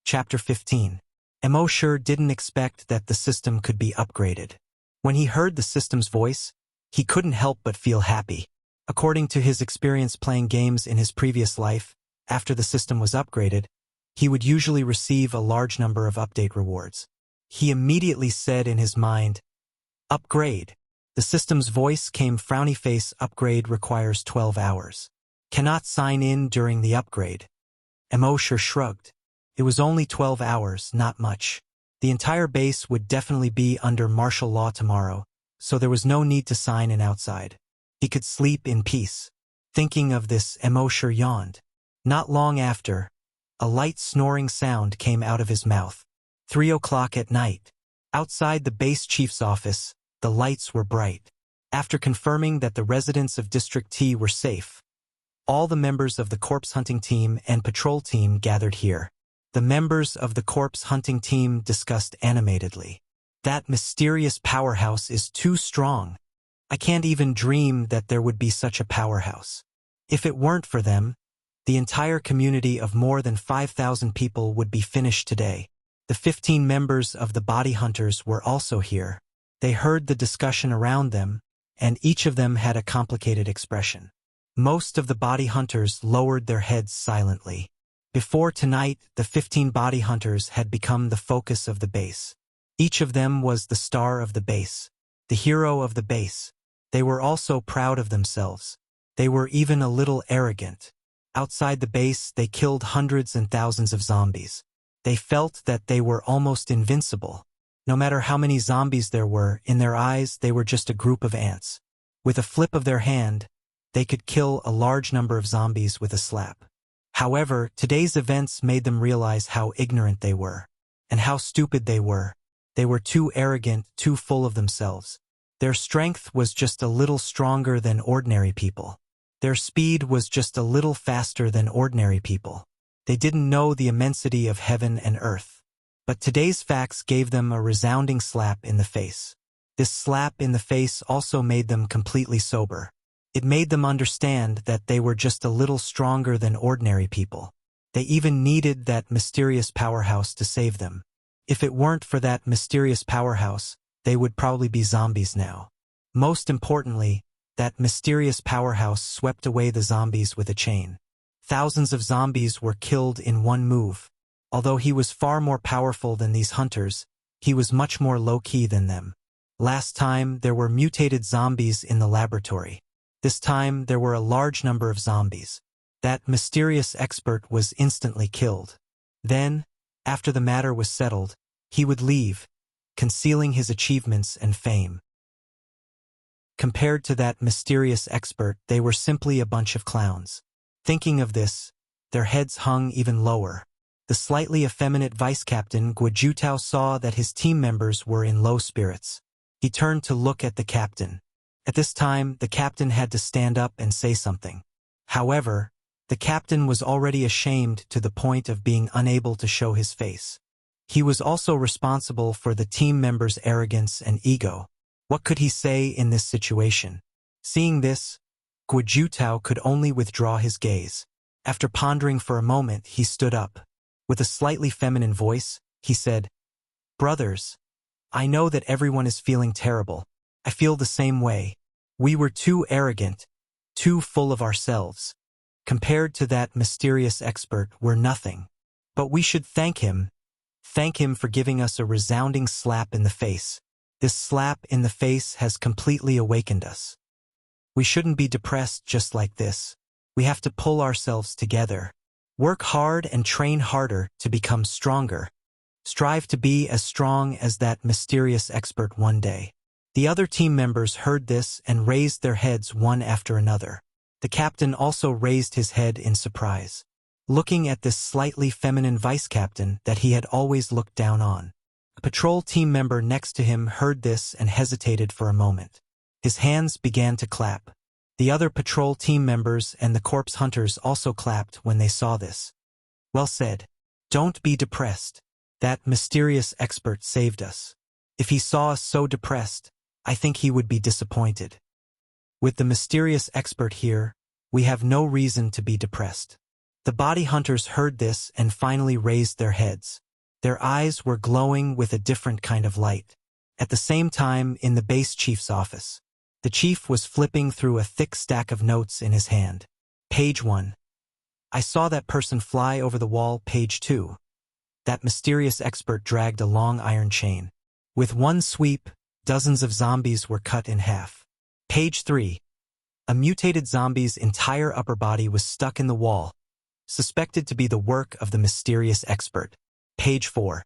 Chapter 15. Wuxia didn't expect that the system could be upgraded. When he heard the system's voice, he couldn't help but feel happy. According to his experience playing games in his previous life, after the system was upgraded, he would usually receive a large number of update rewards. He immediately said in his mind, "Upgrade." The system's voice came frowny face. Upgrade requires 12 hours. Cannot sign in during the upgrade. Wuxia shrugged. It was only 12 hours, not much. The entire base would definitely be under martial law tomorrow, so there was no need to sign in outside. He could sleep in peace. Thinking of this, Wuxia yawned. Not long after, a light snoring sound came out of his mouth. 3 o'clock at night. Outside the base chief's office, the lights were bright. After confirming that the residents of District T were safe, all the members of the corpse hunting team and patrol team gathered here. The members of the corpse hunting team discussed animatedly. That mysterious powerhouse is too strong. I can't even dream that there would be such a powerhouse. If it weren't for them, the entire community of more than 5,000 people would be finished today. The 15 members of the body hunters were also here. They heard the discussion around them, and each of them had a complicated expression. Most of the body hunters lowered their heads silently. Before tonight, the 15 body hunters had become the focus of the base. Each of them was the star of the base, the hero of the base. They were also proud of themselves. They were even a little arrogant. Outside the base, they killed hundreds and thousands of zombies. They felt that they were almost invincible. No matter how many zombies there were, in their eyes they were just a group of ants. With a flip of their hand, they could kill a large number of zombies with a slap. However, today's events made them realize how ignorant they were, and how stupid they were. They were too arrogant, too full of themselves. Their strength was just a little stronger than ordinary people. Their speed was just a little faster than ordinary people. They didn't know the immensity of heaven and earth. But today's facts gave them a resounding slap in the face. This slap in the face also made them completely sober. It made them understand that they were just a little stronger than ordinary people. They even needed that mysterious powerhouse to save them. If it weren't for that mysterious powerhouse, they would probably be zombies now. Most importantly, that mysterious powerhouse swept away the zombies with a chain. Thousands of zombies were killed in one move. Although he was far more powerful than these hunters, he was much more low-key than them. Last time, there were mutated zombies in the laboratory. This time, there were a large number of zombies. That mysterious expert was instantly killed. Then, after the matter was settled, he would leave, concealing his achievements and fame. Compared to that mysterious expert, they were simply a bunch of clowns. Thinking of this, their heads hung even lower. The slightly effeminate vice-captain Guojutao saw that his team members were in low spirits. He turned to look at the captain. At this time, the captain had to stand up and say something. However, the captain was already ashamed to the point of being unable to show his face. He was also responsible for the team members' arrogance and ego. What could he say in this situation? Seeing this, Guojutao could only withdraw his gaze. After pondering for a moment, he stood up. With a slightly feminine voice, he said, "Brothers, I know that everyone is feeling terrible. I feel the same way. We were too arrogant, too full of ourselves. Compared to that mysterious expert, we're nothing. But we should thank him for giving us a resounding slap in the face. This slap in the face has completely awakened us. We shouldn't be depressed just like this. We have to pull ourselves together. Work hard and train harder to become stronger. Strive to be as strong as that mysterious expert one day." The other team members heard this and raised their heads one after another. The captain also raised his head in surprise, looking at this slightly feminine vice-captain that he had always looked down on. A patrol team member next to him heard this and hesitated for a moment. His hands began to clap. The other patrol team members and the corpse hunters also clapped when they saw this. "Well said. Don't be depressed. That mysterious expert saved us. If he saw us so depressed, I think he would be disappointed. With the mysterious expert here, we have no reason to be depressed. The bounty hunters heard this and finally raised their heads. Their eyes were glowing with a different kind of light. At the same time, in the base chief's office, the chief was flipping through a thick stack of notes in his hand. Page 1. I saw that person fly over the wall. Page 2. That mysterious expert dragged a long iron chain. With one sweep, dozens of zombies were cut in half. Page 3. A mutated zombie's entire upper body was stuck in the wall, suspected to be the work of the mysterious expert. Page 4.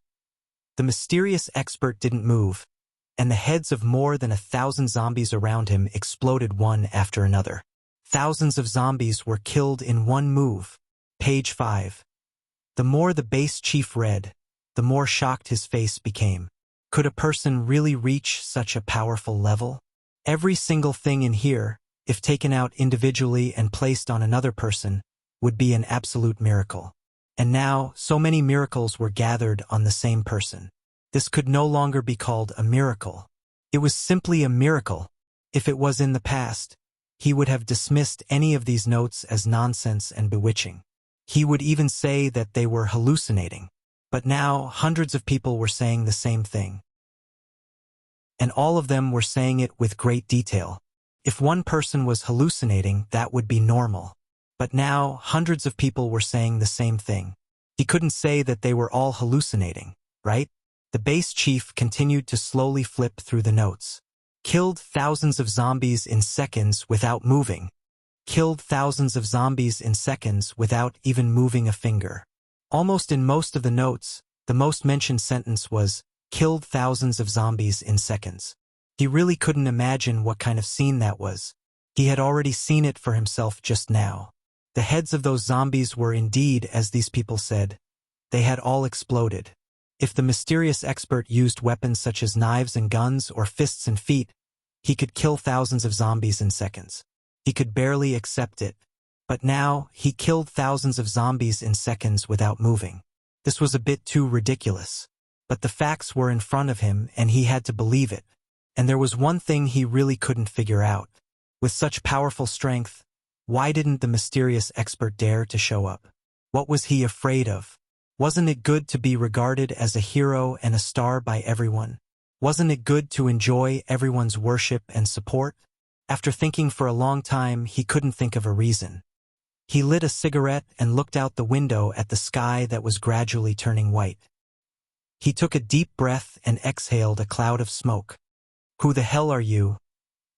The mysterious expert didn't move, and the heads of more than 1,000 zombies around him exploded one after another. Thousands of zombies were killed in one move. Page 5. The more the base chief read, the more shocked his face became. Could a person really reach such a powerful level? Every single thing in here, if taken out individually and placed on another person, would be an absolute miracle. And now, so many miracles were gathered on the same person. This could no longer be called a miracle. It was simply a miracle. If it was in the past, he would have dismissed any of these notes as nonsense and bewitching. He would even say that they were hallucinating. But now, hundreds of people were saying the same thing. And all of them were saying it with great detail. If one person was hallucinating, that would be normal. But now, hundreds of people were saying the same thing. He couldn't say that they were all hallucinating, right? The base chief continued to slowly flip through the notes. Killed thousands of zombies in seconds without moving. Killed thousands of zombies in seconds without even moving a finger. Almost in most of the notes, the most mentioned sentence was, killed thousands of zombies in seconds. He really couldn't imagine what kind of scene that was. He had already seen it for himself just now. The heads of those zombies were indeed, as these people said, they had all exploded. If the mysterious expert used weapons such as knives and guns or fists and feet, he could kill thousands of zombies in seconds. He could barely accept it. But now, he killed thousands of zombies in seconds without moving. This was a bit too ridiculous. But the facts were in front of him and he had to believe it. And there was one thing he really couldn't figure out. With such powerful strength, why didn't the mysterious expert dare to show up? What was he afraid of? Wasn't it good to be regarded as a hero and a star by everyone? Wasn't it good to enjoy everyone's worship and support? After thinking for a long time, he couldn't think of a reason. He lit a cigarette and looked out the window at the sky that was gradually turning white. He took a deep breath and exhaled a cloud of smoke. Who the hell are you?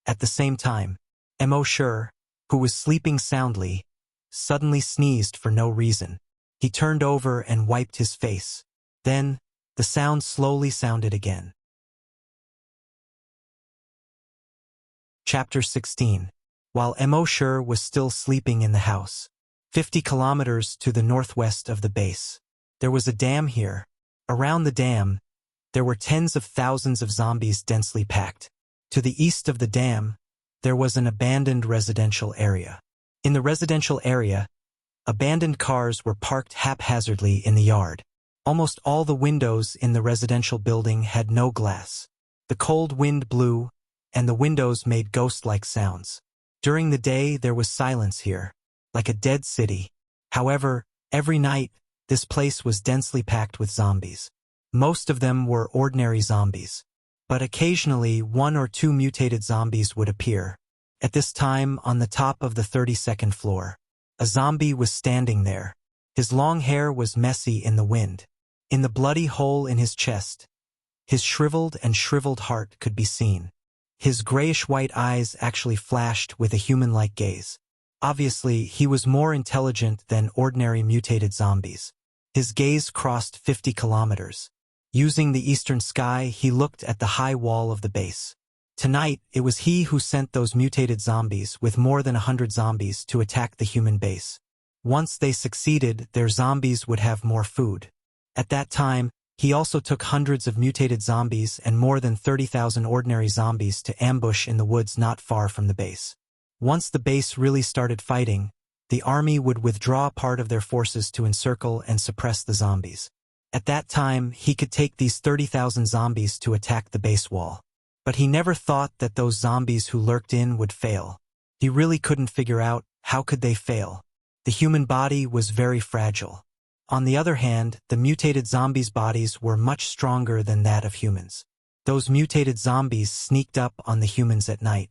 At the same time, Mo Sure, who was sleeping soundly, suddenly sneezed for no reason. He turned over and wiped his face. Then, the sound slowly sounded again. Chapter 16. While Mo Sure was still sleeping in the house, 50 kilometers to the northwest of the base, there was a dam here. Around the dam, there were tens of thousands of zombies densely packed. To the east of the dam, there was an abandoned residential area. In the residential area, abandoned cars were parked haphazardly in the yard. Almost all the windows in the residential building had no glass. The cold wind blew, and the windows made ghost-like sounds. During the day, there was silence here, like a dead city. However, every night, this place was densely packed with zombies. Most of them were ordinary zombies. But occasionally, one or two mutated zombies would appear. At this time, on the top of the 32nd floor, a zombie was standing there. His long hair was messy in the wind. In the bloody hole in his chest, his shriveled heart could be seen. His grayish-white eyes actually flashed with a human-like gaze. Obviously, he was more intelligent than ordinary mutated zombies. His gaze crossed 50 kilometers. Using the eastern sky, he looked at the high wall of the base. Tonight, it was he who sent those mutated zombies with more than 100 zombies to attack the human base. Once they succeeded, their zombies would have more food. At that time, he also took hundreds of mutated zombies and more than 30,000 ordinary zombies to ambush in the woods not far from the base. Once the base really started fighting, the army would withdraw part of their forces to encircle and suppress the zombies. At that time, he could take these 30,000 zombies to attack the base wall. But he never thought that those zombies who lurked in would fail. He really couldn't figure out, how could they fail? The human body was very fragile. On the other hand, the mutated zombies' bodies were much stronger than that of humans. Those mutated zombies sneaked up on the humans at night.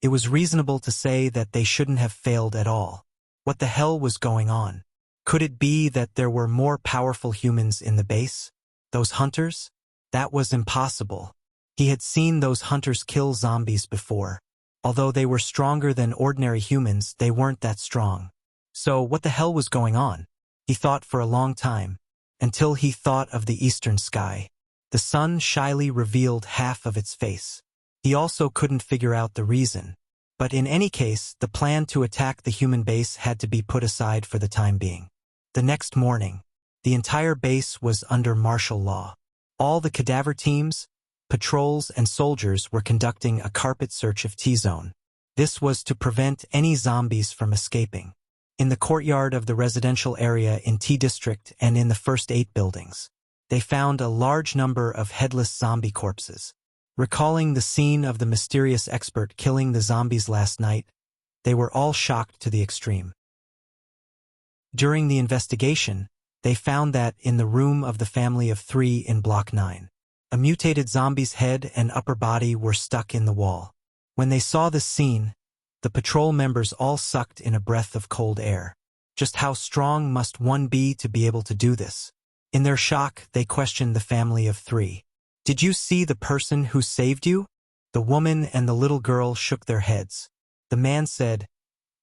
It was reasonable to say that they shouldn't have failed at all. What the hell was going on? Could it be that there were more powerful humans in the base? Those hunters? That was impossible. He had seen those hunters kill zombies before. Although they were stronger than ordinary humans, they weren't that strong. So what the hell was going on? He thought for a long time, until he thought of the eastern sky. The sun shyly revealed half of its face. He also couldn't figure out the reason. But in any case, the plan to attack the human base had to be put aside for the time being. The next morning, the entire base was under martial law. All the cadaver teams, patrols, and soldiers were conducting a carpet search of T-Zone. This was to prevent any zombies from escaping. In the courtyard of the residential area in T-District and in the first 8 buildings, they found a large number of headless zombie corpses. Recalling the scene of the mysterious expert killing the zombies last night, they were all shocked to the extreme. During the investigation, they found that in the room of the family of 3 in Block 9, a mutated zombie's head and upper body were stuck in the wall. When they saw this scene, the patrol members all sucked in a breath of cold air. Just how strong must one be to be able to do this? In their shock, they questioned the family of 3. Did you see the person who saved you? The woman and the little girl shook their heads. The man said,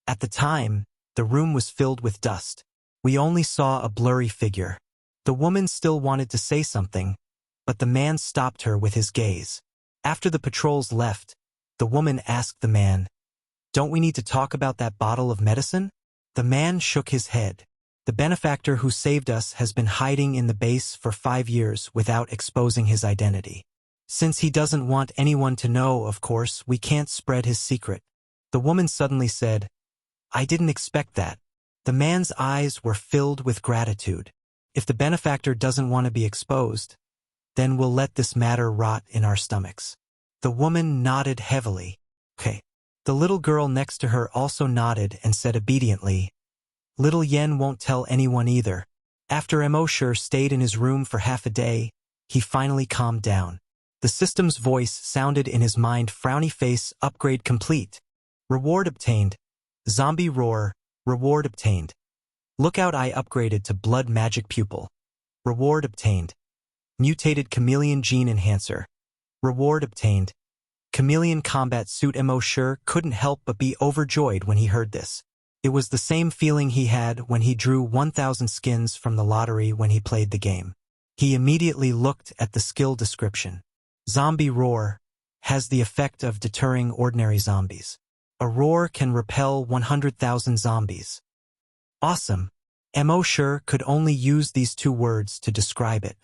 at the time, the room was filled with dust. We only saw a blurry figure. The woman still wanted to say something, but the man stopped her with his gaze. After the patrols left, the woman asked the man, don't we need to talk about that bottle of medicine? The man shook his head. The benefactor who saved us has been hiding in the base for 5 years without exposing his identity. Since he doesn't want anyone to know, of course, we can't spread his secret. The woman suddenly said, I didn't expect that. The man's eyes were filled with gratitude. If the benefactor doesn't want to be exposed, then we'll let this matter rot in our stomachs. The woman nodded heavily. Okay. The little girl next to her also nodded and said obediently, Little Yen won't tell anyone either. After Mosher stayed in his room for half a day, he finally calmed down. The system's voice sounded in his mind, frowny face, upgrade complete. Reward obtained. Zombie roar, reward obtained. Lookout eye upgraded to blood magic pupil. Reward obtained. Mutated chameleon gene enhancer. Reward obtained. Chameleon combat suit. Mosher couldn't help but be overjoyed when he heard this. It was the same feeling he had when he drew 1,000 skins from the lottery when he played the game. He immediately looked at the skill description. Zombie roar has the effect of deterring ordinary zombies. A roar can repel 100,000 zombies. Awesome. Mosher could only use these 2 words to describe it.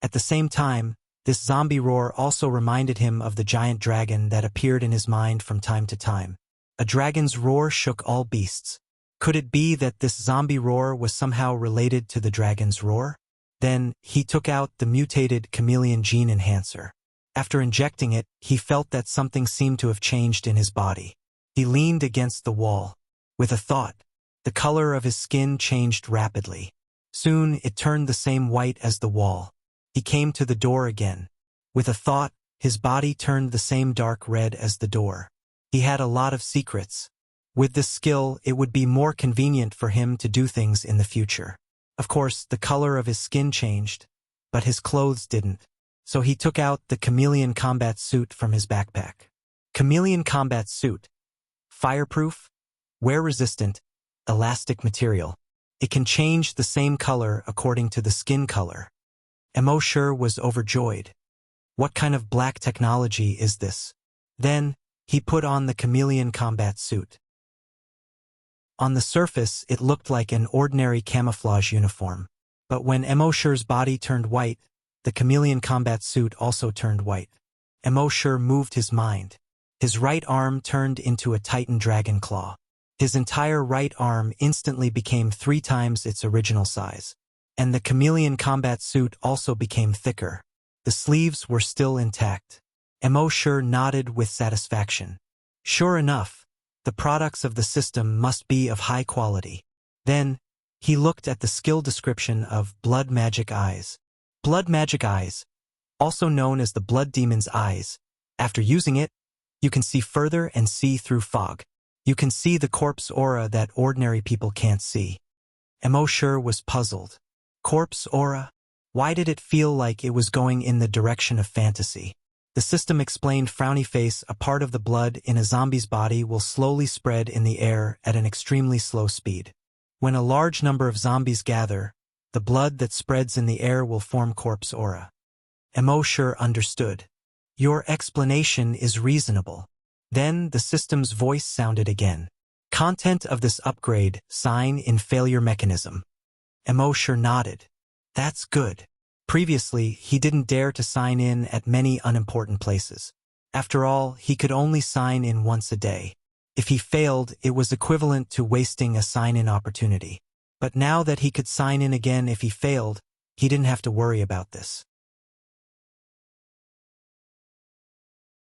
At the same time, this zombie roar also reminded him of the giant dragon that appeared in his mind from time to time. A dragon's roar shook all beasts. Could it be that this zombie roar was somehow related to the dragon's roar? Then, he took out the mutated chameleon gene enhancer. After injecting it, he felt that something seemed to have changed in his body. He leaned against the wall. With a thought, the color of his skin changed rapidly. Soon, it turned the same white as the wall. He came to the door again. With a thought, his body turned the same dark red as the door. He had a lot of secrets. With this skill, it would be more convenient for him to do things in the future. Of course, the color of his skin changed, but his clothes didn't. So he took out the chameleon combat suit from his backpack. Chameleon combat suit. Fireproof, wear-resistant, elastic material. It can change the same color according to the skin color. Mosher was overjoyed. What kind of black technology is this? Then, he put on the chameleon combat suit. On the surface, it looked like an ordinary camouflage uniform. But when Mosher's body turned white, the chameleon combat suit also turned white. Mosher moved his mind. His right arm turned into a titan dragon claw. His entire right arm instantly became 3 times its original size. And the chameleon combat suit also became thicker. The sleeves were still intact. Mosher nodded with satisfaction. Sure enough, the products of the system must be of high quality. Then, he looked at the skill description of Blood Magic Eyes. Blood Magic Eyes, also known as the Blood Demon's Eyes. After using it, you can see further and see through fog. You can see the corpse aura that ordinary people can't see. Emoshur was puzzled. Corpse aura? Why did it feel like it was going in the direction of fantasy? The system explained frowny face, a part of the blood in a zombie's body will slowly spread in the air at an extremely slow speed. When a large number of zombies gather, the blood that spreads in the air will form corpse aura. Emoshur understood. Your explanation is reasonable. Then the system's voice sounded again. Content of this upgrade, sign in failure mechanism. Emoshur nodded. That's good. Previously, he didn't dare to sign in at many unimportant places. After all, he could only sign in once a day. If he failed, it was equivalent to wasting a sign-in opportunity. But now that he could sign in again if he failed, he didn't have to worry about this.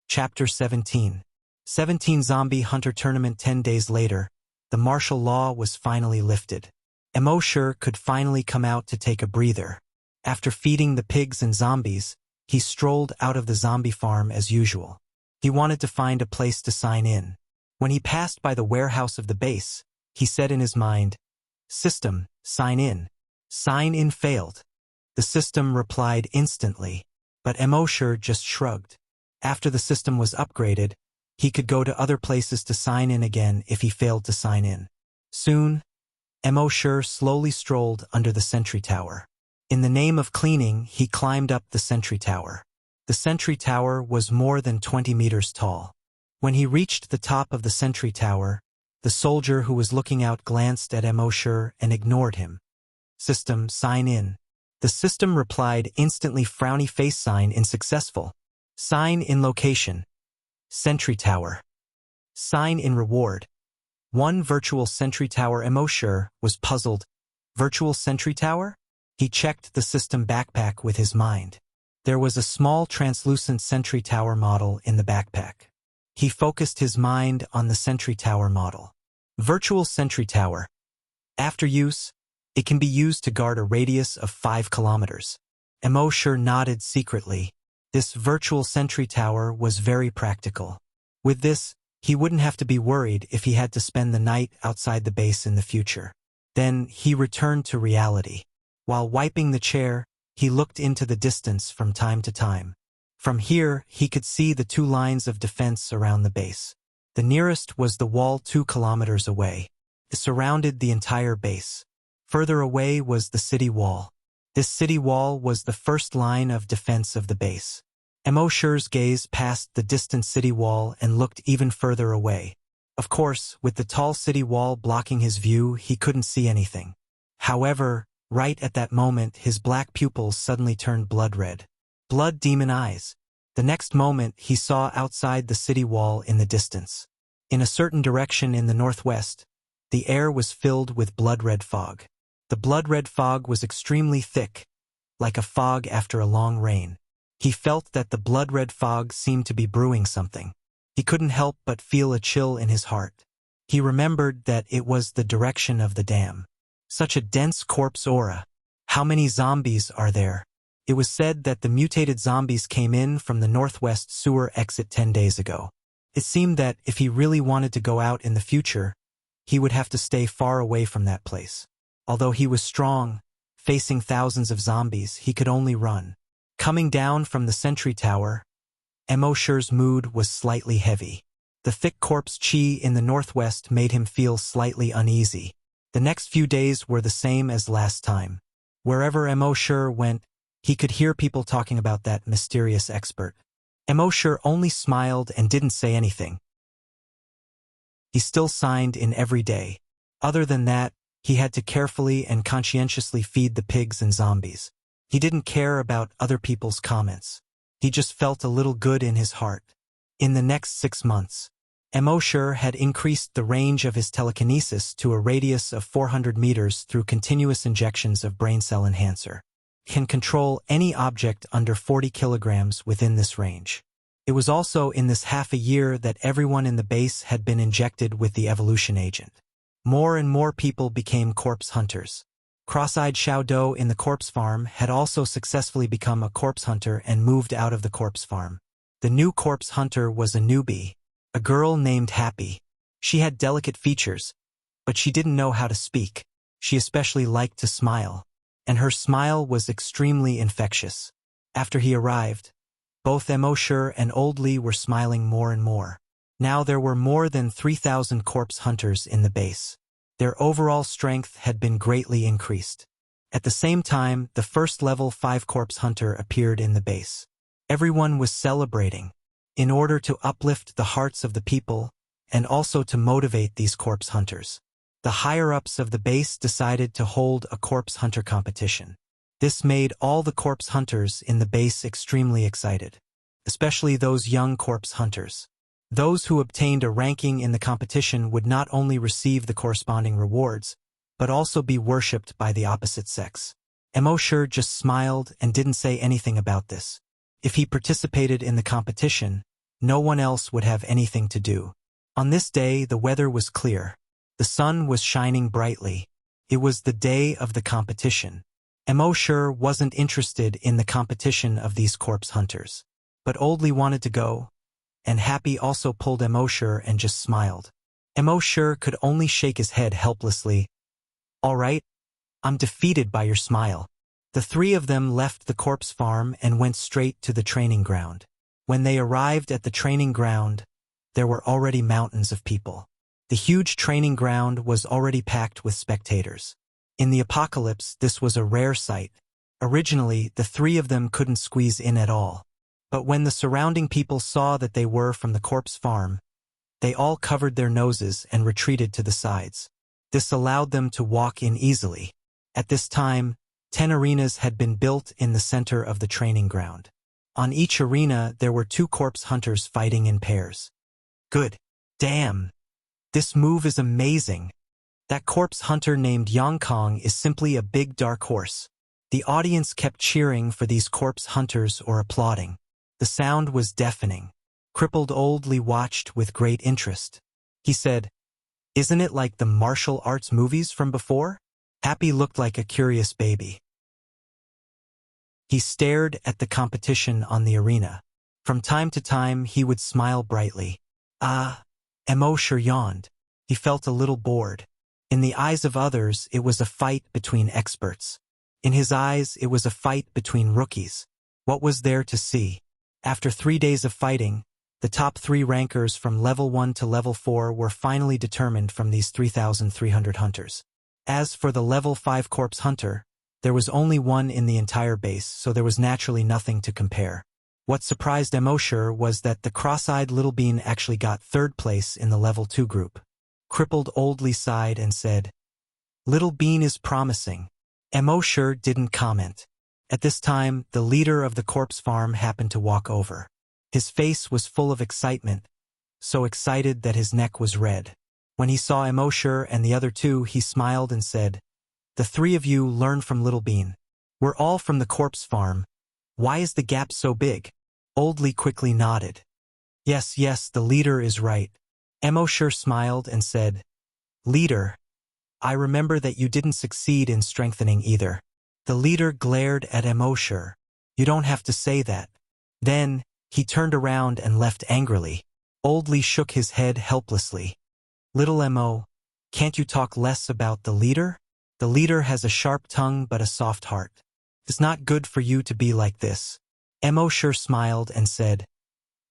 Chapter 17. 17 Zombie Hunter Tournament. 10 days later, the martial law was finally lifted. Emoshur could finally come out to take a breather. After feeding the pigs and zombies, he strolled out of the zombie farm as usual. He wanted to find a place to sign in. When he passed by the warehouse of the base, he said in his mind, "System, sign in." Sign in failed. The system replied instantly, but Emoshur just shrugged. After the system was upgraded, he could go to other places to sign in again if he failed to sign in. Soon, Emoshur slowly strolled under the sentry tower. In the name of cleaning, he climbed up the sentry tower. The sentry tower was more than 20 meters tall. When he reached the top of the sentry tower, the soldier who was looking out glanced at Emoshur and ignored him. System, sign in. The system replied instantly, frowny face, sign in successful. Sign in location. Sentry tower. Sign in reward. 1 virtual sentry tower. Emoshur was puzzled. Virtual sentry tower? He checked the system backpack with his mind. There was a small translucent sentry tower model in the backpack. He focused his mind on the sentry tower model. Virtual sentry tower. After use, it can be used to guard a radius of 5 kilometers. Emoshur nodded secretly. This virtual sentry tower was very practical. With this, he wouldn't have to be worried if he had to spend the night outside the base in the future. Then he returned to reality. While wiping the chair, he looked into the distance from time to time. From here, he could see the 2 lines of defense around the base. The nearest was the wall 2 kilometers away. It surrounded the entire base. Further away was the city wall. This city wall was the first line of defense of the base. Emoshur's gaze passed the distant city wall and looked even further away. Of course, with the tall city wall blocking his view, he couldn't see anything. However, right at that moment, his black pupils suddenly turned blood red. Blood demon eyes. The next moment, he saw outside the city wall in the distance. In a certain direction in the northwest, the air was filled with blood-red fog. The blood-red fog was extremely thick, like a fog after a long rain. He felt that the blood-red fog seemed to be brewing something. He couldn't help but feel a chill in his heart. He remembered that it was the direction of the dam. Such a dense corpse aura. How many zombies are there? It was said that the mutated zombies came in from the northwest sewer exit 10 days ago. It seemed that if he really wanted to go out in the future, he would have to stay far away from that place. Although he was strong, facing thousands of zombies, he could only run. Coming down from the sentry tower, Emoshur's mood was slightly heavy. The thick corpse chi in the northwest made him feel slightly uneasy. The next few days were the same as last time. Wherever Emoshur went, he could hear people talking about that mysterious expert. Emoshur only smiled and didn't say anything. He still signed in every day. Other than that, he had to carefully and conscientiously feed the pigs and zombies. He didn't care about other people's comments. He just felt a little good in his heart. In the next 6 months, Emoshur had increased the range of his telekinesis to a radius of 400 meters through continuous injections of brain cell enhancer. He can control any object under 40 kilograms within this range. It was also in this half a year that everyone in the base had been injected with the evolution agent. More and more people became corpse hunters. Cross-eyed Xiaodou in the corpse farm had also successfully become a corpse hunter and moved out of the corpse farm. The new corpse hunter was a newbie, a girl named Happy. She had delicate features, but she didn't know how to speak. She especially liked to smile, and her smile was extremely infectious. After he arrived, both Emosher and Old Li were smiling more and more. Now there were more than 3,000 corpse hunters in the base. Their overall strength had been greatly increased. At the same time, the first level 5 corpse hunter appeared in the base. Everyone was celebrating, in order to uplift the hearts of the people and also to motivate these corpse hunters. The higher-ups of the base decided to hold a corpse hunter competition. This made all the corpse hunters in the base extremely excited, especially those young corpse hunters. Those who obtained a ranking in the competition would not only receive the corresponding rewards, but also be worshipped by the opposite sex. Emosher just smiled and didn't say anything about this. If he participated in the competition, no one else would have anything to do. On this day, the weather was clear. The sun was shining brightly. It was the day of the competition. Emosher wasn't interested in the competition of these corpse hunters. But Old Li wanted to go, and Happy also pulled Emosher and just smiled. Emosher could only shake his head helplessly. "All right, I'm defeated by your smile." The three of them left the corpse farm and went straight to the training ground. When they arrived at the training ground, there were already mountains of people. The huge training ground was already packed with spectators. In the apocalypse, this was a rare sight. Originally, the three of them couldn't squeeze in at all. But when the surrounding people saw that they were from the corpse farm, they all covered their noses and retreated to the sides. This allowed them to walk in easily. At this time, 10 arenas had been built in the center of the training ground. On each arena, there were 2 corpse hunters fighting in pairs. Good. Damn. This move is amazing. That corpse hunter named Yongkong is simply a big dark horse. The audience kept cheering for these corpse hunters or applauding. The sound was deafening. Crippled Old Li watched with great interest. He said, "Isn't it like the martial arts movies from before?" Happy looked like a curious baby. He stared at the competition on the arena. From time to time, he would smile brightly. Emosher yawned. He felt a little bored. In the eyes of others, it was a fight between experts. In his eyes, it was a fight between rookies. What was there to see? After 3 days of fighting, the top 3 rankers from level 1 to level 4 were finally determined from these 3,300 hunters. As for the level 5 corpse hunter, there was only one in the entire base, so there was naturally nothing to compare. What surprised Emosher was that the cross-eyed Little Bean actually got 3rd place in the level 2 group. Crippled Old Li sighed and said, "Little Bean is promising." Emosher didn't comment. At this time, the leader of the corpse farm happened to walk over. His face was full of excitement, so excited that his neck was red. When he saw Emosher and the other 2, he smiled and said, "The 3 of you learn from Little Bean. We're all from the corpse farm. Why is the gap so big?" Old Li quickly nodded. Yes, the leader is right." Emosher smiled and said, "Leader, I remember that you didn't succeed in strengthening either." The leader glared at Emosher. "You don't have to say that." Then, he turned around and left angrily. Old Li shook his head helplessly. "Little Emo, can't you talk less about the leader? The leader has a sharp tongue but a soft heart. It's not good for you to be like this." Emosher smiled and said,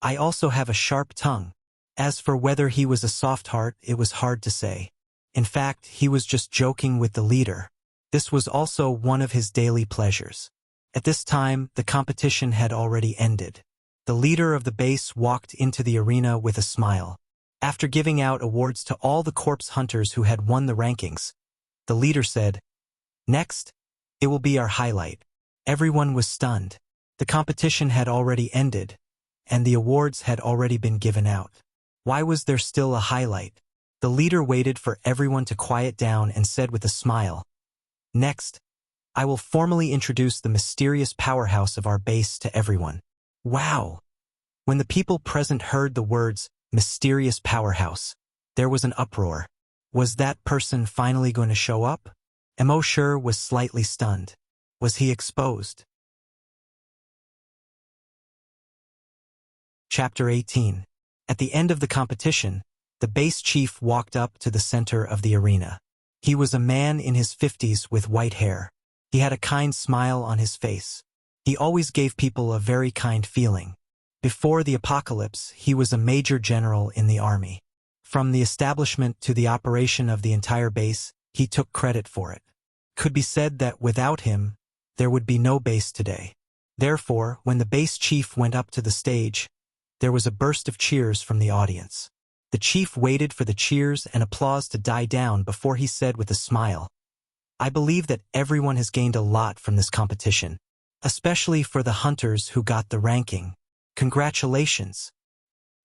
"I also have a sharp tongue." As for whether he was a soft heart, it was hard to say. In fact, he was just joking with the leader. This was also one of his daily pleasures. At this time, the competition had already ended. The leader of the base walked into the arena with a smile. After giving out awards to all the corpse hunters who had won the rankings, the leader said, "Next, it will be our highlight." Everyone was stunned. The competition had already ended, and the awards had already been given out. Why was there still a highlight? The leader waited for everyone to quiet down and said with a smile, "Next, I will formally introduce the mysterious powerhouse of our base to everyone." Wow! When the people present heard the words, "mysterious powerhouse," there was an uproar. Was that person finally going to show up? Emoshur was slightly stunned. Was he exposed? Chapter 18. At the end of the competition, the base chief walked up to the center of the arena. He was a man in his 50s with white hair. He had a kind smile on his face. He always gave people a very kind feeling. Before the apocalypse, he was a major general in the army. From the establishment to the operation of the entire base, he took credit for it. Could be said that without him, there would be no base today. Therefore, when the base chief went up to the stage, there was a burst of cheers from the audience. The chief waited for the cheers and applause to die down before he said with a smile, "I believe that everyone has gained a lot from this competition, especially for the hunters who got the ranking. Congratulations.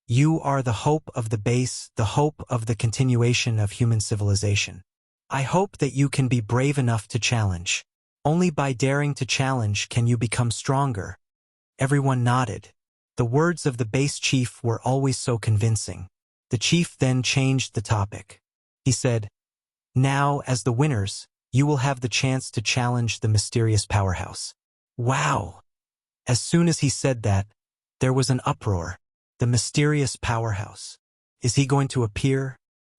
You are the hope of the base, the hope of the continuation of human civilization. I hope that you can be brave enough to challenge. Only by daring to challenge can you become stronger." Everyone nodded. The words of the base chief were always so convincing. The chief then changed the topic. He said, "Now, as the winners, you will have the chance to challenge the mysterious powerhouse." Wow! As soon as he said that, there was an uproar. The mysterious powerhouse. Is he going to appear?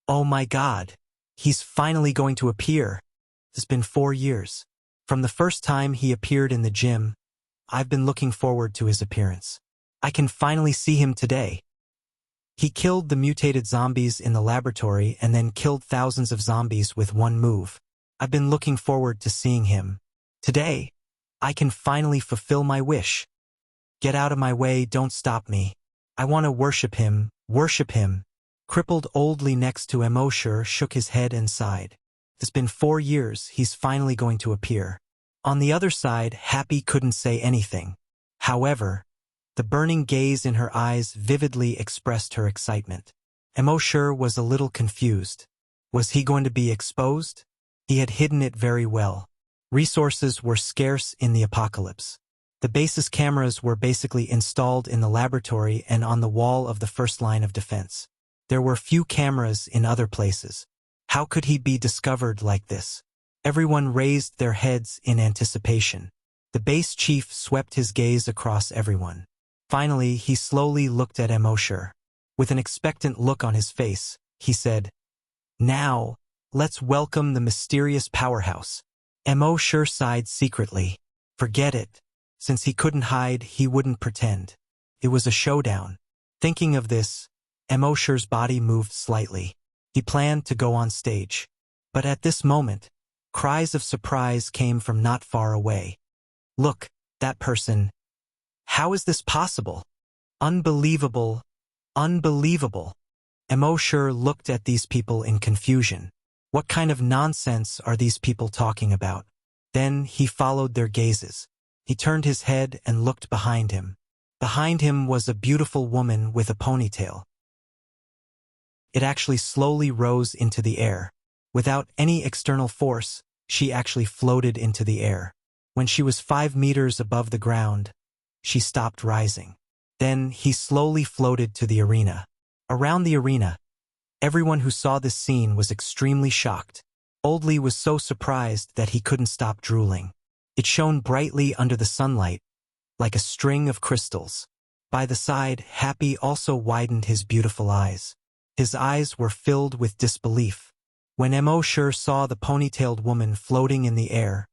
Oh my God! He's finally going to appear. It's been 4 years. From the first time he appeared in the gym, I've been looking forward to his appearance. I can finally see him today. He killed the mutated zombies in the laboratory and then killed thousands of zombies with one move. I've been looking forward to seeing him. Today, I can finally fulfill my wish. Get out of my way, don't stop me. I want to worship him, worship him. Crippled oldly next to Emoshur shook his head and sighed. It's been 4 years, he's finally going to appear. On the other side, Happy couldn't say anything. However, the burning gaze in her eyes vividly expressed her excitement. Emoshur was a little confused. Was he going to be exposed? He had hidden it very well. Resources were scarce in the apocalypse. The base's cameras were basically installed in the laboratory and on the wall of the first line of defense. There were few cameras in other places. How could he be discovered like this? Everyone raised their heads in anticipation. The base chief swept his gaze across everyone. Finally, he slowly looked at Emoshur. With an expectant look on his face, he said, "Now, let's welcome the mysterious powerhouse." Emoshur sighed secretly. Forget it. Since he couldn't hide, he wouldn't pretend. It was a showdown. Thinking of this, Emoshur's body moved slightly. He planned to go on stage. But at this moment, cries of surprise came from not far away. "Look, that person. How is this possible? Unbelievable, unbelievable." Emoshur looked at these people in confusion. What kind of nonsense are these people talking about? Then he followed their gazes. He turned his head and looked behind him. Behind him was a beautiful woman with a ponytail. It actually slowly rose into the air. Without any external force, she actually floated into the air. When she was 5 meters above the ground, she stopped rising. Then he slowly floated to the arena. Around the arena, everyone who saw this scene was extremely shocked. Oldly was so surprised that he couldn't stop drooling. It shone brightly under the sunlight, like a string of crystals. By the side, Happy also widened his beautiful eyes. His eyes were filled with disbelief. When Emoshur saw the ponytailed woman floating in the air,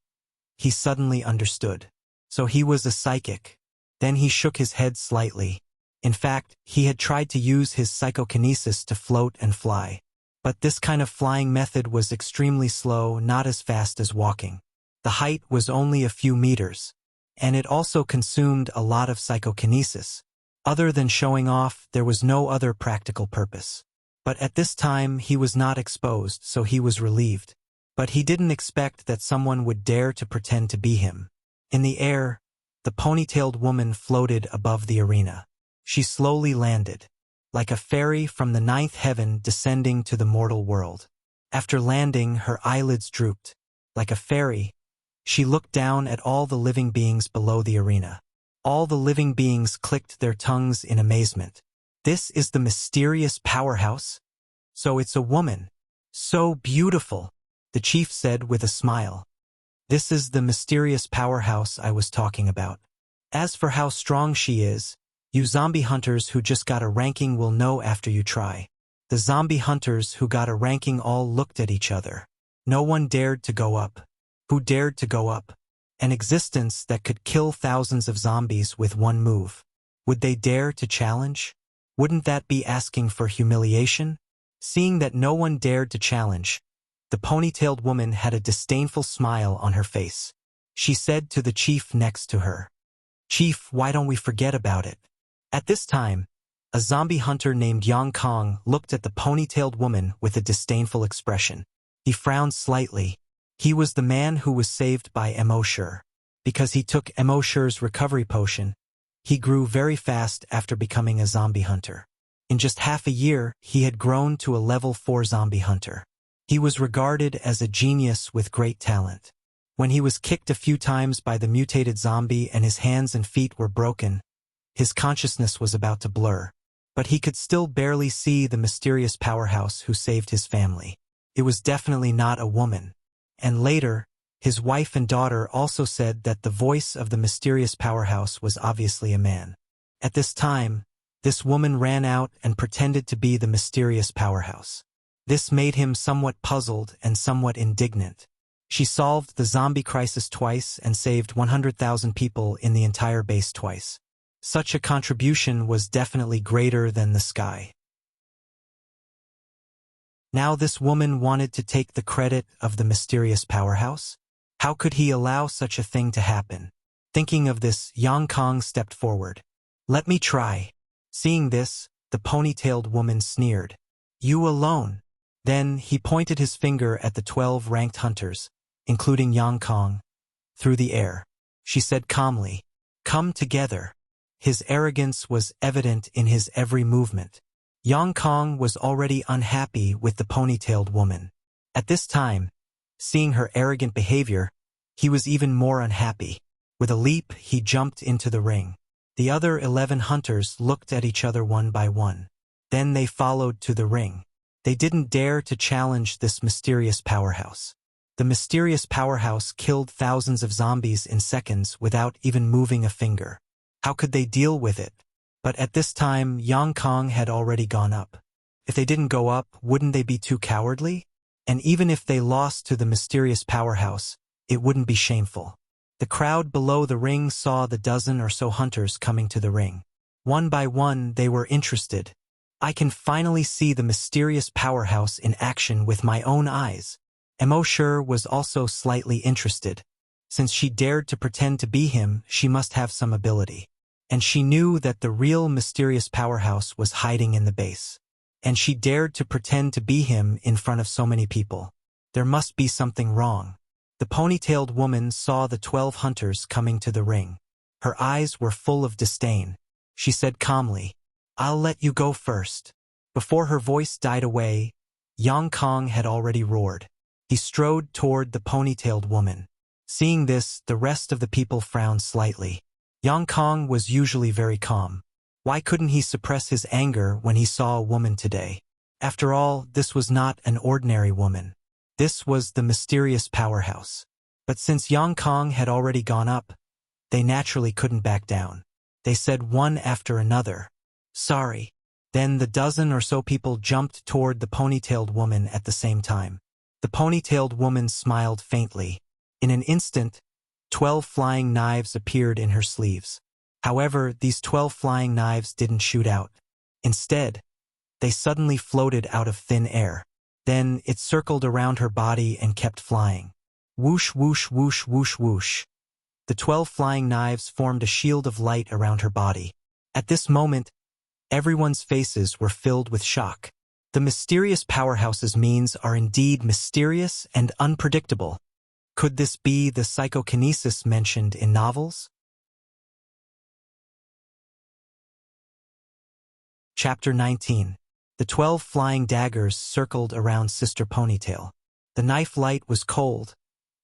he suddenly understood. So he was a psychic. Then he shook his head slightly. In fact, he had tried to use his psychokinesis to float and fly. But this kind of flying method was extremely slow, not as fast as walking. The height was only a few meters, and it also consumed a lot of psychokinesis. Other than showing off, there was no other practical purpose. But at this time, he was not exposed, so he was relieved. But he didn't expect that someone would dare to pretend to be him. In the air, the ponytailed woman floated above the arena. She slowly landed, like a fairy from the 9th heaven descending to the mortal world. After landing, her eyelids drooped. Like a fairy, she looked down at all the living beings below the arena. All the living beings clicked their tongues in amazement. This is the mysterious powerhouse? So it's a woman. So beautiful, the chief said with a smile. This is the mysterious powerhouse I was talking about. As for how strong she is, you zombie hunters who just got a ranking will know after you try. The zombie hunters who got a ranking all looked at each other. No one dared to go up. Who dared to go up? An existence that could kill thousands of zombies with one move. Would they dare to challenge? Wouldn't that be asking for humiliation? Seeing that no one dared to challenge, the ponytailed woman had a disdainful smile on her face. She said to the chief next to her, "Chief, why don't we forget about it?" At this time, a zombie hunter named Yang Kong looked at the ponytailed woman with a disdainful expression. He frowned slightly. He was the man who was saved by Mo Sure. Because he took Mo Sure's recovery potion, he grew very fast after becoming a zombie hunter. In just half a year, he had grown to a level 4 zombie hunter. He was regarded as a genius with great talent. When he was kicked a few times by the mutated zombie and his hands and feet were broken, his consciousness was about to blur. But he could still barely see the mysterious powerhouse who saved his family. It was definitely not a woman. And later, his wife and daughter also said that the voice of the mysterious powerhouse was obviously a man. At this time, this woman ran out and pretended to be the mysterious powerhouse. This made him somewhat puzzled and somewhat indignant. She solved the zombie crisis twice and saved 100,000 people in the entire base twice. Such a contribution was definitely greater than the sky. Now this woman wanted to take the credit of the mysterious powerhouse? How could he allow such a thing to happen? Thinking of this, Yang Kong stepped forward. "Let me try." Seeing this, the ponytailed woman sneered. "You alone?" Then he pointed his finger at the 12 ranked hunters, including Yang Kong, through the air. She said calmly, "Come together." His arrogance was evident in his every movement. Yang Kong was already unhappy with the ponytailed woman. At this time, seeing her arrogant behavior, he was even more unhappy. With a leap, he jumped into the ring. The other 11 hunters looked at each other one by one. Then they followed to the ring. They didn't dare to challenge this mysterious powerhouse. The mysterious powerhouse killed thousands of zombies in seconds without even moving a finger. How could they deal with it? But at this time, Yang Kong had already gone up. If they didn't go up, wouldn't they be too cowardly? And even if they lost to the mysterious powerhouse, it wouldn't be shameful. The crowd below the ring saw the dozen or so hunters coming to the ring. One by one, they were interested. I can finally see the mysterious powerhouse in action with my own eyes. Mo Sure was also slightly interested. Since she dared to pretend to be him, she must have some ability. And she knew that the real mysterious powerhouse was hiding in the base. And she dared to pretend to be him in front of so many people. There must be something wrong. The ponytailed woman saw the 12 hunters coming to the ring. Her eyes were full of disdain. She said calmly, "I'll let you go first." Before her voice died away, Yang Kong had already roared. He strode toward the ponytailed woman. Seeing this, the rest of the people frowned slightly. Yang Kong was usually very calm. Why couldn't he suppress his anger when he saw a woman today? After all, this was not an ordinary woman. This was the mysterious powerhouse. But since Yang Kong had already gone up, they naturally couldn't back down. They said one after another, "Sorry." Then the dozen or so people jumped toward the ponytailed woman at the same time. The ponytailed woman smiled faintly. In an instant, 12 flying knives appeared in her sleeves. However, these 12 flying knives didn't shoot out. Instead, they suddenly floated out of thin air. Then it circled around her body and kept flying. Whoosh, whoosh, whoosh, whoosh, whoosh. The 12 flying knives formed a shield of light around her body. At this moment, everyone's faces were filled with shock. The mysterious powerhouse's means are indeed mysterious and unpredictable. Could this be the psychokinesis mentioned in novels? Chapter 19. The 12 flying daggers circled around Sister Ponytail. The knife light was cold,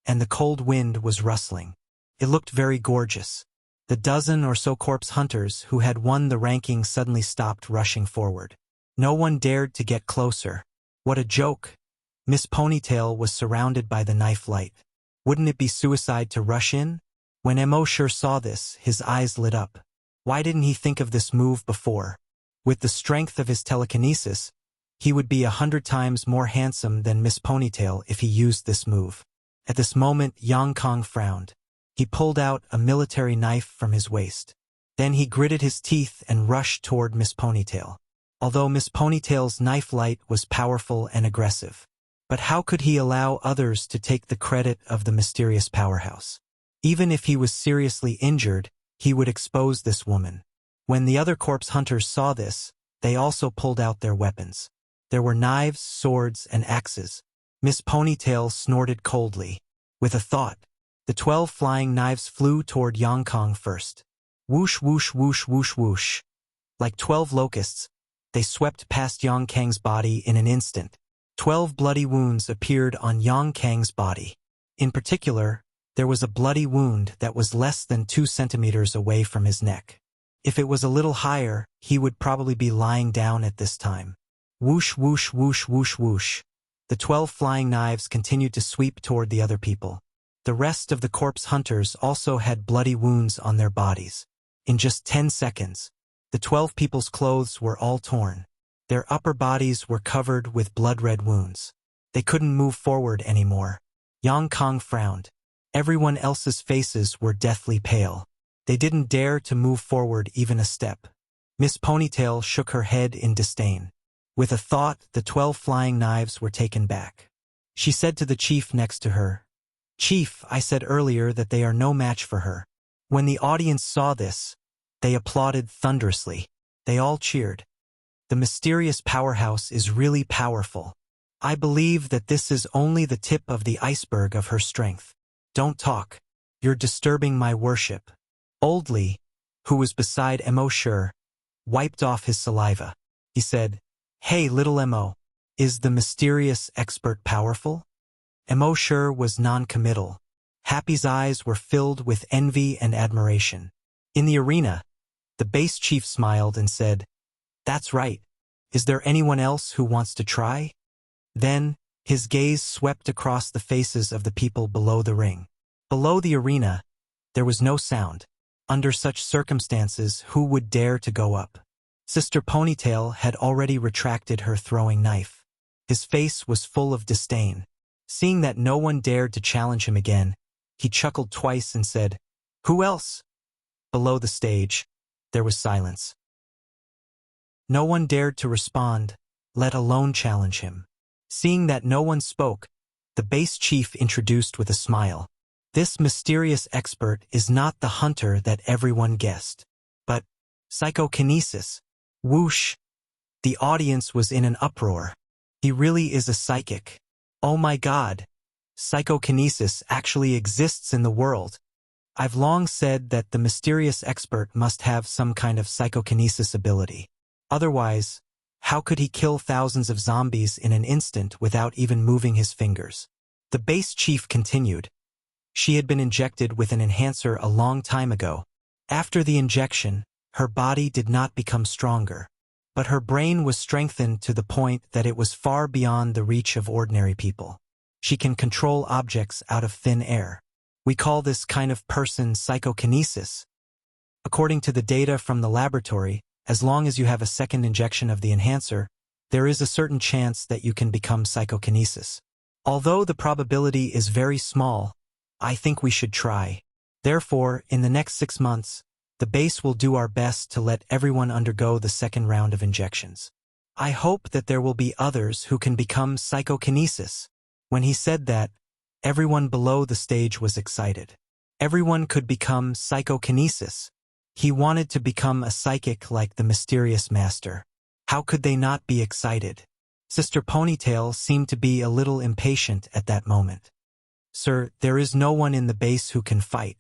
and the cold wind was rustling. It looked very gorgeous. The dozen or so corpse hunters who had won the ranking suddenly stopped rushing forward. No one dared to get closer. What a joke! Miss Ponytail was surrounded by the knife light. Wouldn't it be suicide to rush in? When Mo saw this, his eyes lit up. Why didn't he think of this move before? With the strength of his telekinesis, he would be 100 times more handsome than Miss Ponytail if he used this move. At this moment, Yang Kong frowned. He pulled out a military knife from his waist. Then he gritted his teeth and rushed toward Miss Ponytail. Although Miss Ponytail's knife light was powerful and aggressive. But how could he allow others to take the credit of the mysterious powerhouse? Even if he was seriously injured, he would expose this woman. When the other corpse hunters saw this, they also pulled out their weapons. There were knives, swords, and axes. Miss Ponytail snorted coldly. With a thought, the 12 flying knives flew toward Yang Kong first. Whoosh, whoosh, whoosh, whoosh, whoosh. Like 12 locusts, they swept past Yang Kang's body in an instant. 12 bloody wounds appeared on Yang Kang's body. In particular, there was a bloody wound that was less than 2 centimeters away from his neck. If it was a little higher, he would probably be lying down at this time. Whoosh, whoosh, whoosh, whoosh, whoosh. The 12 flying knives continued to sweep toward the other people. The rest of the corpse hunters also had bloody wounds on their bodies. In just 10 seconds, the 12 people's clothes were all torn. Their upper bodies were covered with blood-red wounds. They couldn't move forward anymore. Yang Kong frowned. Everyone else's faces were deathly pale. They didn't dare to move forward even a step. Miss Ponytail shook her head in disdain. With a thought, the 12 flying knives were taken back. She said to the chief next to her, "Chief, I said earlier that they are no match for her." When the audience saw this, they applauded thunderously. They all cheered. The mysterious powerhouse is really powerful. I believe that this is only the tip of the iceberg of her strength. Don't talk. You're disturbing my worship. Old Lee, who was beside Mo, wiped off his saliva. He said, "Hey, little Mo, is the mysterious expert powerful?" Mo was non-committal. Happy's eyes were filled with envy and admiration. In the arena, the base chief smiled and said, "That's right. Is there anyone else who wants to try?" Then, his gaze swept across the faces of the people below the ring. Below the arena, there was no sound. Under such circumstances, who would dare to go up? Sister Ponytail had already retracted her throwing knife. His face was full of disdain. Seeing that no one dared to challenge him again, he chuckled twice and said, "Who else?" Below the stage, there was silence. No one dared to respond, let alone challenge him. Seeing that no one spoke, the base chief introduced with a smile. This mysterious expert is not the hunter that everyone guessed, but psychokinesis. Whoosh! The audience was in an uproar. He really is a psychic. Oh my God! Psychokinesis actually exists in the world. I've long said that the mysterious expert must have some kind of psychokinesis ability. Otherwise, how could he kill thousands of zombies in an instant without even moving his fingers? The base chief continued. She had been injected with an enhancer a long time ago. After the injection, her body did not become stronger, but her brain was strengthened to the point that it was far beyond the reach of ordinary people. She can control objects out of thin air. We call this kind of person psychokinesis. According to the data from the laboratory, as long as you have a second injection of the enhancer, there is a certain chance that you can become psychokinesis. Although the probability is very small, I think we should try. Therefore, in the next 6 months, the base will do our best to let everyone undergo the second round of injections. I hope that there will be others who can become psychokinesis. When he said that, everyone below the stage was excited. Everyone could become psychokinesis. He wanted to become a psychic like the mysterious master. How could they not be excited? Sister Ponytail seemed to be a little impatient at that moment. "Sir, there is no one in the base who can fight.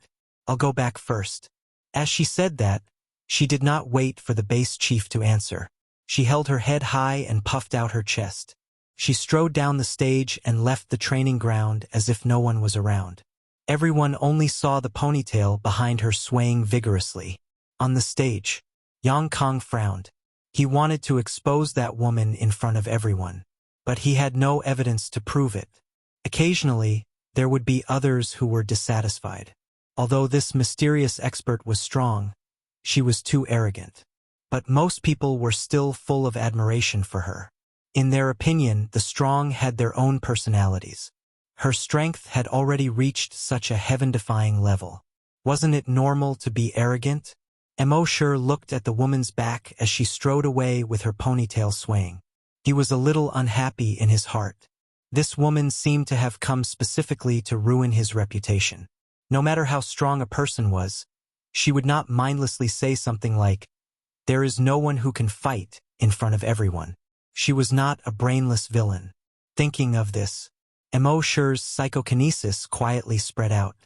I'll go back first." As she said that, she did not wait for the base chief to answer. She held her head high and puffed out her chest. She strode down the stage and left the training ground as if no one was around. Everyone only saw the ponytail behind her swaying vigorously. On the stage, Yang Kong frowned. He wanted to expose that woman in front of everyone. but he had no evidence to prove it. Occasionally, there would be others who were dissatisfied. Although this mysterious expert was strong, she was too arrogant. But most people were still full of admiration for her. In their opinion, the strong had their own personalities. Her strength had already reached such a heaven-defying level. Wasn't it normal to be arrogant? Mosher looked at the woman's back as she strode away with her ponytail swaying. He was a little unhappy in his heart. This woman seemed to have come specifically to ruin his reputation. No matter how strong a person was, she would not mindlessly say something like, "There is no one who can fight," in front of everyone. She was not a brainless villain. Thinking of this, Mosher's psychokinesis quietly spread out.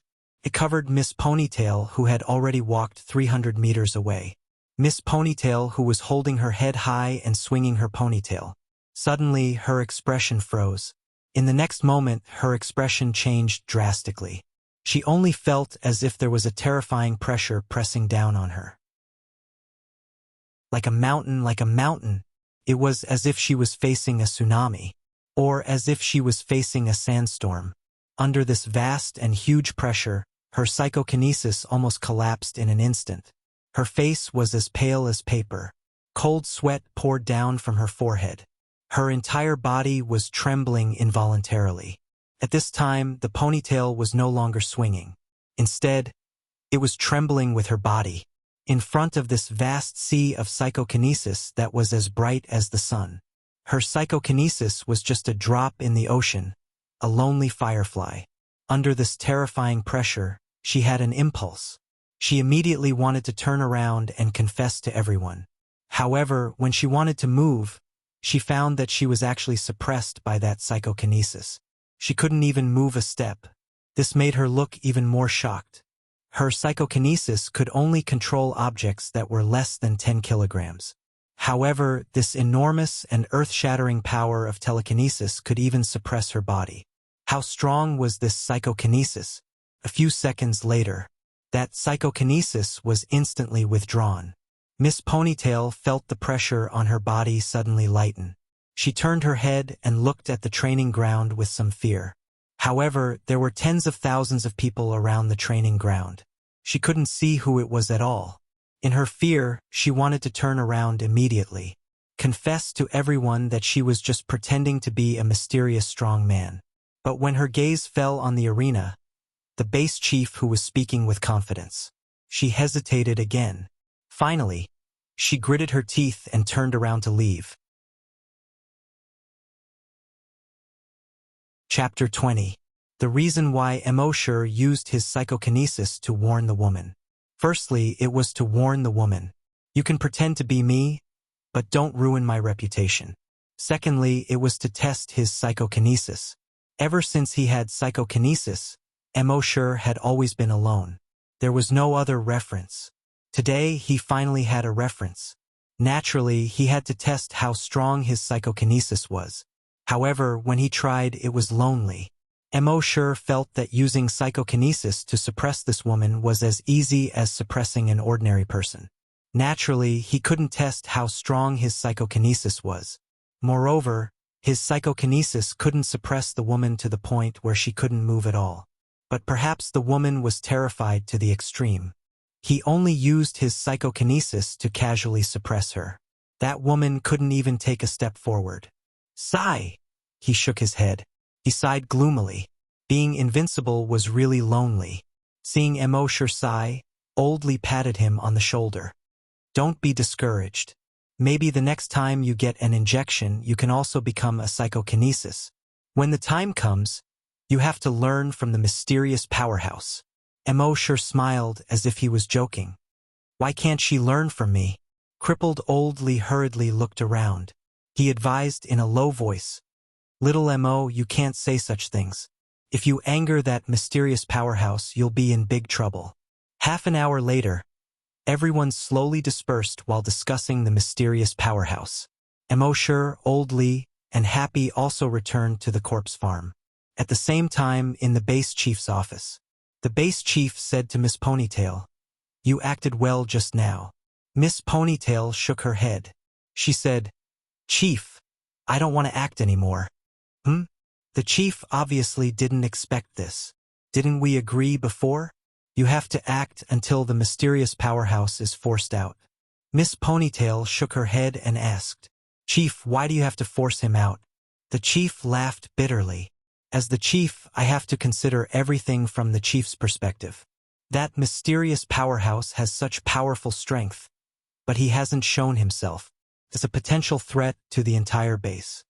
It covered Miss Ponytail, who had already walked 300 meters away. Miss Ponytail, who was holding her head high and swinging her ponytail. Suddenly, her expression froze. In the next moment, her expression changed drastically. She only felt as if there was a terrifying pressure pressing down on her. Like a mountain. It was as if she was facing a tsunami, or as if she was facing a sandstorm. Under this vast and huge pressure, her psychokinesis almost collapsed in an instant. Her face was as pale as paper. Cold sweat poured down from her forehead. Her entire body was trembling involuntarily. At this time, the ponytail was no longer swinging. Instead, it was trembling with her body. In front of this vast sea of psychokinesis that was as bright as the sun. Her psychokinesis was just a drop in the ocean, a lonely firefly. Under this terrifying pressure, she had an impulse. She immediately wanted to turn around and confess to everyone. However, when she wanted to move, she found that she was actually suppressed by that psychokinesis. She couldn't even move a step. This made her look even more shocked. Her psychokinesis could only control objects that were less than 10 kilograms. However, this enormous and earth-shattering power of telekinesis could even suppress her body. How strong was this psychokinesis? A few seconds later, that psychokinesis was instantly withdrawn. Miss Ponytail felt the pressure on her body suddenly lighten. She turned her head and looked at the training ground with some fear. However, there were tens of thousands of people around the training ground. She couldn't see who it was at all. In her fear, she wanted to turn around immediately, confess to everyone that she was just pretending to be a mysterious strong man. But when her gaze fell on the arena, the base chief who was speaking with confidence, she hesitated again. Finally, she gritted her teeth and turned around to leave. Chapter 20. The reason why Mosher used his psychokinesis to warn the woman. Firstly, it was to warn the woman. You can pretend to be me, but don't ruin my reputation. Secondly, it was to test his psychokinesis. Ever since he had psychokinesis, Mosher had always been alone. There was no other reference. Today, he finally had a reference. Naturally, he had to test how strong his psychokinesis was. However, when he tried, it was lonely. Mosher felt that using psychokinesis to suppress this woman was as easy as suppressing an ordinary person. Naturally, he couldn't test how strong his psychokinesis was. Moreover, his psychokinesis couldn't suppress the woman to the point where she couldn't move at all. But perhaps the woman was terrified to the extreme. He only used his psychokinesis to casually suppress her. That woman couldn't even take a step forward. Sigh! He shook his head. He sighed gloomily. Being invincible was really lonely. Seeing Mosher sigh, Oldly patted him on the shoulder. Don't be discouraged. Maybe the next time you get an injection, you can also become a psychokinesis. When the time comes, you have to learn from the mysterious powerhouse. Mosher smiled as if he was joking. Why can't she learn from me? Crippled Oldly hurriedly looked around. He advised in a low voice. Little Mo, you can't say such things. If you anger that mysterious powerhouse, you'll be in big trouble. Half an hour later, everyone slowly dispersed while discussing the mysterious powerhouse. Mosher, Oldly, and Happy also returned to the corpse farm. At the same time, in the base chief's office, the base chief said to Miss Ponytail, "You acted well just now." Miss Ponytail shook her head. She said, "Chief, I don't want to act anymore. Hmm? The chief obviously didn't expect this. Didn't we agree before? You have to act until the mysterious powerhouse is forced out. Miss Ponytail shook her head and asked, Chief, why do you have to force him out? The chief laughed bitterly. As the chief, I have to consider everything from the chief's perspective. That mysterious powerhouse has such powerful strength, but he hasn't shown himself as a potential threat to the entire base.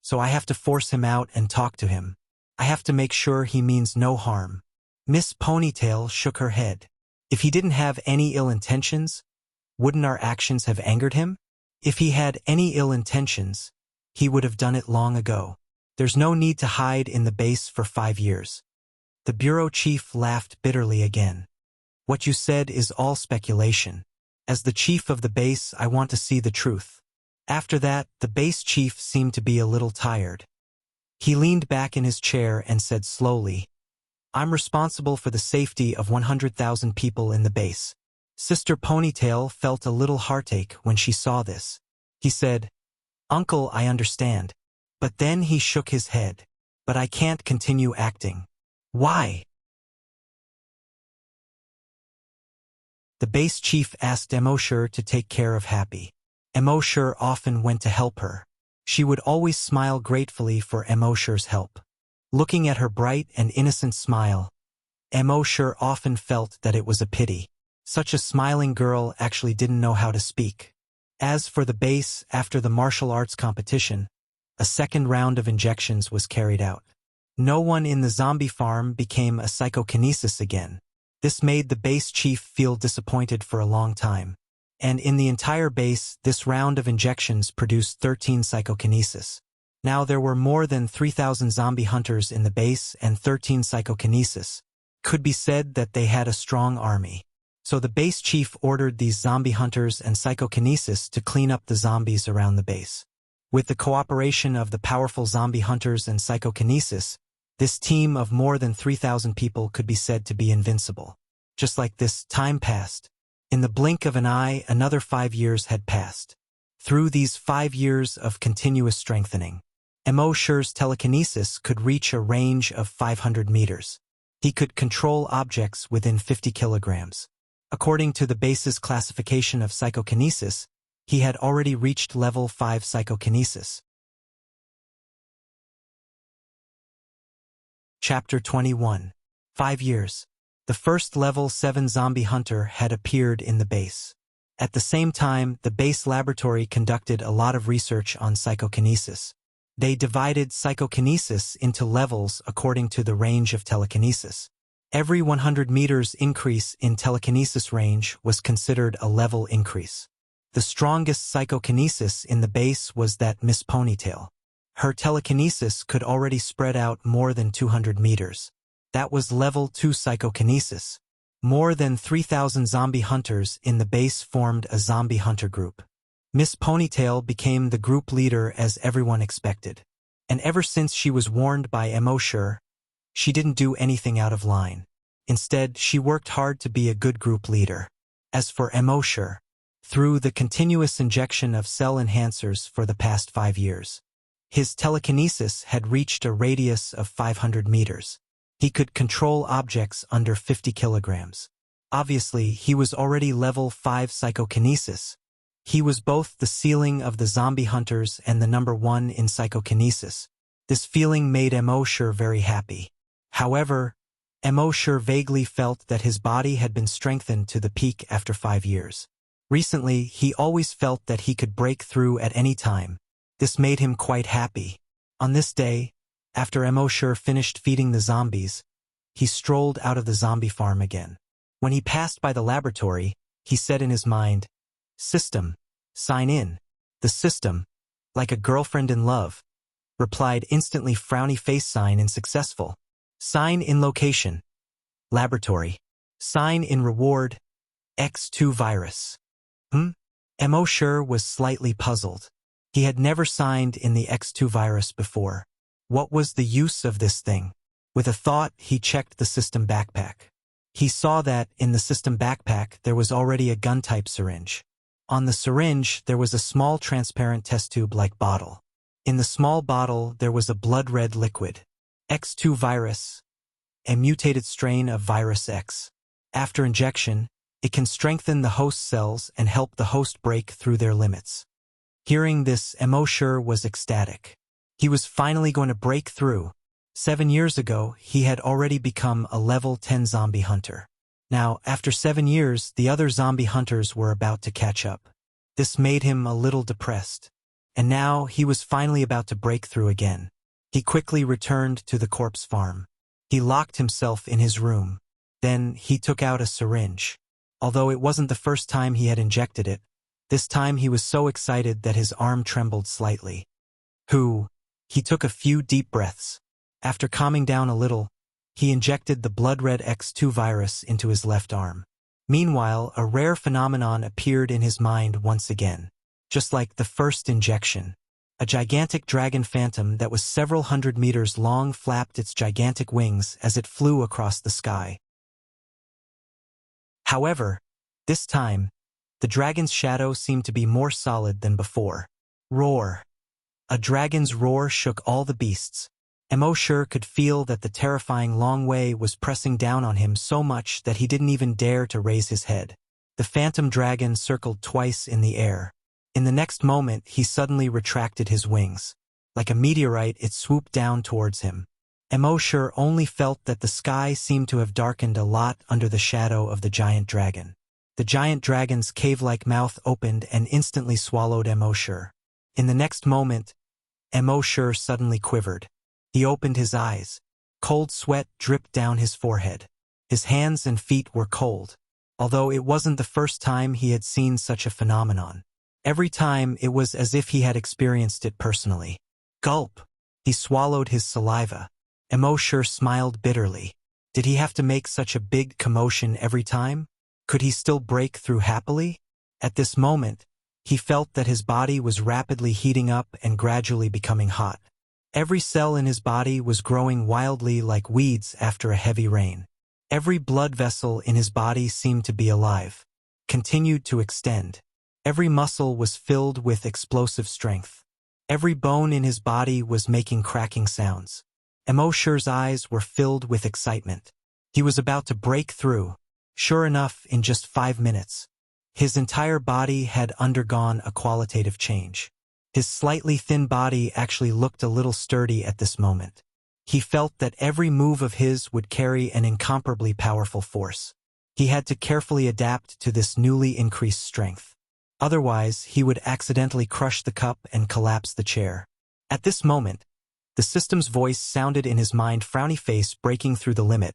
So I have to force him out and talk to him. I have to make sure he means no harm. Miss Ponytail shook her head. If he didn't have any ill intentions, wouldn't our actions have angered him? If he had any ill intentions, he would have done it long ago. There's no need to hide in the base for 5 years. The bureau chief laughed bitterly again. What you said is all speculation. As the chief of the base, I want to see the truth. After that, the base chief seemed to be a little tired. He leaned back in his chair and said slowly, I'm responsible for the safety of 100,000 people in the base. Sister Ponytail felt a little heartache when she saw this. He said, Uncle, I understand. But then he shook his head. But I can't continue acting. Why? The base chief asked Emosher to take care of Happy. Emosher often went to help her. She would always smile gratefully for Emosher's help. Looking at her bright and innocent smile, Emosher often felt that it was a pity. Such a smiling girl actually didn't know how to speak. As for the base, after the martial arts competition, a second round of injections was carried out. No one in the zombie farm became a psychokinesis again. This made the base chief feel disappointed for a long time. And in the entire base, this round of injections produced 13 psychokinesis. Now there were more than 3,000 zombie hunters in the base and 13 psychokinesis. Could be said that they had a strong army. So the base chief ordered these zombie hunters and psychokinesis to clean up the zombies around the base. With the cooperation of the powerful zombie hunters and psychokinesis, this team of more than 3,000 people could be said to be invincible. Just like this, time passed. In the blink of an eye, another 5 years had passed. Through these 5 years of continuous strengthening, Emosher's telekinesis could reach a range of 500 meters. He could control objects within 50 kilograms. According to the base's classification of psychokinesis, he had already reached level 5 psychokinesis. Chapter 21. 5 years. The first level 7 zombie hunter had appeared in the base. At the same time, the base laboratory conducted a lot of research on psychokinesis. They divided psychokinesis into levels according to the range of telekinesis. Every 100 meters increase in telekinesis range was considered a level increase. The strongest psychokinesis in the base was that Miss Ponytail. Her telekinesis could already spread out more than 200 meters. That was level 2 psychokinesis. More than 3,000 zombie hunters in the base formed a zombie hunter group. Miss Ponytail became the group leader as everyone expected. And ever since she was warned by Emosher, she didn't do anything out of line. Instead, she worked hard to be a good group leader. As for Emosher, through the continuous injection of cell enhancers for the past 5 years, his telekinesis had reached a radius of 500 meters. He could control objects under 50 kilograms. Obviously, he was already level 5 psychokinesis. He was both the ceiling of the zombie hunters and the number 1 in psychokinesis. This feeling made Emosher very happy. However, Emosher vaguely felt that his body had been strengthened to the peak after 5 years. Recently, he always felt that he could break through at any time. This made him quite happy. On this day, after Emosher finished feeding the zombies, he strolled out of the zombie farm again. When he passed by the laboratory, he said in his mind, System, sign in. The system, like a girlfriend in love, replied instantly frowny face sign in successful. Sign in location. Laboratory. Sign in reward. X2 virus. Emosher was slightly puzzled. He had never signed in the X2 virus before. What was the use of this thing? With a thought, he checked the system backpack. He saw that, in the system backpack, there was already a gun-type syringe. On the syringe, there was a small transparent test tube-like bottle. In the small bottle there was a blood-red liquid. X2 virus, a mutated strain of virus X. After injection, it can strengthen the host cells and help the host break through their limits. Hearing this, Mosher was ecstatic. He was finally going to break through. 7 years ago, he had already become a level 10 zombie hunter. Now, after 7 years, the other zombie hunters were about to catch up. This made him a little depressed. And now, he was finally about to break through again. He quickly returned to the corpse farm. He locked himself in his room. Then, he took out a syringe. Although it wasn't the first time he had injected it, this time he was so excited that his arm trembled slightly. He took a few deep breaths. After calming down a little, he injected the blood-red X2 virus into his left arm. Meanwhile, a rare phenomenon appeared in his mind once again. Just like the first injection, a gigantic dragon phantom that was several hundred meters long flapped its gigantic wings as it flew across the sky. However, this time, the dragon's shadow seemed to be more solid than before. Roar. A dragon's roar shook all the beasts. Mosher could feel that the terrifying Long Wei was pressing down on him so much that he didn't even dare to raise his head. The phantom dragon circled twice in the air. In the next moment, he suddenly retracted his wings. Like a meteorite, it swooped down towards him. Mosher only felt that the sky seemed to have darkened a lot under the shadow of the giant dragon. The giant dragon's cave-like mouth opened and instantly swallowed Mosher. In the next moment, Mosher suddenly quivered. He opened his eyes. Cold sweat dripped down his forehead. His hands and feet were cold. Although it wasn't the first time he had seen such a phenomenon. Every time it was as if he had experienced it personally. Gulp! He swallowed his saliva. Mosher smiled bitterly. Did he have to make such a big commotion every time? Could he still break through happily? At this moment, he felt that his body was rapidly heating up and gradually becoming hot. Every cell in his body was growing wildly like weeds after a heavy rain. Every blood vessel in his body seemed to be alive, continued to extend. Every muscle was filled with explosive strength. Every bone in his body was making cracking sounds. Mosher's eyes were filled with excitement. He was about to break through. Sure enough, in just 5 minutes, his entire body had undergone a qualitative change. His slightly thin body actually looked a little sturdy at this moment. He felt that every move of his would carry an incomparably powerful force. He had to carefully adapt to this newly increased strength. Otherwise, he would accidentally crush the cup and collapse the chair. At this moment, the system's voice sounded in his mind, frowny face breaking through the limit,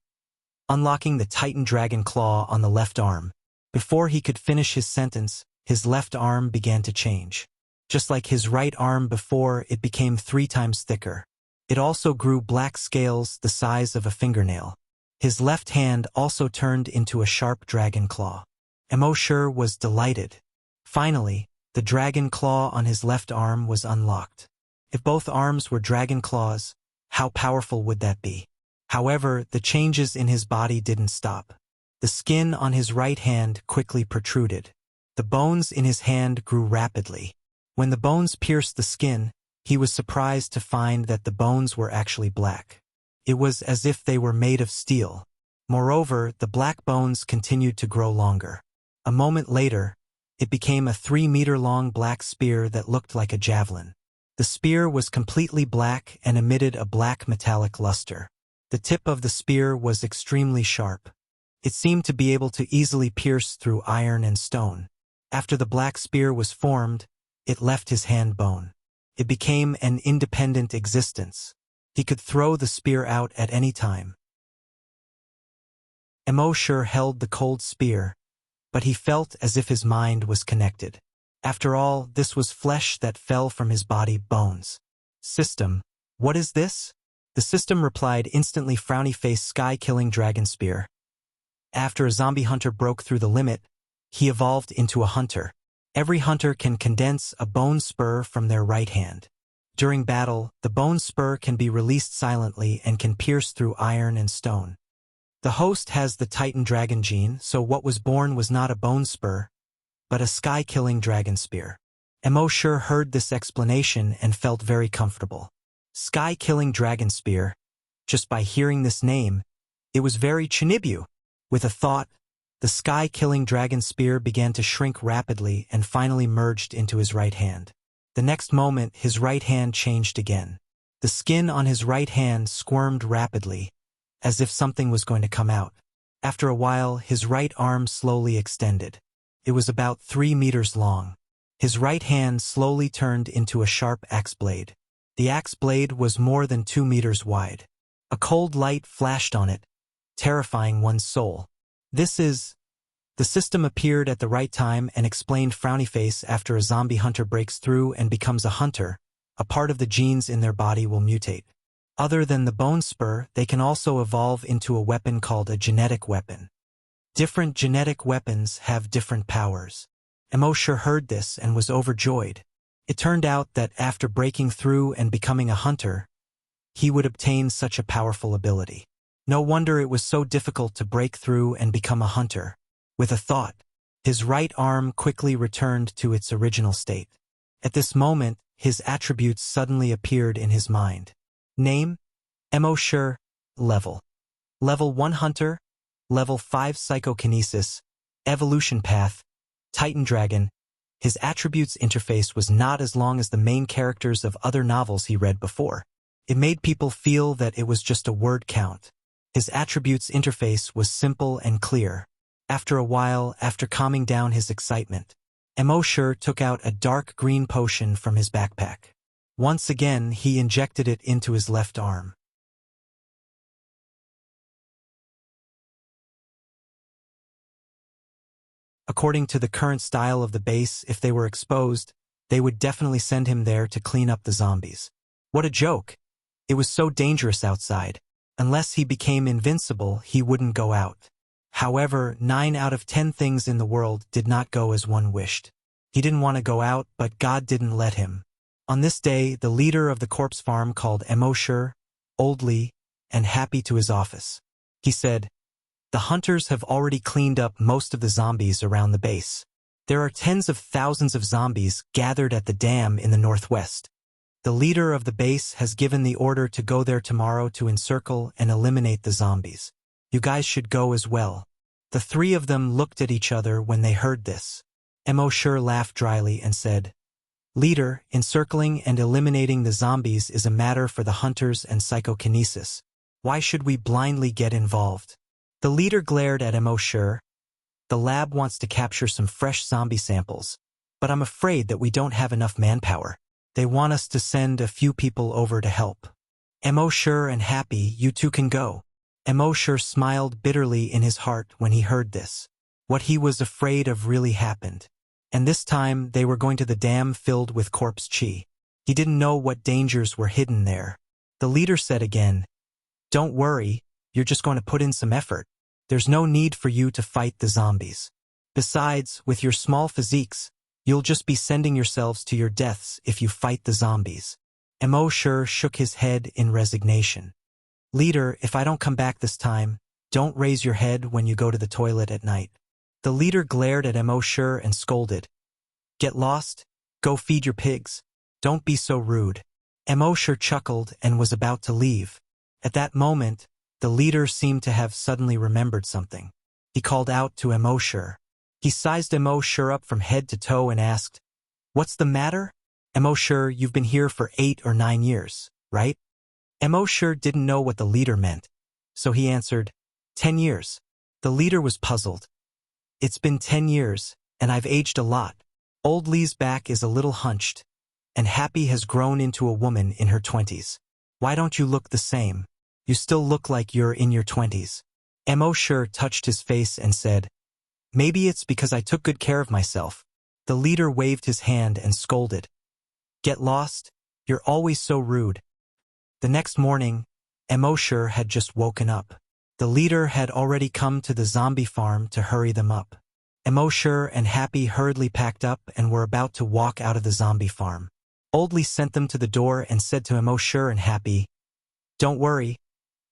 unlocking the Titan dragon claw on the left arm. Before he could finish his sentence, his left arm began to change. Just like his right arm before, it became 3 times thicker. It also grew black scales the size of a fingernail. His left hand also turned into a sharp dragon claw. Mosher was delighted. Finally, the dragon claw on his left arm was unlocked. If both arms were dragon claws, how powerful would that be? However, the changes in his body didn't stop. The skin on his right hand quickly protruded. The bones in his hand grew rapidly. When the bones pierced the skin, he was surprised to find that the bones were actually black. It was as if they were made of steel. Moreover, the black bones continued to grow longer. A moment later, it became a 3-meter-long black spear that looked like a javelin. The spear was completely black and emitted a black metallic luster. The tip of the spear was extremely sharp. It seemed to be able to easily pierce through iron and stone. After the black spear was formed, it left his hand bone. It became an independent existence. He could throw the spear out at any time. Mosher held the cold spear, but he felt as if his mind was connected. After all, this was flesh that fell from his body, bones. System, what is this? The system replied instantly, frowny face, sky-killing dragon spear. After a zombie hunter broke through the limit, he evolved into a hunter. Every hunter can condense a bone spur from their right hand. During battle, the bone spur can be released silently and can pierce through iron and stone. The host has the Titan dragon gene, so what was born was not a bone spur, but a sky-killing dragon spear. Mosher heard this explanation and felt very comfortable. Sky-killing dragon spear. Just by hearing this name, it was very Chinibu. With a thought, the sky-killing dragon spear began to shrink rapidly and finally merged into his right hand. The next moment, his right hand changed again. The skin on his right hand squirmed rapidly, as if something was going to come out. After a while, his right arm slowly extended. It was about 3 meters long. His right hand slowly turned into a sharp axe blade. The axe blade was more than 2 meters wide. A cold light flashed on it, terrifying one's soul. The system appeared at the right time and explained frowny face. After a zombie hunter breaks through and becomes a hunter, a part of the genes in their body will mutate. Other than the bone spur, they can also evolve into a weapon called a genetic weapon. Different genetic weapons have different powers. Mosher heard this and was overjoyed. It turned out that after breaking through and becoming a hunter, he would obtain such a powerful ability. No wonder it was so difficult to break through and become a hunter. With a thought, his right arm quickly returned to its original state. At this moment, his attributes suddenly appeared in his mind. Name: Mosher. Level: Level 1 Hunter. Level 5 Psychokinesis. Evolution Path: Titan Dragon. His attributes interface was not as long as the main characters of other novels he read before. It made people feel that it was just a word count. His attributes interface was simple and clear. After a while, after calming down his excitement, Mosher took out a dark green potion from his backpack. Once again, he injected it into his left arm. According to the current style of the base, if they were exposed, they would definitely send him there to clean up the zombies. What a joke! It was so dangerous outside. Unless he became invincible, he wouldn't go out. However, 9 out of 10 things in the world did not go as one wished. He didn't want to go out, but God didn't let him. On this day, the leader of the corpse farm called Mosher, oldly, and happy to his office. He said, "The hunters have already cleaned up most of the zombies around the base. There are tens of thousands of zombies gathered at the dam in the northwest. The leader of the base has given the order to go there tomorrow to encircle and eliminate the zombies. You guys should go as well." The 3 of them looked at each other when they heard this. Mosher laughed dryly and said, "Leader, encircling and eliminating the zombies is a matter for the hunters and psychokinesis. Why should we blindly get involved?" The leader glared at Mosher. "The lab wants to capture some fresh zombie samples, but I'm afraid that we don't have enough manpower. They want us to send a few people over to help." Mosher and Happy, "You two can go." Mosher smiled bitterly in his heart when he heard this. What he was afraid of really happened. And this time they were going to the dam filled with corpse chi. He didn't know what dangers were hidden there. The leader said again, "Don't worry, you're just going to put in some effort. There's no need for you to fight the zombies. Besides, with your small physiques, you'll just be sending yourselves to your deaths if you fight the zombies." Mosher shook his head in resignation. "Leader, if I don't come back this time, don't raise your head when you go to the toilet at night." The leader glared at Mosher and scolded, "Get lost? Go feed your pigs. Don't be so rude." Mosher chuckled and was about to leave. At that moment, the leader seemed to have suddenly remembered something. He called out to Mosher. He sized Mosher up from head to toe and asked, "What's the matter? Mosher, you've been here for 8 or 9 years, right?" Mosher didn't know what the leader meant, so he answered, 10 years. The leader was puzzled. "It's been 10 years, and I've aged a lot. Old Lee's back is a little hunched, and Happy has grown into a woman in her 20s. Why don't you look the same? You still look like you're in your 20s. Mosher touched his face and said, "Maybe it's because I took good care of myself." The leader waved his hand and scolded, "Get lost? You're always so rude." The next morning, Mosher had just woken up. The leader had already come to the zombie farm to hurry them up. Mosher and Happy hurriedly packed up and were about to walk out of the zombie farm. Old Lee sent them to the door and said to Mosher and Happy, "Don't worry,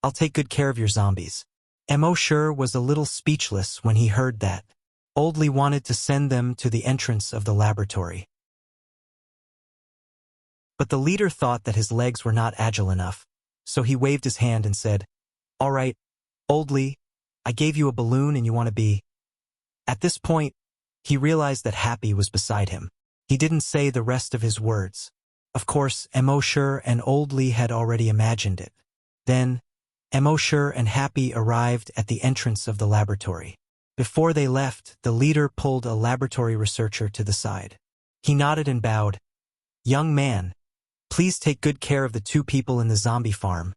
I'll take good care of your zombies." Mosher was a little speechless when he heard that. Old Lee wanted to send them to the entrance of the laboratory. But the leader thought that his legs were not agile enough, so he waved his hand and said, "All right, Old Lee, I gave you a balloon and you want to be." At this point, he realized that Happy was beside him. He didn't say the rest of his words. Of course, Mosher and Old Lee had already imagined it. Then, Mosher and Happy arrived at the entrance of the laboratory. Before they left, the leader pulled a laboratory researcher to the side. He nodded and bowed. "Young man, please take good care of the 2 people in the zombie farm.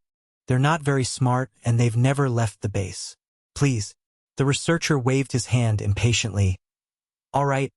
They're not very smart and they've never left the base. Please." The researcher waved his hand impatiently. All right,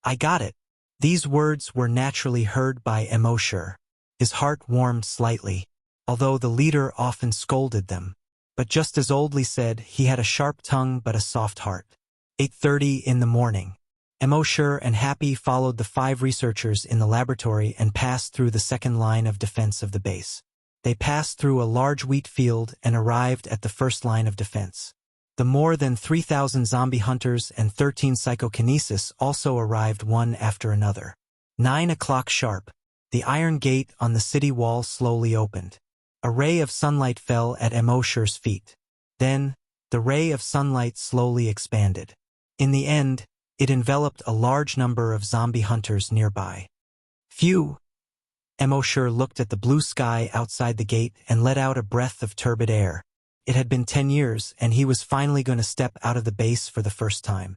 I got it." These words were naturally heard by Mosher. His heart warmed slightly, although the leader often scolded them. But just as Oldley said, he had a sharp tongue but a soft heart. 8:30 in the morning. Mosher and Happy followed the 5 researchers in the laboratory and passed through the second line of defense of the base. They passed through a large wheat field and arrived at the first line of defense. The more than 3,000 zombie hunters and 13 psychokinesis also arrived one after another. 9 o'clock sharp. The iron gate on the city wall slowly opened. A ray of sunlight fell at Mosher's feet. Then, the ray of sunlight slowly expanded. In the end, it enveloped a large number of zombie hunters nearby. Phew! Mosher looked at the blue sky outside the gate and let out a breath of turbid air. It had been 10 years, and he was finally going to step out of the base for the first time.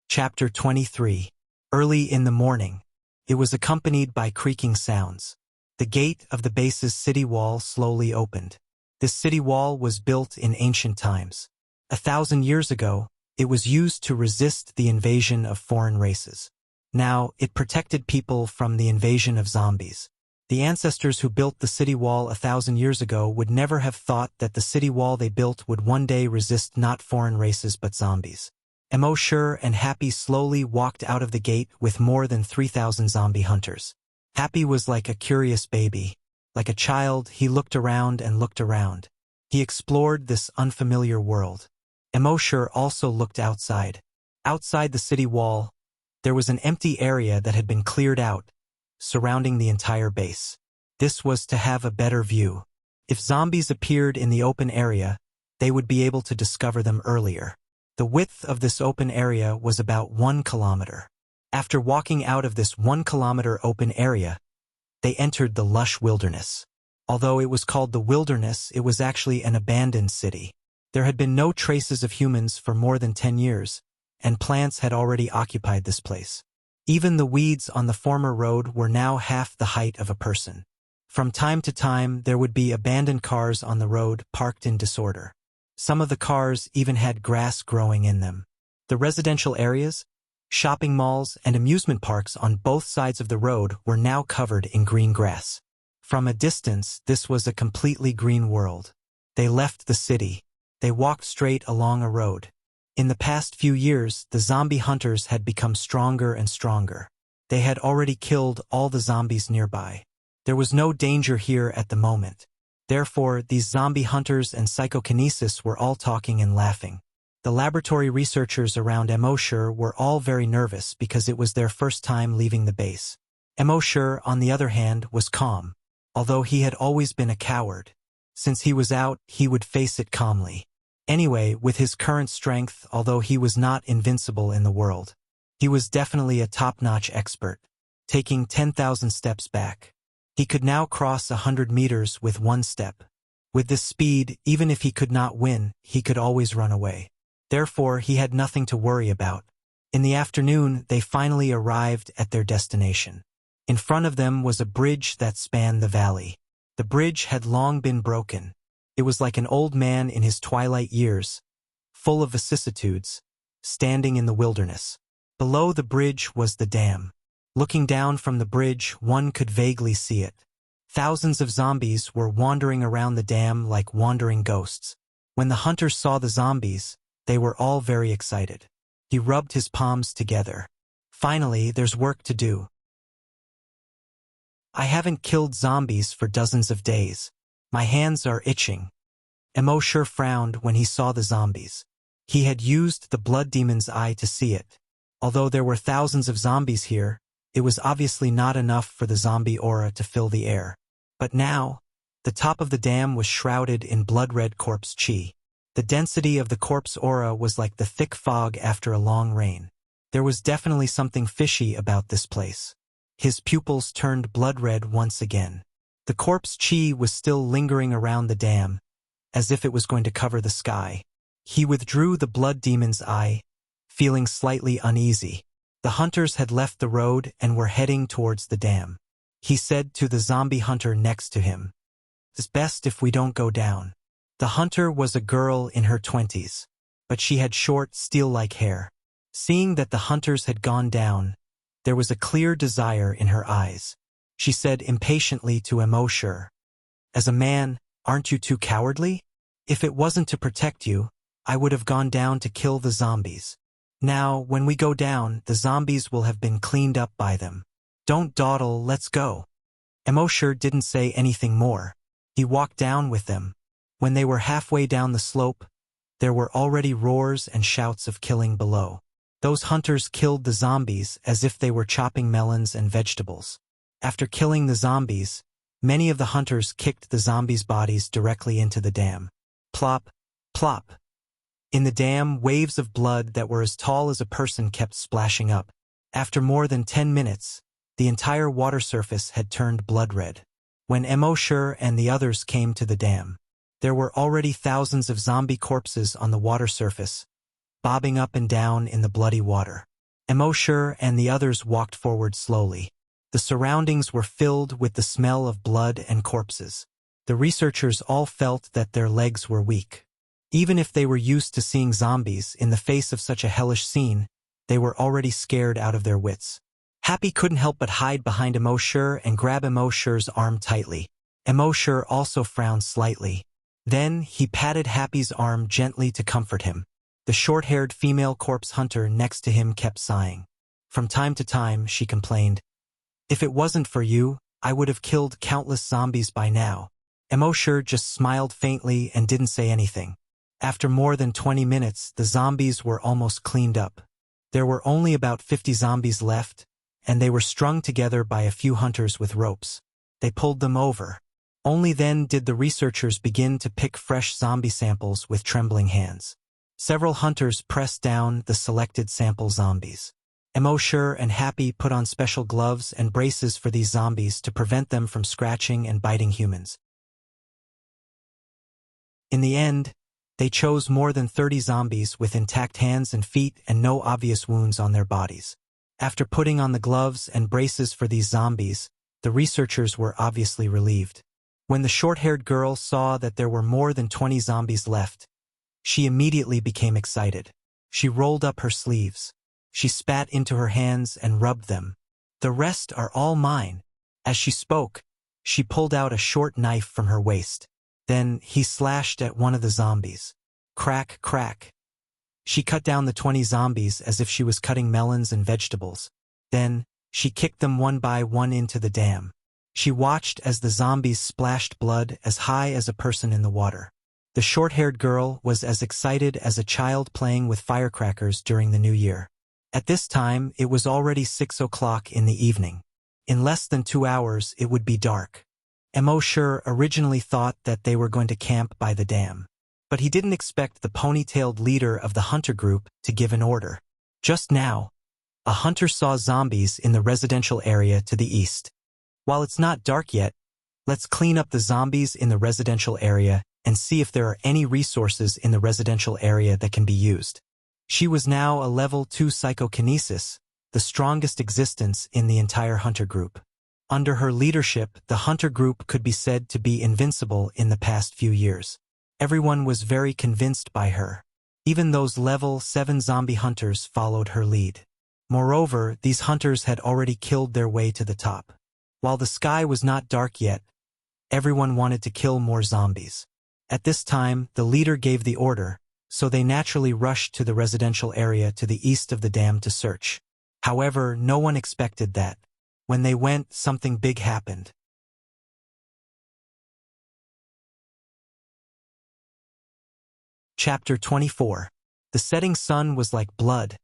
Chapter 23. Early in the morning. It was accompanied by creaking sounds. The gate of the base's city wall slowly opened. This city wall was built in ancient times. 1,000 years ago, it was used to resist the invasion of foreign races. Now, it protected people from the invasion of zombies. The ancestors who built the city wall 1,000 years ago would never have thought that the city wall they built would one day resist not foreign races but zombies. Mosher and Happy slowly walked out of the gate with more than 3,000 zombie hunters. Happy was like a curious baby. Like a child, he looked around and looked around. He explored this unfamiliar world. Mosher also looked outside. Outside the city wall, there was an empty area that had been cleared out, surrounding the entire base. This was to have a better view. If zombies appeared in the open area, they would be able to discover them earlier. The width of this open area was about 1 kilometer. After walking out of this 1 kilometer open area, they entered the lush wilderness. Although it was called the wilderness, it was actually an abandoned city. There had been no traces of humans for more than 10 years, and plants had already occupied this place. Even the weeds on the former road were now half the height of a person. From time to time, there would be abandoned cars on the road parked in disorder. Some of the cars even had grass growing in them. The residential areas, shopping malls, and amusement parks on both sides of the road were now covered in green grass. From a distance, this was a completely green world. They left the city. They walked straight along a road. In the past few years, the zombie hunters had become stronger and stronger. They had already killed all the zombies nearby. There was no danger here at the moment. Therefore, these zombie hunters and psychokinesis were all talking and laughing. The laboratory researchers around Mosher were all very nervous because it was their first time leaving the base. Mosher, on the other hand, was calm, although he had always been a coward. Since he was out, he would face it calmly. Anyway, with his current strength, although he was not invincible in the world, he was definitely a top-notch expert, taking 10,000 steps back. He could now cross 100 meters with 1 step. With this speed, even if he could not win, he could always run away. Therefore, he had nothing to worry about. In the afternoon, they finally arrived at their destination. In front of them was a bridge that spanned the valley. The bridge had long been broken. It was like an old man in his twilight years, full of vicissitudes, standing in the wilderness. Below the bridge was the dam. Looking down from the bridge, one could vaguely see it. Thousands of zombies were wandering around the dam like wandering ghosts. When the hunters saw the zombies, they were all very excited. He rubbed his palms together. Finally, there's work to do. I haven't killed zombies for dozens of days. My hands are itching. Mosher frowned when he saw the zombies. He had used the blood demon's eye to see it. Although there were thousands of zombies here, it was obviously not enough for the zombie aura to fill the air. But now, the top of the dam was shrouded in blood-red corpse chi. The density of the corpse aura was like the thick fog after a long rain. There was definitely something fishy about this place. His pupils turned blood-red once again. The corpse chi was still lingering around the dam, as if it was going to cover the sky. He withdrew the blood demon's eye, feeling slightly uneasy. The hunters had left the road and were heading towards the dam. He said to the zombie hunter next to him, "It's best if we don't go down." The hunter was a girl in her 20s, but she had short, steel-like hair. Seeing that the hunters had gone down, there was a clear desire in her eyes. She said impatiently to Emoshur, "As a man, aren't you too cowardly? If it wasn't to protect you, I would have gone down to kill the zombies. Now, when we go down, the zombies will have been cleaned up by them. Don't dawdle, let's go." Emoshur didn't say anything more. He walked down with them. When they were halfway down the slope, there were already roars and shouts of killing below. Those hunters killed the zombies as if they were chopping melons and vegetables. After killing the zombies, many of the hunters kicked the zombies' bodies directly into the dam. Plop, plop. In the dam, waves of blood that were as tall as a person kept splashing up. After more than 10 minutes, the entire water surface had turned blood-red. When Emoshur and the others came to the dam, there were already thousands of zombie corpses on the water surface, bobbing up and down in the bloody water. Emoshur and the others walked forward slowly. The surroundings were filled with the smell of blood and corpses. The researchers all felt that their legs were weak. Even if they were used to seeing zombies in the face of such a hellish scene, they were already scared out of their wits. Happy couldn't help but hide behind Emoshur and grab Emoshur's arm tightly. Emoshur also frowned slightly. Then he patted Happy's arm gently to comfort him. The short-haired female corpse hunter next to him kept sighing. From time to time, she complained, "If it wasn't for you, I would have killed countless zombies by now." Emoshur just smiled faintly and didn't say anything. After more than 20 minutes, the zombies were almost cleaned up. There were only about 50 zombies left, and they were strung together by a few hunters with ropes. They pulled them over. Only then did the researchers begin to pick fresh zombie samples with trembling hands. Several hunters pressed down the selected sample zombies. Emoshur and Happy put on special gloves and braces for these zombies to prevent them from scratching and biting humans. In the end, they chose more than 30 zombies with intact hands and feet and no obvious wounds on their bodies. After putting on the gloves and braces for these zombies, the researchers were obviously relieved. When the short-haired girl saw that there were more than 20 zombies left, she immediately became excited. She rolled up her sleeves. She spat into her hands and rubbed them. "The rest are all mine." As she spoke, she pulled out a short knife from her waist. Then he slashed at one of the zombies. Crack, crack. She cut down the 20 zombies as if she was cutting melons and vegetables. Then, she kicked them one by one into the dam. She watched as the zombies splashed blood as high as a person in the water. The short-haired girl was as excited as a child playing with firecrackers during the New Year. At this time, it was already 6 o'clock in the evening. In less than 2 hours, it would be dark. Emoshur originally thought that they were going to camp by the dam. But he didn't expect the ponytailed leader of the hunter group to give an order. Just now, a hunter saw zombies in the residential area to the east. While it's not dark yet, let's clean up the zombies in the residential area and see if there are any resources in the residential area that can be used. She was now a level 2 psychokinesis, the strongest existence in the entire hunter group. Under her leadership, the hunter group could be said to be invincible in the past few years. Everyone was very convinced by her. Even those level 7 zombie hunters followed her lead. Moreover, these hunters had already killed their way to the top. While the sky was not dark yet, everyone wanted to kill more zombies. At this time, the leader gave the order, so they naturally rushed to the residential area to the east of the dam to search. However, no one expected that. When they went, something big happened. Chapter 24. The setting sun was like blood.